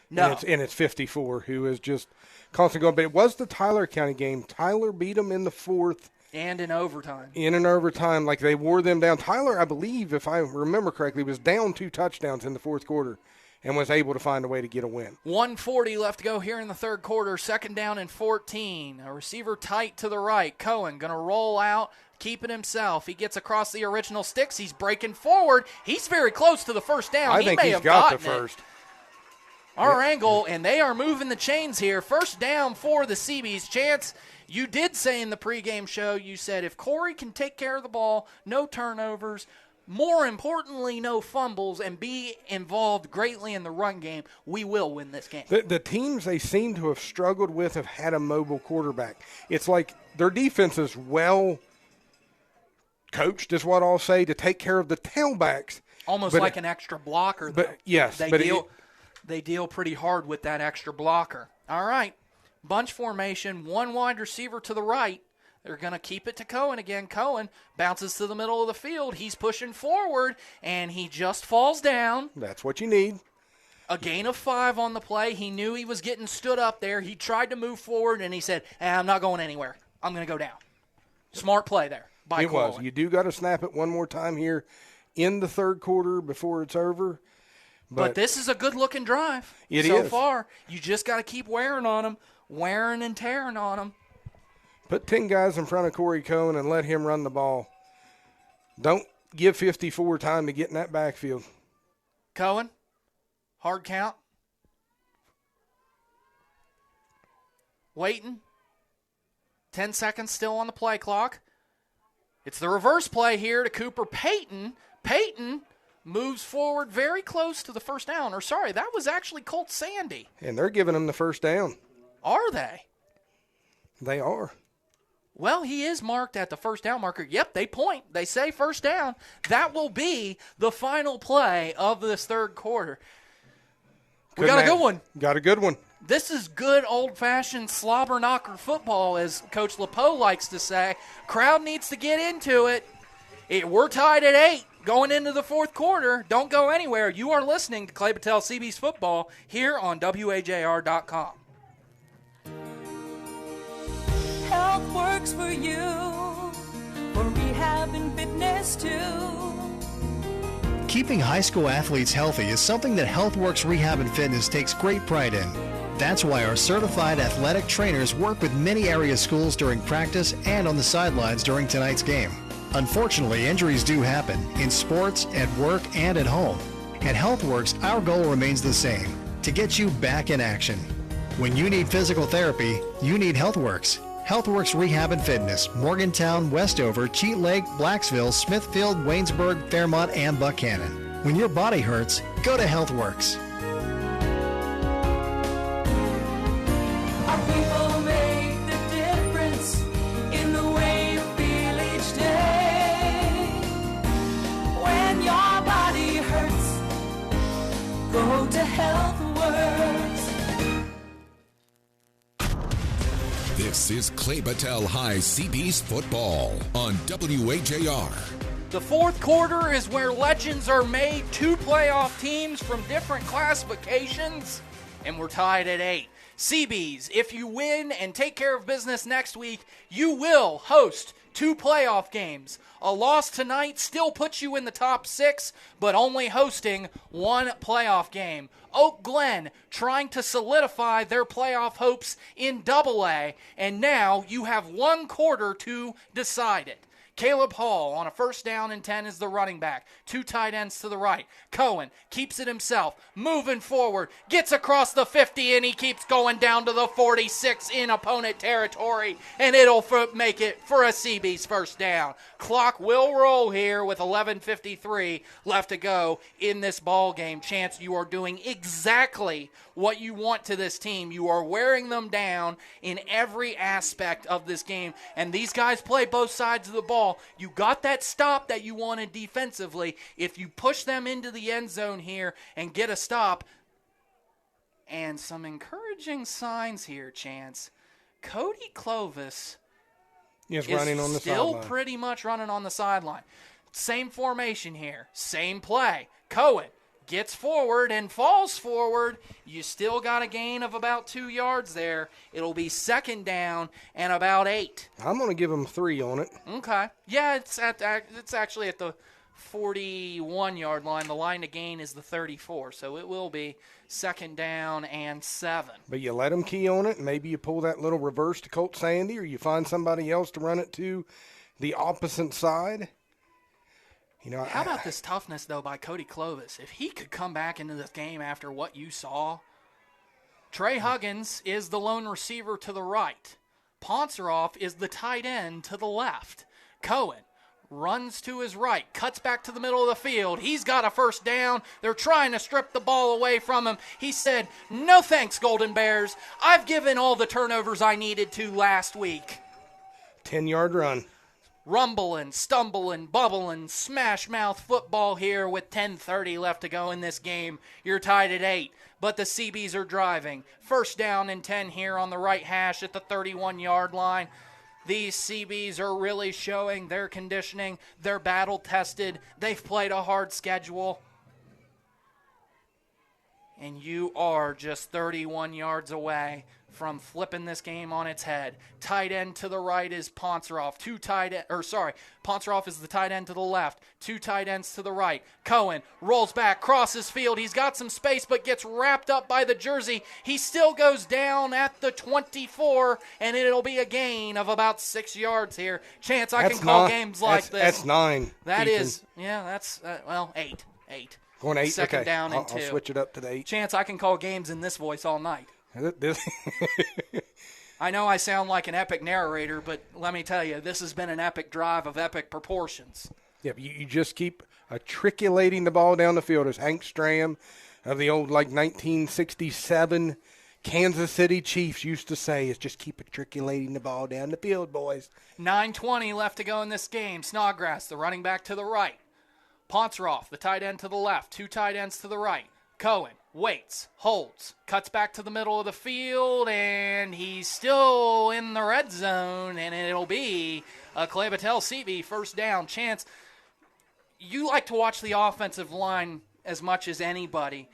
No. And it's 54, who is just constantly going. But it was the Tyler County game. Tyler beat him in the 4th. And in overtime. In an overtime, like they wore them down. Tyler, I believe, if I remember correctly, was down 2 touchdowns in the fourth quarter and was able to find a way to get a win. 1:40 left to go here in the third quarter. 2nd down and 14. A receiver tight to the right. Cohen going to roll out, keep it himself. He gets across the original sticks. He's breaking forward. He's very close to the first down. I think he's got the first. Our angle, and they are moving the chains here. First down for the CBs. Chance, you did say in the pregame show, you said if Corey can take care of the ball, no turnovers, more importantly, no fumbles, and be involved greatly in the run game, we will win this game. The teams they seem to have struggled with have had a mobile quarterback. It's like their defense is well coached, is what I'll say, to take care of the tailbacks. Almost like an extra blocker, though. But yes, they deal pretty hard with that extra blocker. All right, bunch formation, one wide receiver to the right. They're going to keep it to Cohen again. Cohen bounces to the middle of the field. He's pushing forward, and he just falls down. That's what you need. A gain of 5 on the play. He knew he was getting stood up there. He tried to move forward, and he said, I'm not going anywhere. I'm going to go down. Smart play there by Cohen. It was. You do got to snap it one more time here in the third quarter before it's over. But this is a good-looking drive so far. You just got to keep wearing on them, wearing and tearing on them. Put 10 guys in front of Corey Cohen and let him run the ball. Don't give 54 time to get in that backfield. Cohen, hard count. Waiting. 10 seconds still on the play clock. It's the reverse play here to Cooper Payton. Payton moves forward very close to the first down. Or, sorry, that was actually Colt Sandy. And they're giving him the first down. Are they? They are. Well, he is marked at the first down marker. Yep, they point. They say first down. That will be the final play of this third quarter. We got a good one. Got a good one. This is good old-fashioned slobber knocker football, as Coach LePeau likes to say. Crowd needs to get into it. We're tied at 8 going into the fourth quarter. Don't go anywhere. You are listening to Clay-Battelle CB's football here on WAJR.com. Health works for you, for rehab and fitness too. Keeping high school athletes healthy is something that HealthWorks Rehab and Fitness takes great pride in. That's why our certified athletic trainers work with many area schools during practice and on the sidelines during tonight's game. Unfortunately, injuries do happen in sports, at work, and at home. At HealthWorks, our goal remains the same, to get you back in action. When you need physical therapy, you need HealthWorks. HealthWorks Rehab and Fitness, Morgantown, Westover, Cheat Lake, Blacksville, Smithfield, Waynesburg, Fairmont, and Buchanan. When your body hurts, go to HealthWorks. Our people make the difference in the way you feel each day. When your body hurts, go to HealthWorks. This is Clay-Battelle High CB's football on WAJR. The fourth quarter is where legends are made. 2 playoff teams from different classifications, and we're tied at 8. CBs, if you win and take care of business next week, you will host 2 playoff games. A loss tonight still puts you in the top 6, but only hosting 1 playoff game. Oak Glen trying to solidify their playoff hopes in AA, and now you have 1 quarter to decide it. Caleb Hall on a first down and 10 is the running back. 2 tight ends to the right. Cohen keeps it himself, moving forward, gets across the 50, and he keeps going down to the 46 in opponent territory, and it'll make it for a CB's first down. Clock will roll here with 11:53 left to go in this ball game. Chance, you are doing exactly what you want to this team. You are wearing them down in every aspect of this game, and these guys play both sides of the ball. You got that stop that you wanted defensively. If you push them into the end zone here and get a stop, and some encouraging signs here, Chance. Cody Clovis is running on the still sideline. pretty much running on the sideline. Same formation here, same play. Cohen gets forward and falls forward. You still got a gain of about 2 yards there. It'll be second down and about 8. I'm going to give him 3 on it. Okay. Yeah, it's actually at the 41-yard line. The line to gain is the 34, so it will be second down and 7. But you let him key on it, and maybe you pull that little reverse to Colt Sandy, or you find somebody else to run it to the opposite side. How about this toughness, though, by Cody Clovis? If he could come back into this game after what you saw. Trey Huggins is the lone receiver to the right. Ponceroff is the tight end to the left. Cohen runs to his right, cuts back to the middle of the field. He's got a first down. They're trying to strip the ball away from him. He said, "No thanks, Golden Bears. I've given all the turnovers I needed to last week." 10-yard run. Rumbling, stumbling, bubbling, smash mouth football here with 10:30 left to go in this game. You're tied at 8, but the CBs are driving. First down and 10 here on the right hash at the 31-yard line. These CBs are really showing their conditioning. They're battle-tested. They've played a hard schedule. And you are just 31 yards away from flipping this game on its head. Tight end to the right is Ponceroff. Ponceroff is the tight end to the left. 2 tight ends to the right. Cohen rolls back, crosses field. He's got some space, but gets wrapped up by the jersey. He still goes down at the 24, and it'll be a gain of about 6 yards here. Chance, I can call games like this. That's 9. That Ethan. is, that's 8. 8. Going 8? Second okay. down and 2. I'll switch it up to the 8. Chance, I can call games in this voice all night. I know I sound like an epic narrator, but let me tell you, this has been an epic drive of epic proportions. Yeah, you just keep matriculating the ball down the field. As Hank Stram of the old 1967 Kansas City Chiefs used to say, is just keep matriculating the ball down the field, boys. 9:20 left to go in this game. Snodgrass, the running back to the right. Ponceroff, the tight end to the left. 2 tight ends to the right. Cohen waits, holds, cuts back to the middle of the field, and he's still in the red zone, and it'll be a Clay-Battelle CB first down. Chance, you like to watch the offensive line as much as anybody.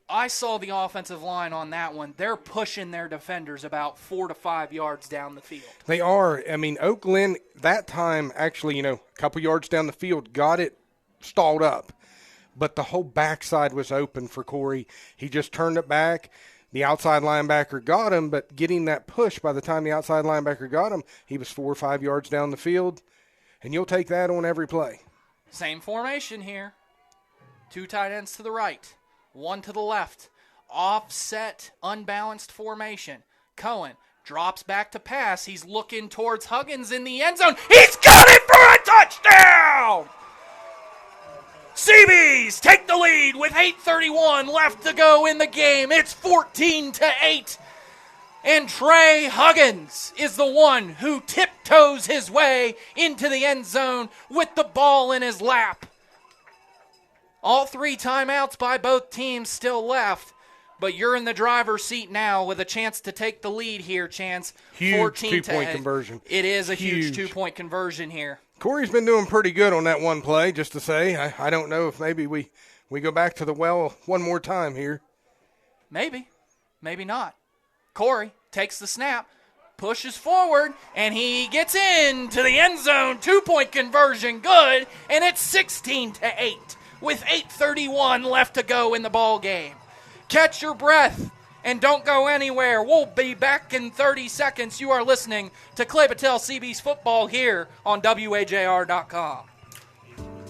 I saw the offensive line on that one. They're pushing their defenders about 4 to 5 yards down the field. They are. I mean, Oak Glen, that time, actually, a couple yards down the field, got it stalled up. But the whole backside was open for Corey. He just turned it back. The outside linebacker got him, but getting that push, by the time the outside linebacker got him, he was 4 or 5 yards down the field. And you'll take that on every play. Same formation here. 2 tight ends to the right, 1 to the left. Offset, unbalanced formation. Cohen drops back to pass. He's looking towards Huggins in the end zone. He's got it for a touchdown! CBs take the lead with 8:31 left to go in the game. It's 14-8. And Trey Huggins is the one who tiptoes his way into the end zone with the ball in his lap. All 3 timeouts by both teams still left, but you're in the driver's seat now with a chance to take the lead here, Chance. Huge 14 2-point conversion. It is a huge 2-point conversion here. Corey's been doing pretty good on that one play, just to say. I don't know if maybe we go back to the well one more time here. Maybe. Maybe not. Corey takes the snap, pushes forward, and he gets into the end zone. 2-point conversion, good, and it's 16-8 with 8:31 left to go in the ball game. Catch your breath and don't go anywhere. We'll be back in 30 seconds. You are listening to Clay-Battelle CB's football here on WAJR.com.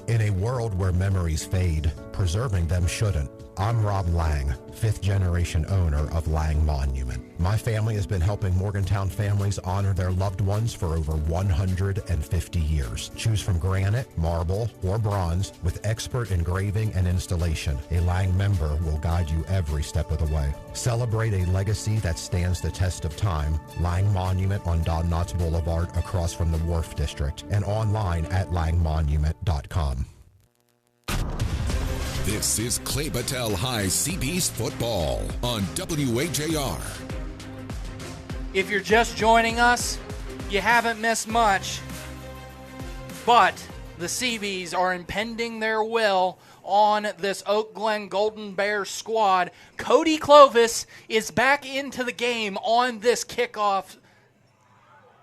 In a world where memories fade, preserving them shouldn't. I'm Rob Lang, 5th-generation owner of Lang Monument. My family has been helping Morgantown families honor their loved ones for over 150 years. Choose from granite, marble, or bronze with expert engraving and installation. A Lang member will guide you every step of the way. Celebrate a legacy that stands the test of time. Lang Monument on Don Knotts Boulevard across from the Wharf District and online at langmonument.com. This is Clay-Battelle High CB's football on WAJR. If you're just joining us, you haven't missed much, but the CBs are impending their will on this Oak Glen Golden Bears squad. Cody Clovis is back into the game on this kickoff,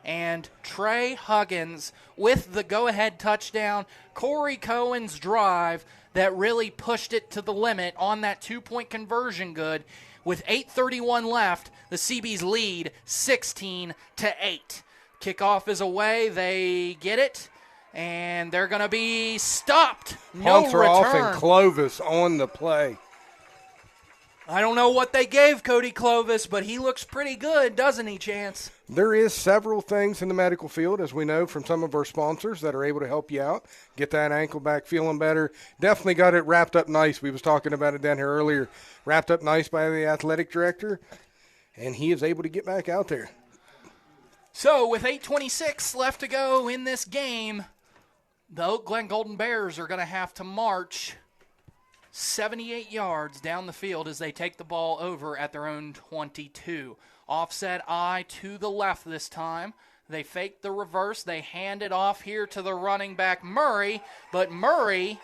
and Trey Huggins with the go-ahead touchdown. Corey Cohen's drive that really pushed it to the limit on that 2-point conversion good. With 8:31 left, the CBs lead 16-8. Kickoff is away. They get it, and they're going to be stopped. No Ponceroff return. and Clovis on the play. I don't know what they gave Cody Clovis, but he looks pretty good, doesn't he, Chance? There is several things in the medical field, as we know from some of our sponsors, that are able to help you out, get that ankle back feeling better. Definitely got it wrapped up nice. We was talking about it down here earlier. Wrapped up nice by the athletic director, and he is able to get back out there. So with 8:26 left to go in this game, the Oak Glen Golden Bears are going to have to march 78 yards down the field as they take the ball over at their own 22. Offset I to the left this time. They fake the reverse. They hand it off here to the running back Murray, but Murray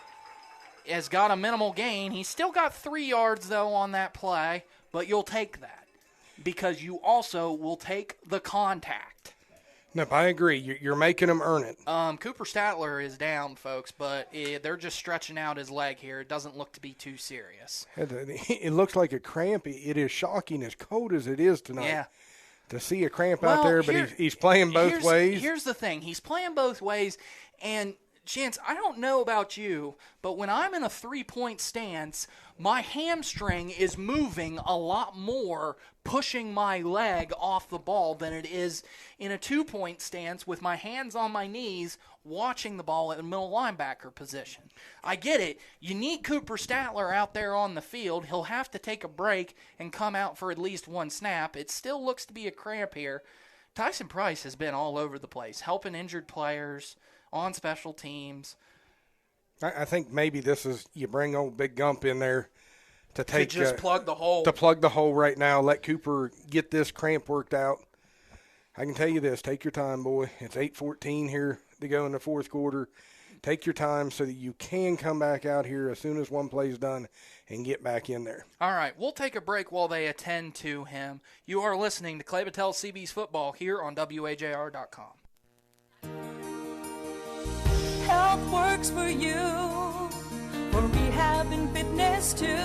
has got a minimal gain. He's still got 3 yards, though, on that play, but you'll take that because you also will take the contact. Nope, I agree. You're making them earn it. Cooper Statler is down, folks, but they're just stretching out his leg here. It doesn't look to be too serious. It looks like a cramp. It is shocking, as cold as it is tonight. Yeah. To see a cramp out there, but he's playing both ways. Here's the thing. He's playing both ways, and Chance, I don't know about you, but when I'm in a 3-point stance, my hamstring is moving a lot more, pushing my leg off the ball than it is in a 2-point stance with my hands on my knees watching the ball at the middle linebacker position. I get it. You need Cooper Statler out there on the field. He'll have to take a break and come out for at least one snap. It still looks to be a cramp here. Tyson Price has been all over the place, helping injured players on special teams. I think maybe this is you bring old Big Gump in there to just plug the hole. To plug the hole right now. Let Cooper get this cramp worked out. I can tell you this. Take your time, boy. It's 8:14 here to go in the fourth quarter. Take your time so that you can come back out here as soon as one play's done and get back in there. All right, we'll take a break while they attend to him. You are listening to Clay-Battelle CB's Football here on WAJR.com. Health works for you, for rehab and fitness too.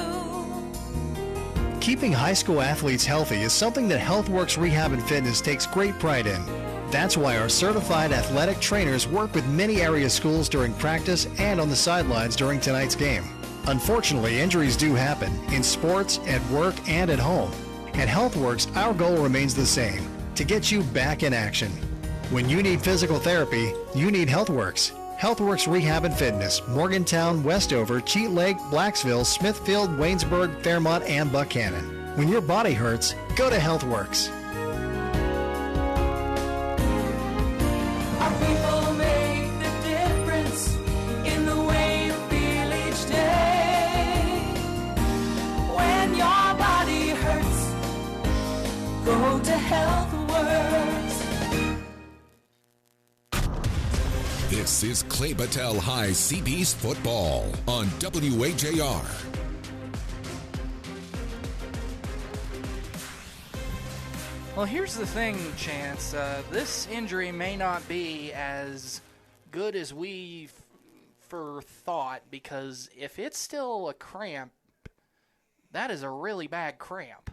Keeping high school athletes healthy is something that HealthWorks Rehab and Fitness takes great pride in. That's why our certified athletic trainers work with many area schools during practice and on the sidelines during tonight's game. Unfortunately, injuries do happen in sports, at work, and at home. At HealthWorks, our goal remains the same, to get you back in action. When you need physical therapy, you need HealthWorks. HealthWorks Rehab and Fitness, Morgantown, Westover, Cheat Lake, Blacksville, Smithfield, Waynesburg, Fairmont, and Buchanan. When your body hurts, go to HealthWorks. Our people make the difference in the way you feel each day. When your body hurts, go to HealthWorks. This is Clay-Battelle High CB's Football on WAJR. Well, here's the thing, Chance. This injury may not be as good as we thought, because if it's still a cramp, that is a really bad cramp.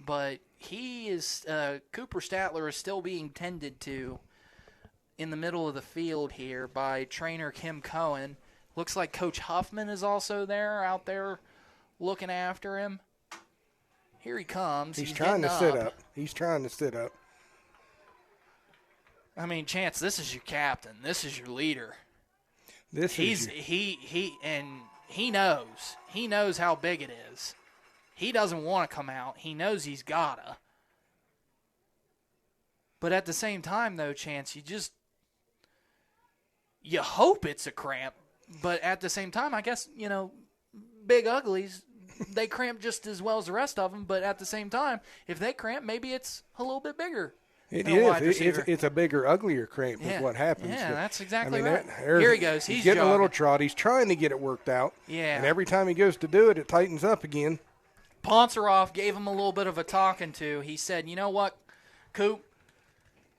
But Cooper Statler is still being tended to in the middle of the field here by trainer Kim Cohen. Looks like Coach Huffman is also out there looking after him. Here he comes. He's trying to sit up. He's trying to sit up. I mean, Chance, this is your captain. This is your leader. He knows. He knows how big it is. He doesn't want to come out. He knows he's gotta. But at the same time, though, Chance, you hope it's a cramp, but at the same time, I guess, big uglies, they cramp just as well as the rest of them, but at the same time, if they cramp, maybe it's a little bit bigger. It is. It's a bigger, uglier cramp is what happens. Yeah, that's exactly right. Here he goes. He's getting a little trot. He's trying to get it worked out. Yeah. And every time he goes to do it, it tightens up again. Ponceroff gave him a little bit of a talking to. He said, you know what, Coop?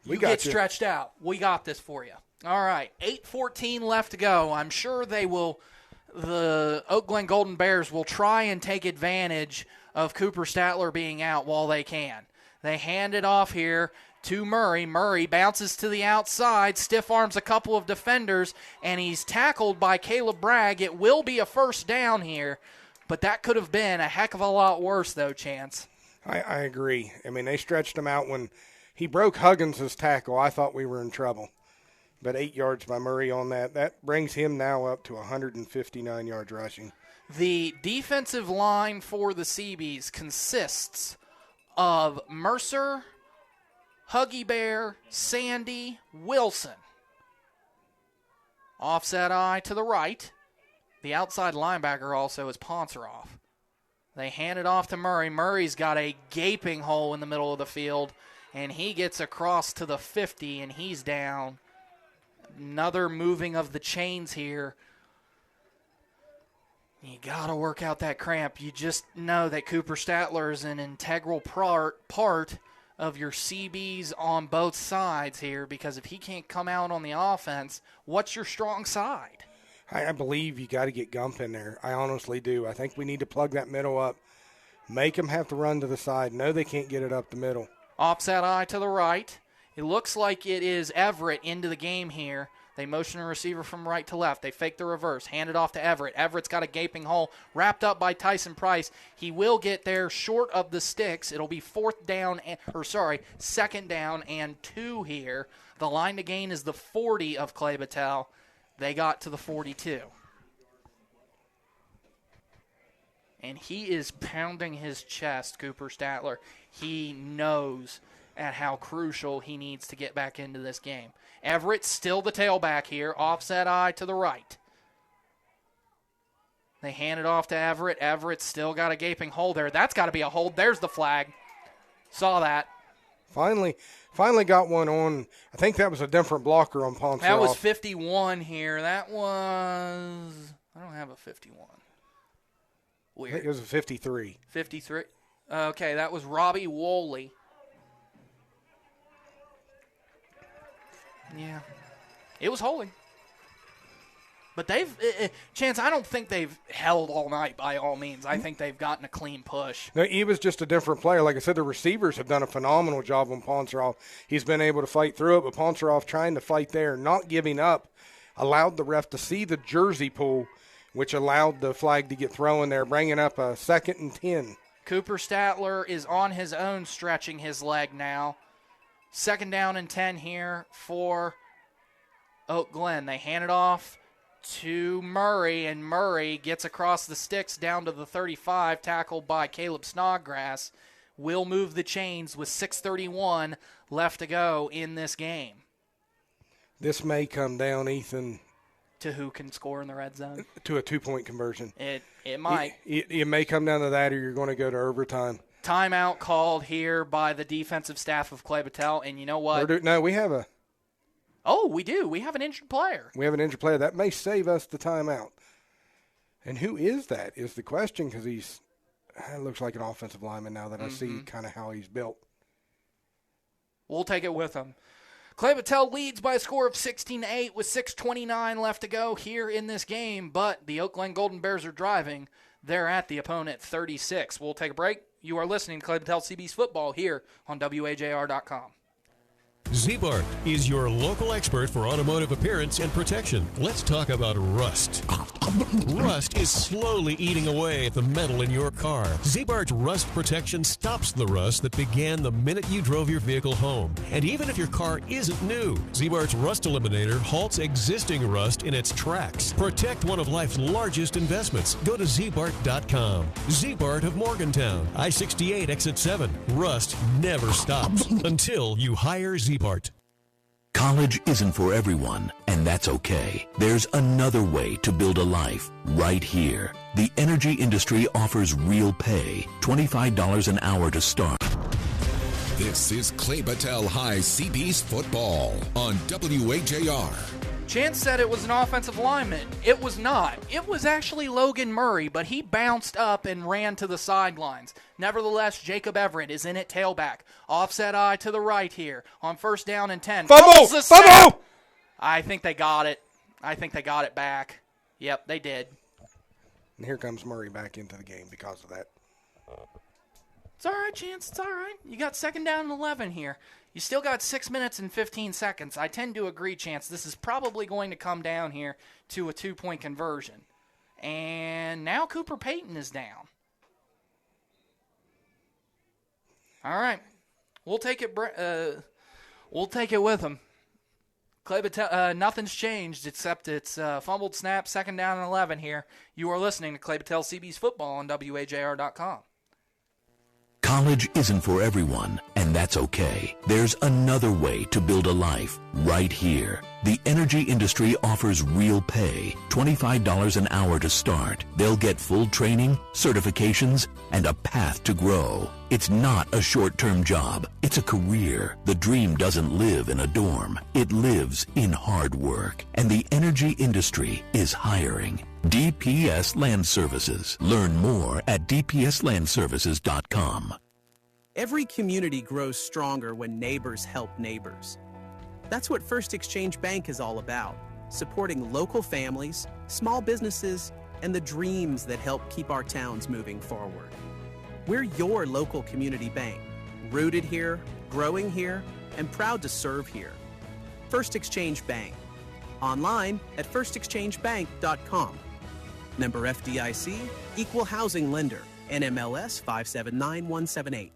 You get stretched out. We got this for you. All right, 8:14 left to go. I'm sure the Oak Glen Golden Bears will try and take advantage of Cooper Statler being out while they can. They hand it off here to Murray. Murray bounces to the outside, stiff arms a couple of defenders, and he's tackled by Caleb Bragg. It will be a first down here, But that could have been a heck of a lot worse, though, Chance. I agree. I mean, they stretched him out when he broke Huggins' tackle. I thought we were in trouble. But 8 yards by Murray on that. That brings him now up to 159 yards rushing. The defensive line for the Seabees consists of Mercer, Huggy Bear, Sandy, Wilson. Offset eye to the right. The outside linebacker also is Ponceroff. They hand it off to Murray. Murray's got a gaping hole in the middle of the field, and he gets across to the 50, and he's down. Another moving of the chains here. You got to work out that cramp. You just know that Cooper Statler is an integral part of your CBs on both sides here, because if he can't come out on the offense, what's your strong side? I believe you got to get Gump in there. I honestly do. I think we need to plug that middle up. Make them have to run to the side. No, they can't get it up the middle. Offset eye to the right. It looks like it is Everett into the game here. They motion a receiver from right to left. They fake the reverse. Hand it off to Everett. Everett's got a gaping hole wrapped up by Tyson Price. He will get there short of the sticks. It'll be second down and 2 here. The line to gain is the 40 of Clay-Battelle. They got to the 42. And he is pounding his chest, Cooper Statler. He knows at how crucial he needs to get back into this game. Everett's still the tailback here. Offset eye to the right. They hand it off to Everett. Everett's still got a gaping hole there. That's got to be a hold. There's the flag. Saw that. Finally got one on. I think that was a different blocker on Ponceroff. That was 51 here. That was, I don't have a 51. Weird. I think it was a 53. 53. Okay, that was Robbie Woolley. Yeah. It was holding. But Chance, I don't think they've held all night by all means. I think they've gotten a clean push. No, he was just a different player. Like I said, the receivers have done a phenomenal job on Ponceroff. He's been able to fight through it, but Ponceroff trying to fight there, not giving up, allowed the ref to see the jersey pull, which allowed the flag to get thrown there, bringing up a 2nd and 10. Cooper Statler is on his own, stretching his leg now. 2nd down and 10 here for Oak Glen. They hand it off to Murray, and Murray gets across the sticks down to the 35, tackled by Caleb Snodgrass. Will move the chains with 6:31 left to go in this game. This may come down, Ethan, to who can score in the red zone? To a 2-point conversion. It might. It may come down to that, or you're going to go to overtime. Timeout called here by the defensive staff of Clay-Battelle, and you know what? No, we have a... Oh, we do. We have an injured player. We have an injured player. That may save us the timeout. And who is that is the question, because it looks like an offensive lineman now that I see kind of how he's built. We'll take it with him. Clay-Battelle leads by a score of 16-8 with 6:29 left to go here in this game, but the Oak Glen Golden Bears are driving. They're at the opponent 36. We'll take a break. You are listening to Clay-Battelle CB's football here on WAJR.com. Z-Bart is your local expert for automotive appearance and protection. Let's talk about rust. Rust is slowly eating away at the metal in your car. Z-Bart's rust protection stops the rust that began the minute you drove your vehicle home. And even if your car isn't new, Z-Bart's Rust Eliminator halts existing rust in its tracks. Protect one of life's largest investments. Go to zbart.com. Z-Bart of Morgantown, I-68 exit 7. Rust never stops until you hire Z-Bart. College isn't for everyone, and that's okay. There's another way to build a life right here. The energy industry offers real pay, $25 an hour to start. This is Clay-Battelle High CB's football on WAJR. Chance said it was an offensive lineman. It was not. It was actually Logan Murray, but he bounced up and ran to the sidelines. Nevertheless, Jacob Everett is in at tailback. Offset eye to the right here on 1st down and 10. Fumble! I think they got it. I think they got it back. Yep, they did. And here comes Murray back into the game because of that. It's all right, Chance. It's all right. You got 2nd down and 11 here. You still got 6 minutes and 15 seconds. I tend to agree, Chance. This is probably going to come down here to a 2-point conversion. And now Cooper Payton is down. All right. We'll take it with him. Clay-Battelle, nothing's changed except it's fumbled snap, 2nd down and 11 here. You are listening to Clay-Battelle CB's Football on WAJR.com. College isn't for everyone, and that's okay. There's another way to build a life right here. The energy industry offers real pay, $25 an hour to start. They'll get full training, certifications, and a path to grow. It's not a short-term job. It's a career. The dream doesn't live in a dorm. It lives in hard work. And the energy industry is hiring. DPS Land Services. Learn more at dpslandservices.com. Every community grows stronger when neighbors help neighbors. That's what First Exchange Bank is all about, supporting local families, small businesses, and the dreams that help keep our towns moving forward. We're your local community bank, rooted here, growing here, and proud to serve here. First Exchange Bank. Online at firstexchangebank.com. Member FDIC, Equal Housing Lender, NMLS 579178.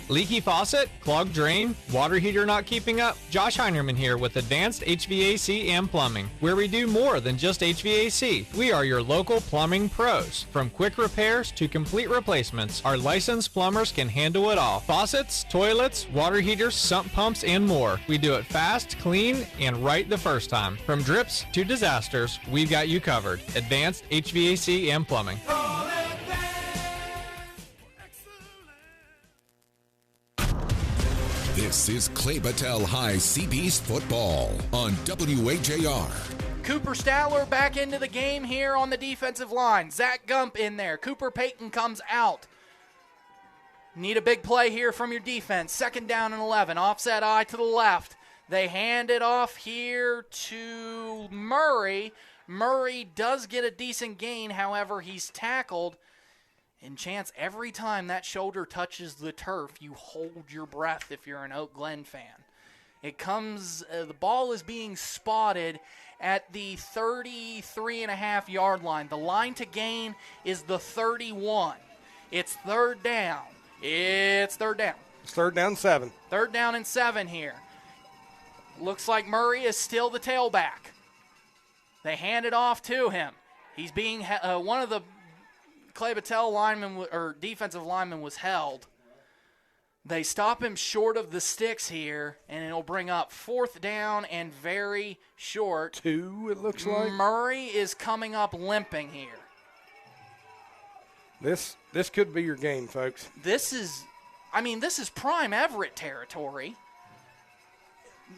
Leaky faucet, clogged drain, water heater not keeping up? Josh Heinerman here with Advanced HVAC and Plumbing, where we do more than just HVAC. We are your local plumbing pros. From quick repairs to complete replacements, our licensed plumbers can handle it all. Faucets, toilets, water heaters, sump pumps, and more. We do it fast, clean, and right the first time. From drips to disasters, we've got you covered. Advanced HVAC and Plumbing. This is Clay-Battelle High CB's football on WAJR. Cooper Statler back into the game here on the defensive line. Zach Gump in there. Cooper Payton comes out. Need a big play here from your defense. 2nd down and 11. Offset eye to the left. They hand it off here to Murray. Murray does get a decent gain. However, he's tackled. And Chance, every time that shoulder touches the turf, you hold your breath if you're an Oak Glen fan. It comes, the ball is being spotted at the 33.5-yard line. The line to gain is the 31. It's 3rd down. It's 3rd down. It's 3rd down 7. 3rd down and 7 here. Looks like Murray is still the tailback. They hand it off to him. He's being, one of the Clay-Battelle lineman or defensive lineman was held. They stop him short of the sticks here, and it'll bring up 4th down and very short. 2, it looks like. Murray is coming up limping here. This could be your game, folks. This is prime Everett territory.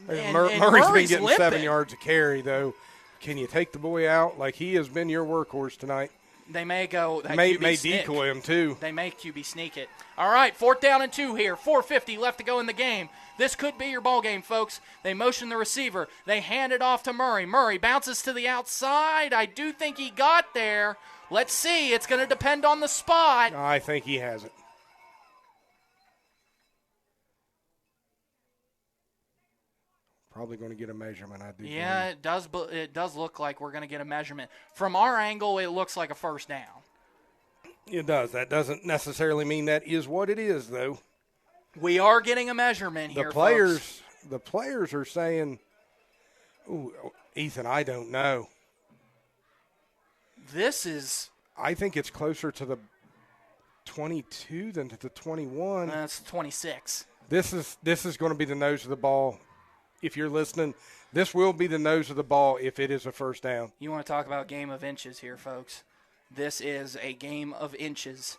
Murray's been getting limping. 7 yards a carry, though. Can you take the boy out? Like, he has been your workhorse tonight. They may go. May decoy him, too. They may QB sneak it. All right, 4th down and 2 here. 4:50 left to go in the game. This could be your ball game, folks. They motion the receiver. They hand it off to Murray. Murray bounces to the outside. I do think he got there. Let's see. It's going to depend on the spot. I think he has it. Probably going to get a measurement, I do. Yeah, it does look like we're going to get a measurement. From our angle, it looks like a 1st down. It does. That doesn't necessarily mean that is what it is, though. We are getting a measurement here, folks. The players are saying, ooh, Ethan, I don't know. I think it's closer to the 22 than to the 21. That's 26. This is going to be the nose of the ball. If you're listening, this will be the nose of the ball if it is a 1st down. You want to talk about game of inches here, folks. This is a game of inches.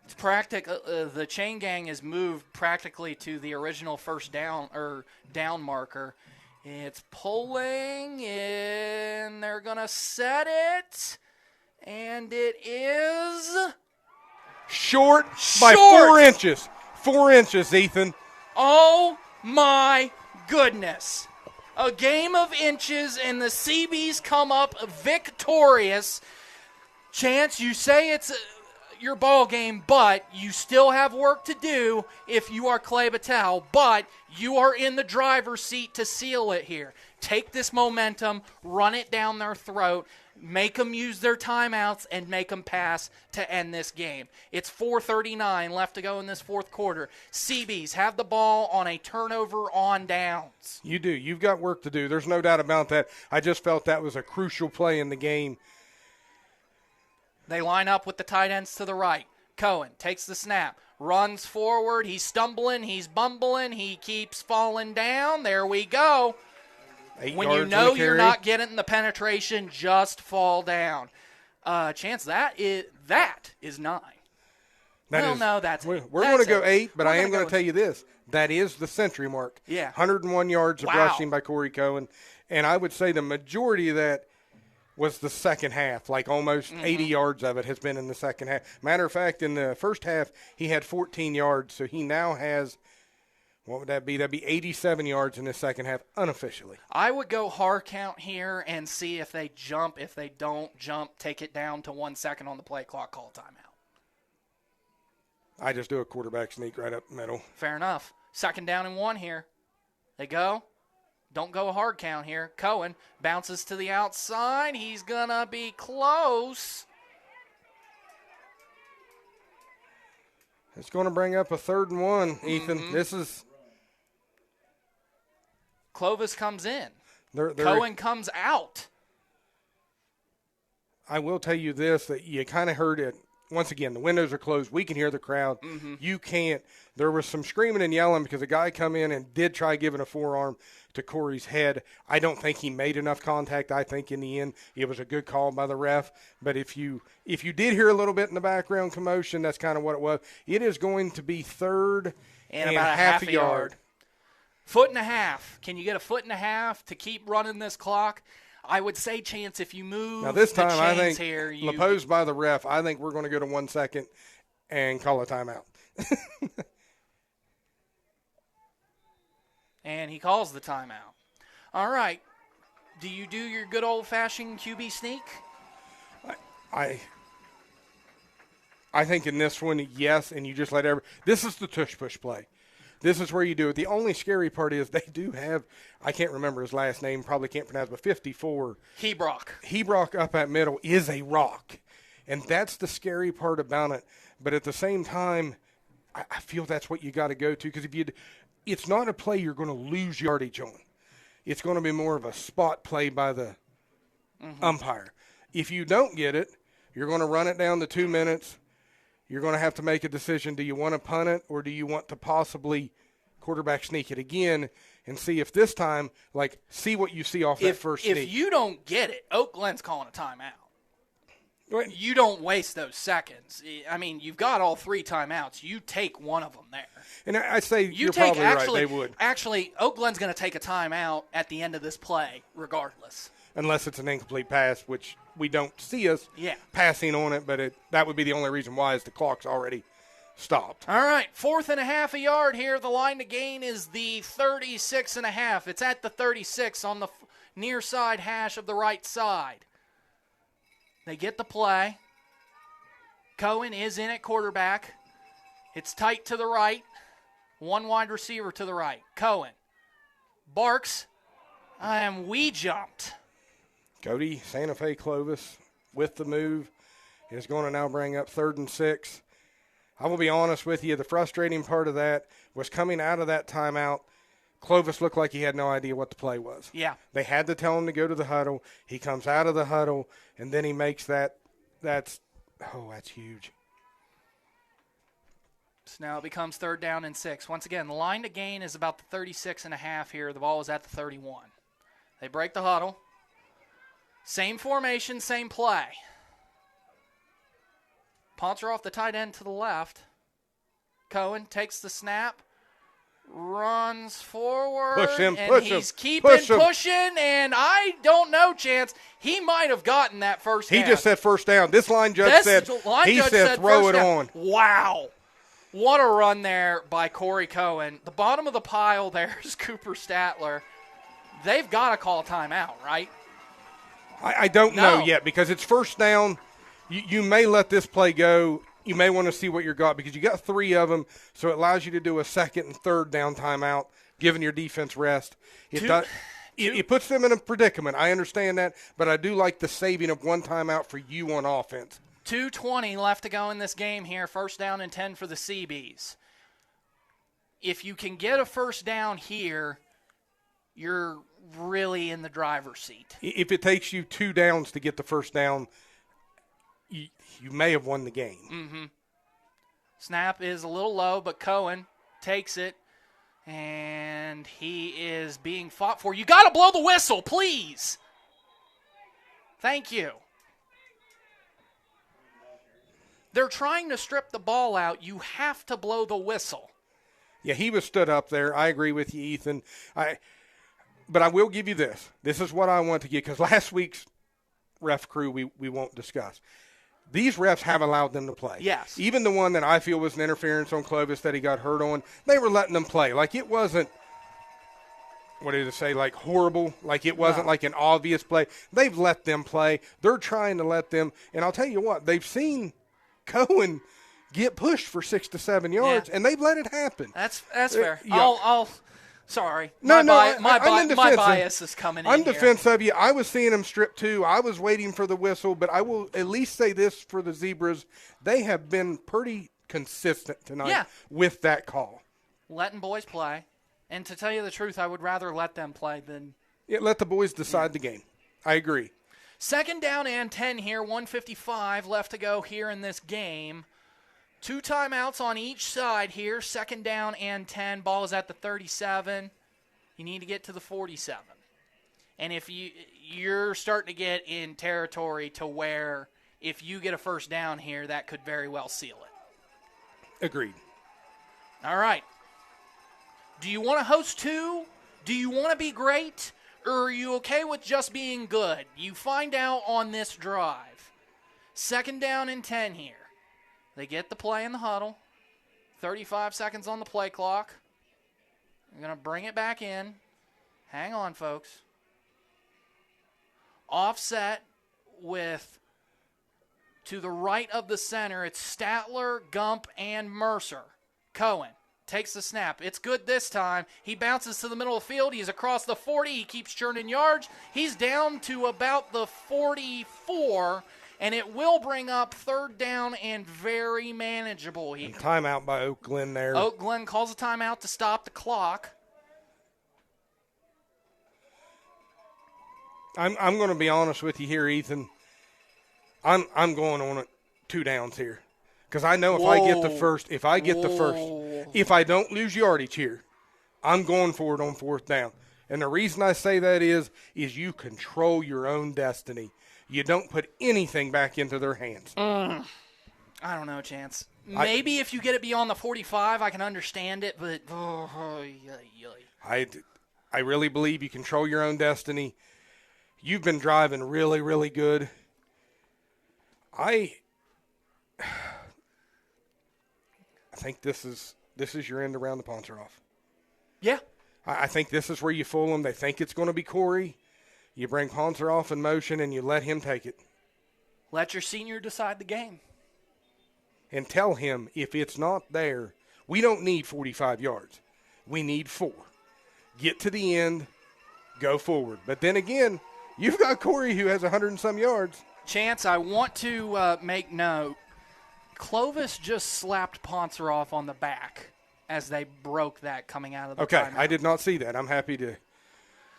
It's the chain gang has moved practically to the original 1st down or down marker. It's pulling, and they're going to set it, and it is short by 4 inches. 4 inches, Ethan. Oh, my goodness. A game of inches, and the CBs come up victorious. Chance, you say it's your ball game, but you still have work to do if you are Clay-Battelle, but you are in the driver's seat to seal it here. Take this momentum, run it down their throat, make them use their timeouts, and make them pass to end this game. It's 4:39 left to go in this fourth quarter. Seabees have the ball on a turnover on downs. You do. You've got work to do. There's no doubt about that. I just felt that was a crucial play in the game. They line up with the tight ends to the right. Cohen takes the snap, runs forward. He's stumbling. He's bumbling. He keeps falling down. There we go. When you know you're not getting the penetration, just fall down. Chance, that is 9. That's We're going to go 8, but I am going to tell you this. That is the century mark. Yeah. 101 yards of rushing by Corey Cohen. And I would say the majority of that was the second half. Like almost 80 yards of it has been in the second half. Matter of fact, in the first half, he had 14 yards. So he now has, what would that be? That'd be 87 yards in the second half unofficially. I would go hard count here and see if they jump. If they don't jump, take it down to 1 second on the play clock, call timeout. I just do a quarterback sneak right up the middle. Fair enough. 2nd down and 1 here. They go. Don't go a hard count here. Cohen bounces to the outside. He's going to be close. It's going to bring up a 3rd and 1, Ethan. This is... Clovis comes in. Cohen comes out. I will tell you this, that you kind of heard it. Once again, the windows are closed. We can hear the crowd. You can't. There was some screaming and yelling because a guy come in and did try giving a forearm to Corey's head. I don't think he made enough contact. I think in the end it was a good call by the ref. But if you did hear a little bit in the background commotion, that's kind of what it was. It is going to be 3rd and about a half a yard. 1.5 feet. Can you get a 1.5 feet to keep running this clock? I would say, Chance, if you move now this time, I think here, opposed by the ref, I think we're going to go to 1 second and call a timeout. And he calls the timeout. All right. Do you do your good old-fashioned QB sneak? I think in this one, yes, and you just let this is the tush-push play. This is where you do it. The only scary part is they do have, I can't remember his last name, probably can't pronounce, but 54. Hebrock up at middle is a rock. And that's the scary part about it. But at the same time, I feel that's what you got to go to because it's not a play you're going to lose yardage on. It's going to be more of a spot play by the umpire. If you don't get it, you're going to run it down to 2 minutes. You're going to have to make a decision. Do you want to punt it or do you want to possibly quarterback sneak it again and see if this time, see what you see off that first sneak? If you don't get it, Oak Glen's calling a timeout. You don't waste those seconds. I mean, you've got all 3 timeouts. You take one of them there. And I say you're probably right. They would. Actually, Oak Glen's going to take a timeout at the end of this play regardless. Unless it's an incomplete pass, which we don't see us passing on it, but that would be the only reason why is the clock's already stopped. All right, 4.5 a yard here. The line to gain is the 36.5. It's at the 36 on the near side hash of the right side. They get the play. Cohen is in at quarterback. It's tight to the right. 1 wide receiver to the right. Cohen barks, and we jumped. Cody Santa Fe Clovis with the move is going to now bring up 3rd and 6. I will be honest with you, the frustrating part of that was coming out of that timeout, Clovis looked like he had no idea what the play was. Yeah. They had to tell him to go to the huddle. He comes out of the huddle, and then he makes that. That's huge. So now it becomes 3rd down and 6. Once again, the line to gain is about the 36.5 here. The ball is at the 31. They break the huddle. Same formation, same play. Punts are off the tight end to the left. Cohen takes the snap, runs forward, push him, he's keeping pushing, and I don't know, Chance. He might have gotten that first down. He just said first down. This line judge said throw it on. Wow. What a run there by Corey Cohen. The bottom of the pile there is Cooper Statler. They've got to call a timeout, right? I don't know yet because it's first down. You may let this play go you may want to see what you got because you got 3 of them, so it allows you to do a second and third down timeout, giving your defense rest. It puts them in a predicament. I understand that, but I do like the saving of 1 timeout for you on offense. 2:20 left to go in this game here. First down and 10 for the CBs. If you can get a first down here, you're really in the driver's seat. If it takes you 2 downs to get the first down, you may have won the game. Mm-hmm. Snap is a little low, but Cohen takes it, and he is being fought for. You got to blow the whistle, please. Thank you. They're trying to strip the ball out. You have to blow the whistle. Yeah, he was stood up there. I agree with you, Ethan. But I will give you this. This is what I want to get, because last week's ref crew we won't discuss. These refs have allowed them to play. Yes. Even the one that I feel was an interference on Clovis that he got hurt on, they were letting them play. Like it wasn't, what did it say, like horrible? Like it wasn't like an obvious play. They've let them play. They're trying to let them. And I'll tell you what, they've seen Cohen get pushed for 6 to 7 yards, and they've let it happen. That's fair. Yeah. Sorry. My bias is coming in. I'm defense of you. I was seeing them strip too. I was waiting for the whistle, but I will at least say this for the Zebras. They have been pretty consistent tonight with that call. Letting boys play. And to tell you the truth, I would rather let them play than... Yeah, let the boys decide the game. I agree. Second down and 10 here, 1:55 left to go here in this game. 2 timeouts on each side here. Second down and 10. Ball is at the 37. You need to get to the 47. And if you're starting to get in territory to where if you get a first down here, that could very well seal it. Agreed. All right. Do you want to host 2? Do you want to be great? Or are you okay with just being good? You find out on this drive. Second down and 10 here. They get the play in the huddle. 35 seconds on the play clock. They're going to bring it back in. Hang on, folks. Offset with, to the right of the center, it's Statler, Gump, and Mercer. Cohen takes the snap. It's good this time. He bounces to the middle of the field. He's across the 40. He keeps churning yards. He's down to about the 44. And it will bring up third down and very manageable here. Timeout by Oak Glen there. Oak Glen calls a timeout to stop the clock. I'm going to be honest with you here, Ethan. I'm going on it 2 downs here. Because I know if I get the first, if I don't lose yardage here, I'm going for it on 4th down. And the reason I say that is you control your own destiny. You don't put anything back into their hands. I don't know, Chance. Maybe if you get it beyond the 45, I can understand it, but I really believe you control your own destiny. You've been driving really, really good. I think this is your end around the punter off. Yeah. I think this is where you fool them. They think it's going to be Corey. You bring Ponzer off in motion, and you let him take it. Let your senior decide the game. And tell him if it's not there, we don't need 45 yards. We need 4. Get to the end, go forward. But then again, you've got Corey who has 100 and some yards. Chance, I want to make note. Clovis just slapped Ponzer off on the back as they broke that coming out of the timeout. I did not see that. I'm happy to.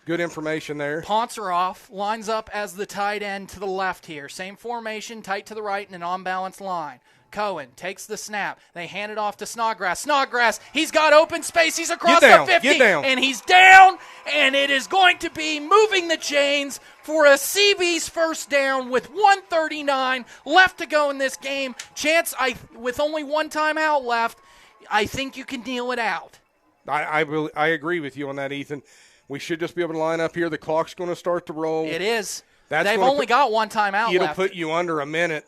Good information there. Ponceroff lines up as the tight end to the left here. Same formation, tight to the right, and an on-balance line. Cohen takes the snap. They hand it off to Snodgrass. Snodgrass, he's got open space. He's across the 50, and he's down, and it is going to be moving the chains for a CB's first down with 1:39 left to go in this game. Chance, with only 1 timeout left, I think you can kneel it out. I agree with you on that, Ethan. We should just be able to line up here. The clock's going to start to roll. It is. They've only got 1 timeout left. It'll put you under a minute.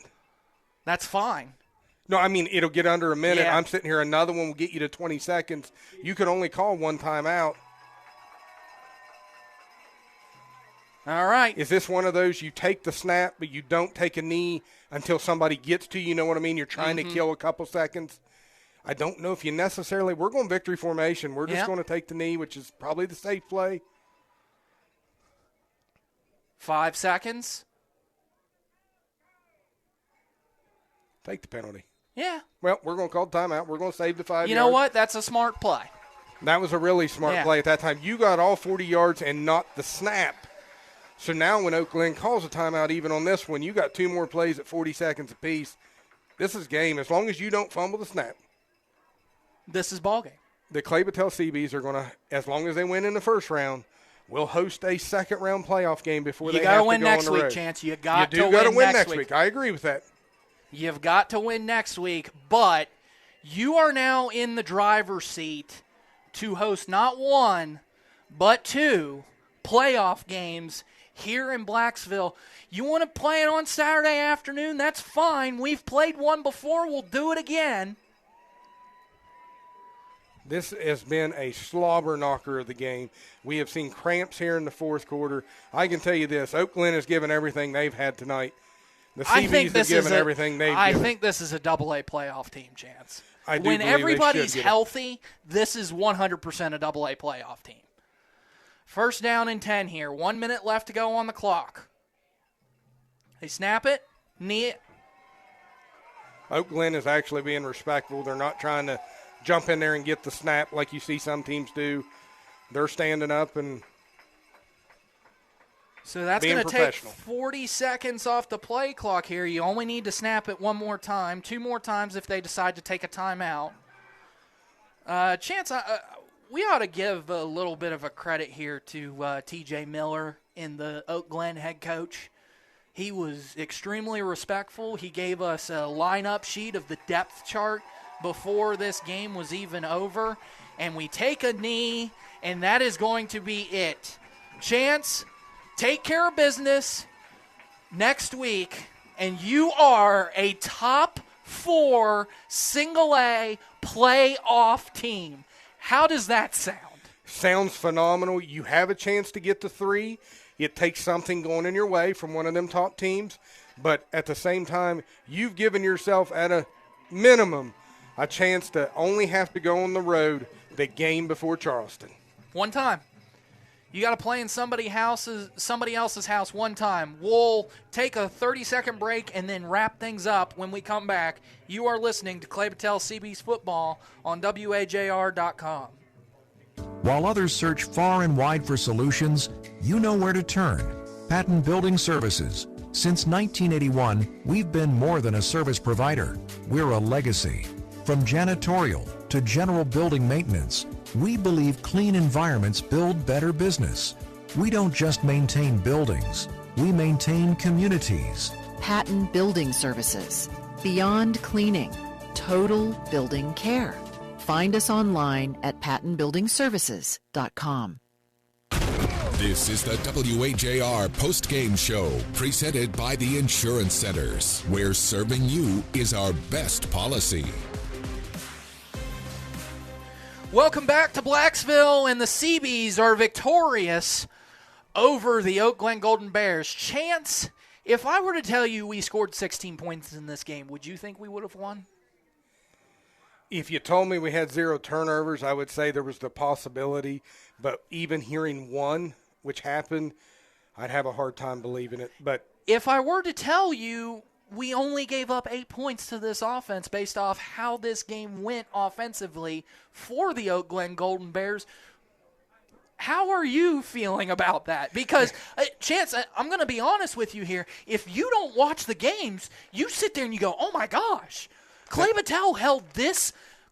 That's fine. No, I mean, it'll get under a minute. Yeah. I'm sitting here. Another one will get you to 20 seconds. You could only call 1 timeout. All right. Is this one of those you take the snap, but you don't take a knee until somebody gets to you? You know what I mean? You're trying to kill a couple seconds. I don't know if you necessarily – we're going victory formation. We're just going to take the knee, which is probably the safe play. 5 seconds. Take the penalty. Yeah. Well, we're going to call timeout. We're going to save the 5 yards. You know what? That's a smart play. That was a really smart play at that time. You got all 40 yards and not the snap. So now when Oak Glen calls a timeout even on this one, you got 2 more plays at 40 seconds apiece. This is game. As long as you don't fumble the snap. This is ball game. The Clay-Battelle Seabees are going to, as long as they win in the first round, will host a second-round playoff game before they have to go on the road. You got to win next week, Chance. You got to win next week. I agree with that. You've got to win next week, but you are now in the driver's seat to host not 1, but 2 playoff games here in Blacksville. You want to play it on Saturday afternoon? That's fine. We've played one before. We'll do it again. This has been a slobber knocker of the game. We have seen cramps here in the fourth quarter. I can tell you this, Oak Glen has given everything they've had tonight. The CBs have given everything they've given. I think this is a AA playoff team, Chance. I do when believe everybody's they should healthy, this is 100% a AA playoff team. First down and 10 here. 1 minute left to go on the clock. They snap it, knee it. Oak Glen is actually being respectful. They're not trying to jump in there and get the snap like you see some teams do. They're standing up and so that's going to take 40 seconds off the play clock here. You only need to snap it 1 more time, 2 more times if they decide to take a timeout. Chance, we ought to give a little bit of a credit here to T.J. Miller in the Oak Glen head coach. He was extremely respectful. He gave us a lineup sheet of the depth chart before this game was even over. And we take a knee, and that is going to be it. Chance, take care of business next week, and you are a top 4 single-A playoff team. How does that sound? Sounds phenomenal. You have a chance to get to 3. It takes something going in your way from one of them top teams. But at the same time, you've given yourself at a minimum a chance to only have to go on the road the game before Charleston. One time. You got to play in somebody else's house one time. We'll take a 30-second break and then wrap things up when we come back. You are listening to Clay-Battelle CB's football on WAJR.com. While others search far and wide for solutions, you know where to turn. Patton Building Services. Since 1981, we've been more than a service provider. We're a legacy. From janitorial to general building maintenance, we believe clean environments build better business. We don't just maintain buildings, we maintain communities. Patton Building Services. Beyond cleaning. Total building care. Find us online at pattonbuildingservices.com. This is the WAJR post-game show, presented by the Insurance Centers, where serving you is our best policy. Welcome back to Blacksville, and the Seabees are victorious over the Oak Glen Golden Bears. Chance, if I were to tell you we scored 16 points in this game, would you think we would have won? If you told me we had 0 turnovers, I would say there was the possibility. But even hearing 1, which happened, I'd have a hard time believing it. But if I were to tell you we only gave up 8 points to this offense based off how this game went offensively for the Oak Glen Golden Bears, how are you feeling about that? Because, Chance, I'm going to be honest with you here. If you don't watch the games, you sit there and you go, oh, my gosh. Clay-Battelle held this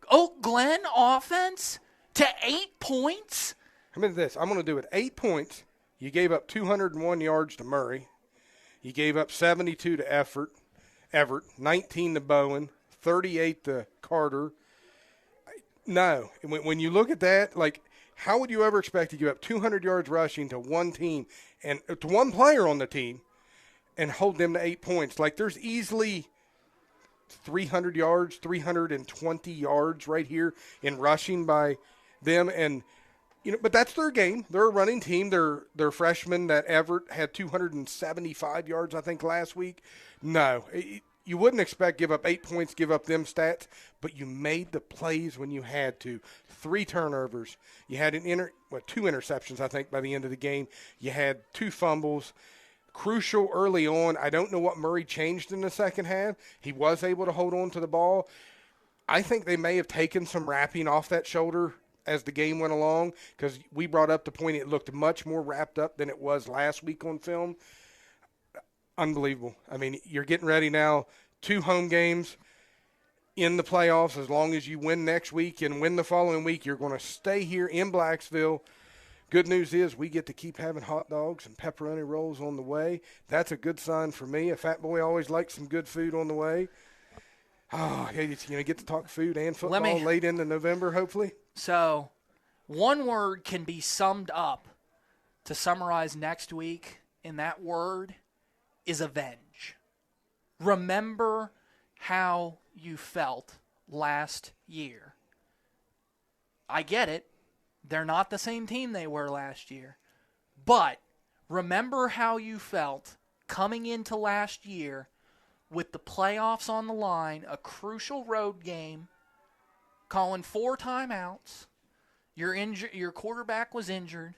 Oak Glen offense to 8 points? How about this? I'm going to do it. 8 points. You gave up 201 yards to Murray. You gave up 72 to Everett, 19 to Bowen, 38 to Carter. No. When you look at that, like, how would you ever expect to give up 200 yards rushing to one team and to one player on the team and hold them to 8 points? Like, there's easily 300 yards, 320 yards right here in rushing by them. And, But that's their game. They're a running team. Their freshman that Everett had 275 yards, I think, last week. No, you wouldn't expect give up 8 points, give up them stats, but you made the plays when you had to. 3 turnovers. You had 2 interceptions, I think, by the end of the game. You had 2 fumbles. Crucial early on. I don't know what Murray changed in the second half. He was able to hold on to the ball. I think they may have taken some wrapping off that shoulder as the game went along, because we brought up the point it looked much more wrapped up than it was last week on film. Unbelievable. I mean, you're getting ready now, 2 home games in the playoffs. As long as you win next week and win the following week, you're going to stay here in Blacksville. Good news is we get to keep having hot dogs and pepperoni rolls on the way. That's a good sign for me. A fat boy always likes some good food on the way. Oh, you get to talk food and football late into November, hopefully. So, one word can be summed up to summarize next week, and that word is avenge. Remember how you felt last year. I get it. They're not the same team they were last year. But remember how you felt coming into last year with the playoffs on the line, a crucial road game, calling 4 timeouts, your quarterback was injured,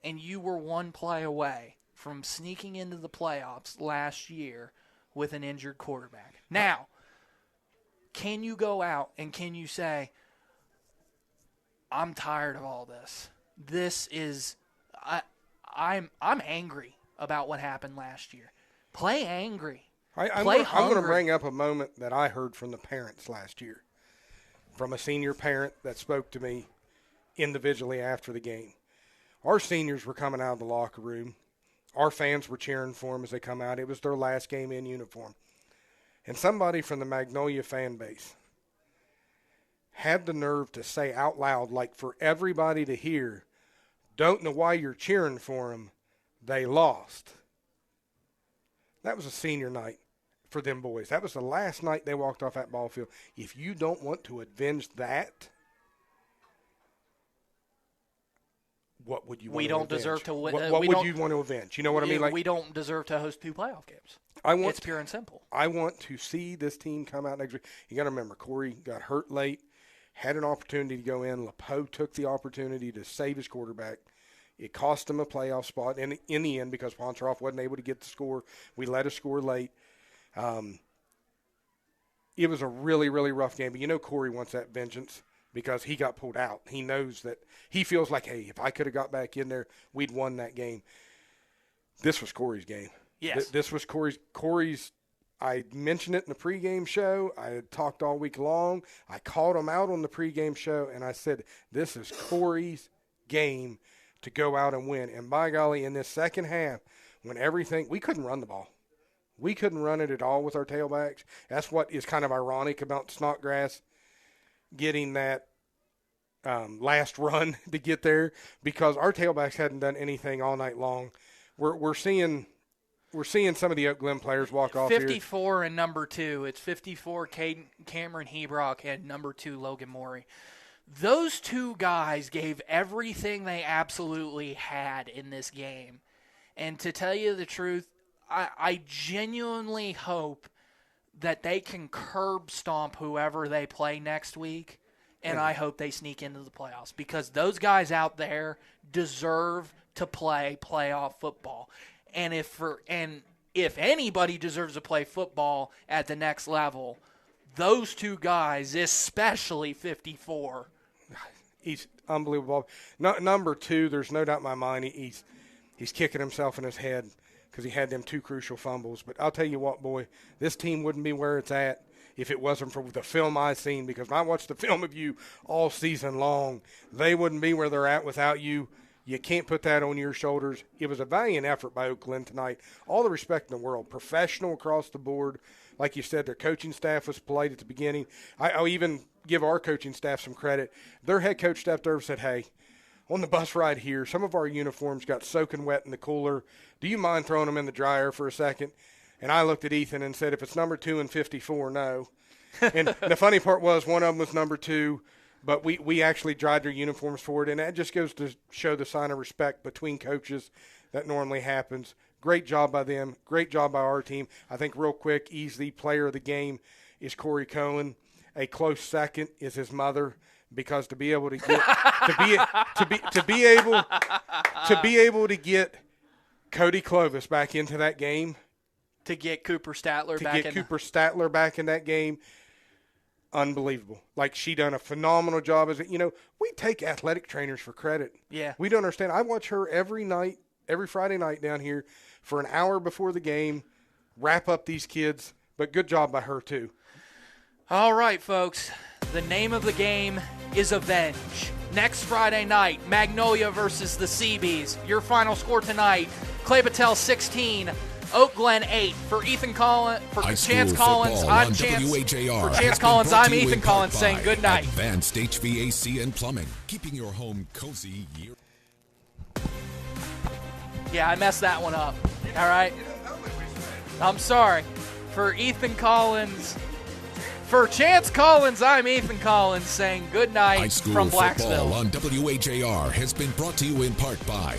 and you were 1 play away from sneaking into the playoffs last year with an injured quarterback. Now, can you go out and can you say, I'm tired of all this. This is I'm angry about what happened last year. Play angry. I'm going to bring up a moment that I heard from the parents last year, from a senior parent that spoke to me individually after the game. Our seniors were coming out of the locker room. Our fans were cheering for them as they come out. It was their last game in uniform. And somebody from the Magnolia fan base had the nerve to say out loud, like for everybody to hear, don't know why you're cheering for them, they lost. That was a senior night for them boys. That was the last night they walked off that ball field. If you don't want to avenge that, what would you want to avenge? Deserve to win. What would you want to avenge? You know what I mean? Like, we don't deserve to host 2 playoff games. It's pure and simple. I want to see this team come out next week. You got to remember, Corey got hurt late, had an opportunity to go in. LePeau took the opportunity to save his quarterback. It cost him a playoff spot in the end because Poncharoff wasn't able to get the score. We let us score late. It was a really, really rough game. But Corey wants that vengeance because he got pulled out. He knows that he feels like, hey, if I could have got back in there, we'd won that game. This was Corey's game. Yes. This was Corey's. I mentioned it in the pregame show. I had talked all week long. I called him out on the pregame show, and I said, this is Corey's game to go out and win. And by golly, in this second half, when we couldn't run the ball. We couldn't run it at all with our tailbacks. That's what is kind of ironic about Snodgrass getting that last run to get there, because our tailbacks hadn't done anything all night long. We're seeing some of the Oak Glen players walk off 54 here. And number 2. It's 54 Cameron Hebrock and number 2 Logan Morey. Those 2 guys gave everything they absolutely had in this game. And to tell you the truth, I genuinely hope that they can curb stomp whoever they play next week, and I hope they sneak into the playoffs, because those guys out there deserve to play playoff football. And if anybody deserves to play football at the next level, those 2 guys, especially 54. He's unbelievable. Number 2, there's no doubt in my mind he's kicking himself in his head because he had them 2 crucial fumbles. But I'll tell you what, boy, this team wouldn't be where it's at if it wasn't for the film I've seen, because I watched the film of you all season long. They wouldn't be where they're at without you. You can't put that on your shoulders. It was a valiant effort by Oak Glen tonight. All the respect in the world. Professional across the board. Like you said, their coaching staff was polite at the beginning. I'll even give our coaching staff some credit. Their head coach stepped over and said, hey, on the bus ride here, some of our uniforms got soaking wet in the cooler. Do you mind throwing them in the dryer for a second? And I looked at Ethan and said, if it's number 2 and 54, no. And the funny part was one of them was number 2. But we actually dried their uniforms for it, and that just goes to show the sign of respect between coaches that normally happens. Great job by them. Great job by our team. I think real quick, easy player of the game is Corey Cohen. A close second is his mother, because to be able to get to be able to get Cody Clovis back into that game, to get Cooper Statler back in that game, unbelievable. Like, she done a phenomenal job. We take athletic trainers for credit. Yeah. We don't understand. I watch her every Friday night down here for an hour before the game, wrap up these kids, but good job by her too. All right, folks. The name of the game is Avenge. Next Friday night, Magnolia versus the Seabees. Your final score tonight, Clay-Battelle 16, Oak Glen 8. For Ethan Collins, for Chance Collins, I'm Chance. For Chance Collins, I'm Ethan Collins saying good night. Advanced HVAC and Plumbing, keeping your home cozy year. Yeah, I messed that one up. All right. I'm sorry. For Ethan Collins, for Chance Collins, I'm Ethan Collins saying good night from Blacksville. High school football on WHAR has been brought to you in part by